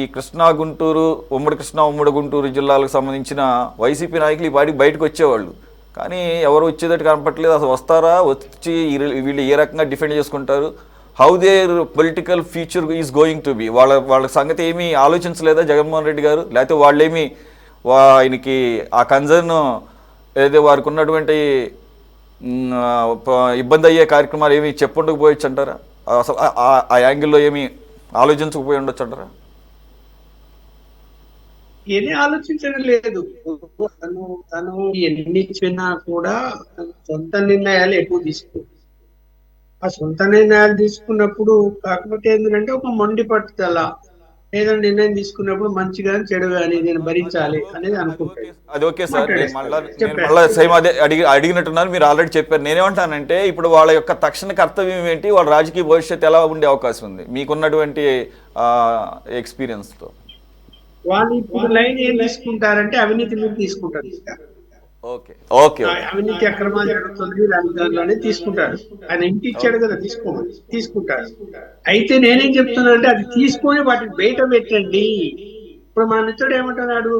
ఈ కృష్ణా గుంటూరు, ఉమ్మడి గుంటూరు జిల్లాలకు సంబంధించిన వైసీపీ నాయకులు ఈ పార్టీకి బయటకు వచ్చేవాళ్ళు. కానీ ఎవరు వచ్చేటట్టు కనపట్లేదు. అసలు వస్తారా, వచ్చి వీళ్ళు ఏ రకంగా డిఫెండ్ చేసుకుంటారు, how there political future is going to be, వాళ్ళ సంగతి ఏమీ ఆలోచించలేదా జగన్మోహన్ రెడ్డి గారు? లేకపోతే వాళ్ళేమి ఆయనకి ఆ కన్సర్న్ ఏదైతే వారికి ఉన్నటువంటి ఇబ్బంది అయ్యే కార్యక్రమాలు ఏమి చెప్పుండకపోవచ్చు అంటారా? అసలు ఆ యాంగిల్లో ఏమి ఆలోచించకపోయి ఉండొచ్చు అంటారా? ఏమీ ఆలోచించడం లేదు. తను ఎన్ని ఇచ్చినా కూడా సొంత నిర్ణయాలు ఎక్కువ తీసుకో. ఆ సొంత నిర్ణయాలు తీసుకున్నప్పుడు కాకపోతే ఏంటంటే ఒక మొండి పట్టుదల, ఏదైనా నిర్ణయం తీసుకున్నప్పుడు మంచి కానీ చెడు కానీ నేను భరించాలి అనేది అనుకుంటాను. అది ఓకే సార్, నేను మళ్ళీ సేమ్ అదే అడిగినట్టున్నాను, మీరు ఆల్రెడీ చెప్పారు. నేనేమంటానంటే ఇప్పుడు వాళ్ళ యొక్క తక్షణ కర్తవ్యం ఏంటి, వాళ్ళ రాజకీయ భవిష్యత్తు ఎలా ఉండే అవకాశం ఉంది మీకున్నటువంటి ఎక్స్పీరియన్స్తో? వాళ్ళు ఇప్పుడు లైన్ ఏం తీసుకుంటారంటే అవినీతి మీద తీసుకుంటారు. ఓకే ఓకే, అవినీతి అక్రమాలు జరుగుతుంది దానిలోనే తీసుకుంటారు. ఆయన ఇంటి ఇచ్చాడు కదా, తీసుకుంటారు. అయితే నేనేం చెప్తున్నా అంటే అది తీసుకొని వాటిని బయట పెట్టండి. ఇప్పుడు మా మిత్రుడు ఏమంటున్నాడు,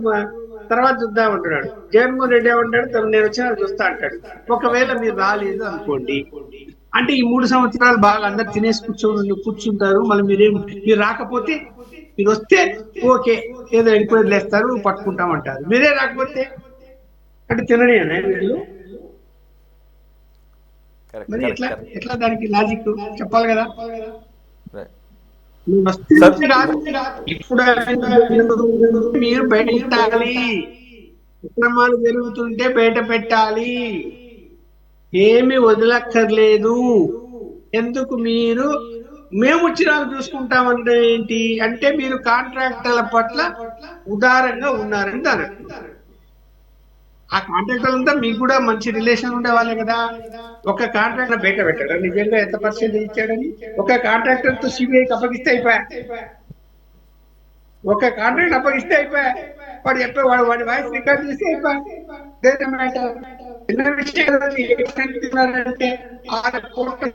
తర్వాత చూద్దామంటున్నాడు. జగన్మోహన్ రెడ్డి ఏమంటాడు, నేను వచ్చినా చూస్తా అంటాడు. ఒకవేళ మీరు రాలేదు అనుకోండి అంటే ఈ 3 సంవత్సరాలు బాగా అందరు తినేసి కూర్చుంటారు. మళ్ళీ మీరు రాకపోతే, మీరు వస్తే ఓకే ఏదో ఎంక్వైరీ లేస్తారు పట్టుకుంటామంటారు. మీరే రాకపోతే అంటే తినని వీళ్ళు మరి ఎట్లా దానికి లాజిక్ చెప్పాలి కదా. ఇప్పుడు మీరు బయట పెట్టాలి, అక్రమాలు జరుగుతుంటే బయట పెట్టాలి, ఏమి వదిలక్కర్లేదు. ఎందుకు మీరు మేము వచ్చినా చూసుకుంటామంటే ఏంటి అంటే మీరు కాంట్రాక్టర్ల పట్ల ఉదారంగా ఉన్నారని దాని ఆ కాంట్రాక్టర్లంతా మీకు కూడా మంచి రిలేషన్ ఉండే వాళ్ళే కదా. ఒక కాంట్రాక్టర్ బయట పెట్టాడు నిజంగా ఎంత పర్సెంటేజ్ ఇచ్చాడని. ఒక కాంట్రాక్టర్ తో సిబిఐకి అప్పగిస్తే అయిపోయా, ఒక కాంట్రాక్ట్ అప్పగిస్తే అయిపోయా, వాడు చెప్పే వాడి వాయిస్ రికార్డ్ చేస్తే అయిపోయా. చిన్న విషయం ఏంటంటే 6 కోట్లు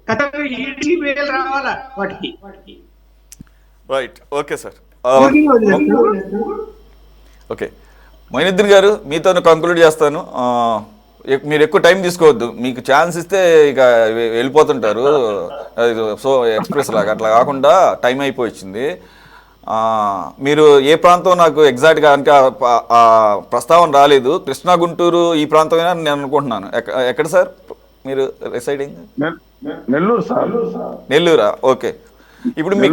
కథ వేలు రావాలా వాటికి. Right, okay sir, okay. Moinuddin గారు, మీతో కంక్లూడ్ చేస్తాను. మీరు ఎక్కువ టైం తీసుకోవద్దు, మీకు ఛాన్స్ ఇస్తే ఇక వెళ్ళిపోతుంటారు సో ఎక్స్ప్రెస్ లాగా. అట్లా కాకుండా టైం అయిపోయింది. మీరు ఏ ప్రాంతం నాకు ఎగ్జాక్ట్గా అంటే ఆ ప్రస్తావన రాలేదు. కృష్ణా గుంటూరు ఈ ప్రాంతమైనా నేను అనుకుంటున్నాను. ఎక్కడ సార్ మీరు రిసైడింగ్? నెల్లూరు సార్. నెల్లూరా? ఓకే. ఇప్పుడు మీ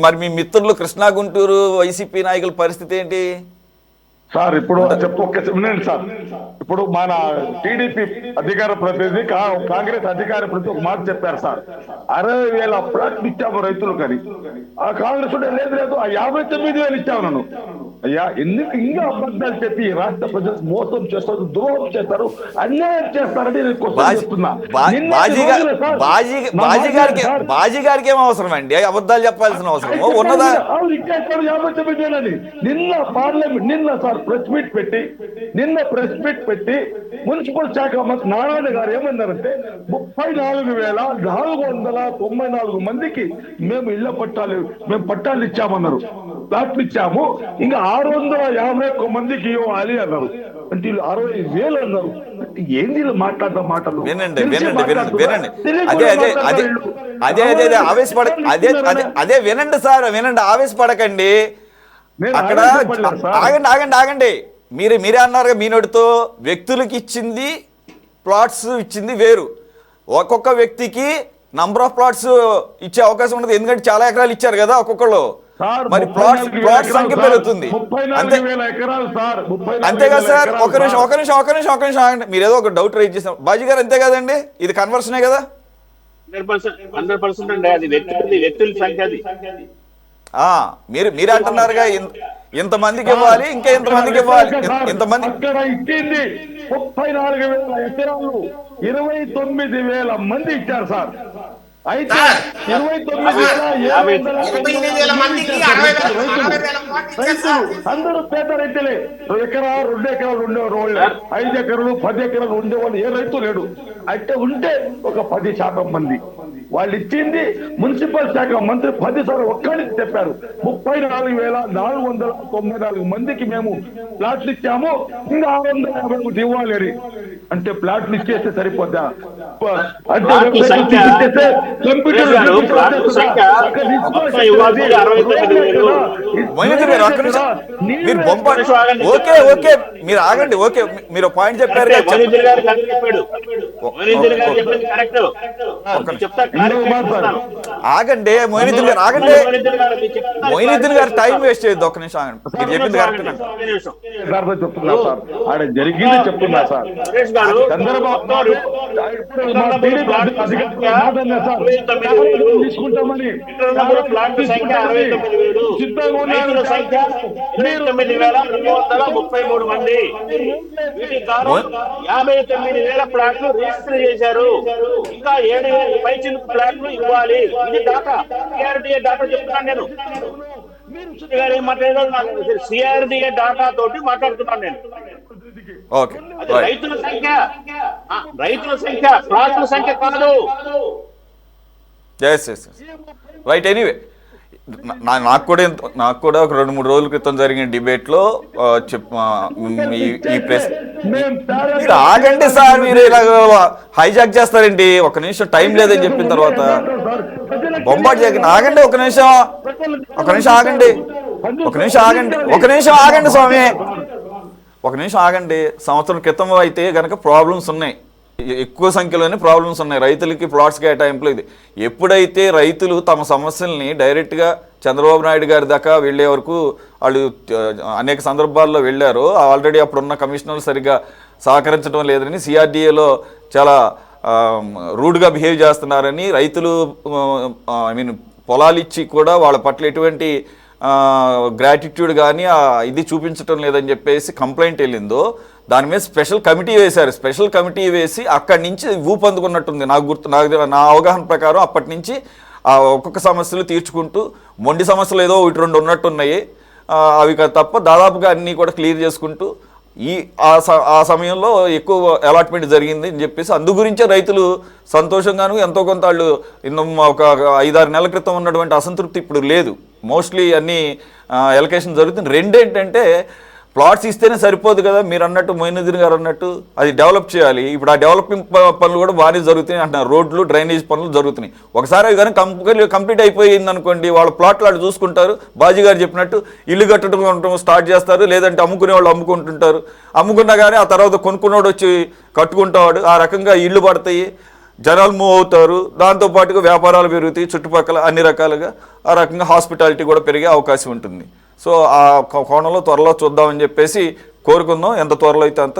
మరి మీ మిత్రులు కృష్ణా గుంటూరు వైసీపీ నాయకుల పరిస్థితి ఏంటి సార్? ఇప్పుడు వినండి సార్, ఇప్పుడు మన టీడీపీ అధికార ప్రతినిధి కాంగ్రెస్ అధికార ప్రతినిధి ఒక మాట చెప్పారు సార్, 60,000 ప్లాట్లు ఇచ్చాము రైతులు కానీ. ఆ కాంగ్రెస్ లేదు ఆ 59,000 ఇచ్చాము నన్ను. అయ్యా ఎందుకు ఇంకా అబద్ధాలు చెప్పి రాష్ట్ర ప్రజలు మోసం చేస్తారు, ద్రోహం చేస్తారు, అన్యాయం చేస్తారని నేను క్వశ్చన్ చేస్తున్నా. బాజీ గారికి ఏం అవసరం అండి అబద్ధాలు చెప్పాల్సిన అవసరం ఉన్నదా? ఇచ్చేస్తారు 59,000 అని. నిన్న పార్లమెంట్ సార్ ప్రెస్ మీట్ పెట్టి మున్సిపల్ శాఖ మంత్రి నారాయణ గారు ఏమన్నారంటే 34,494 మందికి మేము ఇళ్ల పట్టాలు ఇచ్చామన్నారు, ప్లాట్లు ఇచ్చాము. ఇంకా 651 మందికి ఇవ్వాలి అన్నారు. అంటే వీళ్ళు 60,000 అన్నారు. ఏంది మాట్లాడదాం మాటలు? వినండి. అదే వినండి సార్, వినండి, ఆవేశపడకండి. అక్కడ ఆగండి. మీరే అన్నారు మీ నోటితో వ్యక్తులకి ఇచ్చింది ప్లాట్స్ ఇచ్చింది వేరు. ఒక్కొక్క వ్యక్తికి నంబర్ ఆఫ్ ప్లాట్స్ ఇచ్చే అవకాశం ఉండదు, ఎందుకంటే చాలా ఎకరాలు ఇచ్చారు కదా ఒక్కొక్కళ్ళు. మరి ప్లాట్స్ సంఖ్య పెరుగుతుంది అంతేగా సార్? ఒక నిమిషం ఆగండి. మీరు ఏదో ఒక డౌట్ రైజ్ చేసాం బాజీ గారు, అంతే కదండి? ఇది కన్వర్షనే కదా? 100% అండి. అది వ్యక్తుల సంఖ్య. అది మీరు అంటున్నారుగా ఇంతమందికి ఇవ్వాలి, ఇంకా ఇంతమందికి ఇవ్వాలి. ఇంతమంది ఇచ్చింది 34,000 ఎకరాలు 29,000 మంది ఇచ్చారు సార్. అయితే 29,000 అందరూ పేద రైతులే. 1 ఎకరా 2 ఎకరాలు ఉండేవాళ్ళు, 5 ఎకరాలు 10 ఎకరాలు ఉండేవాళ్ళు ఏ రైతు లేడు. అయితే ఉంటే ఒక 10% మంది. వాళ్ళు ఇచ్చింది మున్సిపల్ శాఖ మంత్రి 10 సార్లు ఒక్కడికి చెప్పారు. 34,494 మందికి మేము ప్లాట్లు ఇచ్చాము, ఇంకా 650 ఇవ్వాలి అని. అంటే ప్లాట్లు ఇచ్చేస్తే సరిపోద్దా? అంటే ప్లాట్ల సంఖ్య సురేష్ గారు, ప్లాట్ల సంఖ్య మొత్తం ఇవ్వాల్సింది 69,000. మొయినుద్దీన్ గారు ఒక్క నిమిషం, మీరు బొంబాయి ఓకే ఓకే మీరు ఆగండి. ఓకే మీరు పాయింట్ చెప్పారు కదా, మొయినుద్దీన్ గారు కరెక్ట్ చెప్పాడు. మొయినుద్దీన్ గారు చెప్పింది కరెక్ట్. చెప్తా ఆగండి మొయినుద్దీన్ గారు ఆగండి. మొయినుద్దీన్ గారు టైం వేస్ట్ చేయొద్దు, ఒక్క నిమిషం ఆగండి. మీరు చెప్పింది కరెక్ట్ చెప్తున్నా సార్, ఆడ జరిగింది చెప్తున్నా సార్. సురేష్ గారు, తీసుకుంటామని ప్లాట్ల సంఖ్య 69,000, రైతుల సంఖ్య 29,233 మంది. వీటి గాను 59,000 ప్లాట్లు రిజిస్టర్ చేశారు. ఇంకా 7,000 పైచిలుకు ప్లాట్లు ఇవ్వాలి. ఇది డాటా, సిఆర్డీఏ డాటా చెప్తున్నాను నేను. ఏం మాట్లాడారు? సిఆర్డీఏ డాటా తోటి మాట్లాడుతున్నాను నేను. ఓకే రైతుల సంఖ్య ప్లాట్ల సంఖ్య కాదు. రైట్. ఎనీవే నాకు కూడా ఒక 2-3 రోజుల క్రితం జరిగిన డిబేట్లో ఈ ప్రెస్ మీరు ఆగండి సార్, మీరు ఇలా హైజాక్ చేస్తారండి. ఒక నిమిషం టైం లేదని చెప్పిన తర్వాత బొంబాటు చేయకండి. ఆగండి ఒక నిమిషం ఆగండి. స్వామి ఒక నిమిషం ఆగండి. సంవత్సరం క్రితం అయితే కనుక ప్రాబ్లమ్స్ ఉన్నాయి, ఎక్కువ సంఖ్యలోనే ప్రాబ్లమ్స్ ఉన్నాయి. రైతులకి ప్లాట్స్ కేటాయింపులు ఇది. ఎప్పుడైతే రైతులు తమ సమస్యల్ని డైరెక్ట్గా చంద్రబాబు నాయుడు గారి దాకా వెళ్ళే వరకు వాళ్ళు అనేక సందర్భాల్లో వెళ్ళారో, ఆల్రెడీ అప్పుడున్న కమిషనర్లు సరిగ్గా సహకరించడం లేదని, సిఆర్డీఏలో చాలా రూడ్గా బిహేవ్ చేస్తున్నారని, రైతులు పొలాలు ఇచ్చి కూడా వాళ్ళ పట్ల ఎటువంటి గ్రాటిట్యూడ్ కానీ ఇది చూపించడం లేదని చెప్పేసి కంప్లైంట్ వెళ్ళిందో, దాని మీద స్పెషల్ కమిటీ వేశారు. స్పెషల్ కమిటీ వేసి అక్కడి నుంచి ఊపందుకున్నట్టుంది నా అవగాహన ప్రకారం. అప్పటి నుంచి ఒక్కొక్క సమస్యలు తీర్చుకుంటూ, మొండి సమస్యలు ఏదో 1-2 ఉన్నట్టున్నాయి, అవి తప్ప దాదాపుగా అన్నీ కూడా క్లియర్ చేసుకుంటూ ఆ సమయంలో ఎక్కువ అలాట్మెంట్ జరిగింది అని చెప్పేసి అందు గురించే రైతులు సంతోషంగాను ఎంతో కొంత వాళ్ళు ఒక 5-6 నెలల క్రితం ఉన్నటువంటి అసంతృప్తి ఇప్పుడు లేదు. మోస్ట్లీ అన్ని ఎలకేషన్ జరుగుతుంది. రెండేంటంటే ప్లాట్స్ ఇస్తేనే సరిపోదు కదా, మీరు అన్నట్టు మొయినుద్దీన్ గారు అన్నట్టు అది డెవలప్ చేయాలి. ఇప్పుడు ఆ డెవలపింగ్ పనులు కూడా బాగానే జరుగుతున్నాయి అంటున్నారు. రోడ్లు, డ్రైనేజ్ పనులు జరుగుతున్నాయి. ఒకసారి అవి కానీ కంప్లీట్ అయిపోయింది అనుకోండి, వాళ్ళ ప్లాట్లు వాళ్ళు చూసుకుంటారు. బాజీ గారు చెప్పినట్టు ఇల్లు కట్టడం స్టార్ట్ చేస్తారు, లేదంటే అమ్ముకునే వాళ్ళు అమ్ముకుంటుంటారు. అమ్ముకున్నా కానీ ఆ తర్వాత కొనుక్కున్నోడు వచ్చి కట్టుకుంటాడు. ఆ రకంగా ఇళ్ళు పడతాయి, జనాలు మూవ్ అవుతారు. దాంతోపాటుగా వ్యాపారాలు పెరుగుతాయి చుట్టుపక్కల అన్ని రకాలుగా. ఆ రకంగా హాస్పిటాలిటీ కూడా పెరిగే అవకాశం ఉంటుంది. సో ఆ కోణంలో త్వరలో చూద్దామని చెప్పేసి కోరుకుందాం. ఎంత త్వరలో అయితే అంత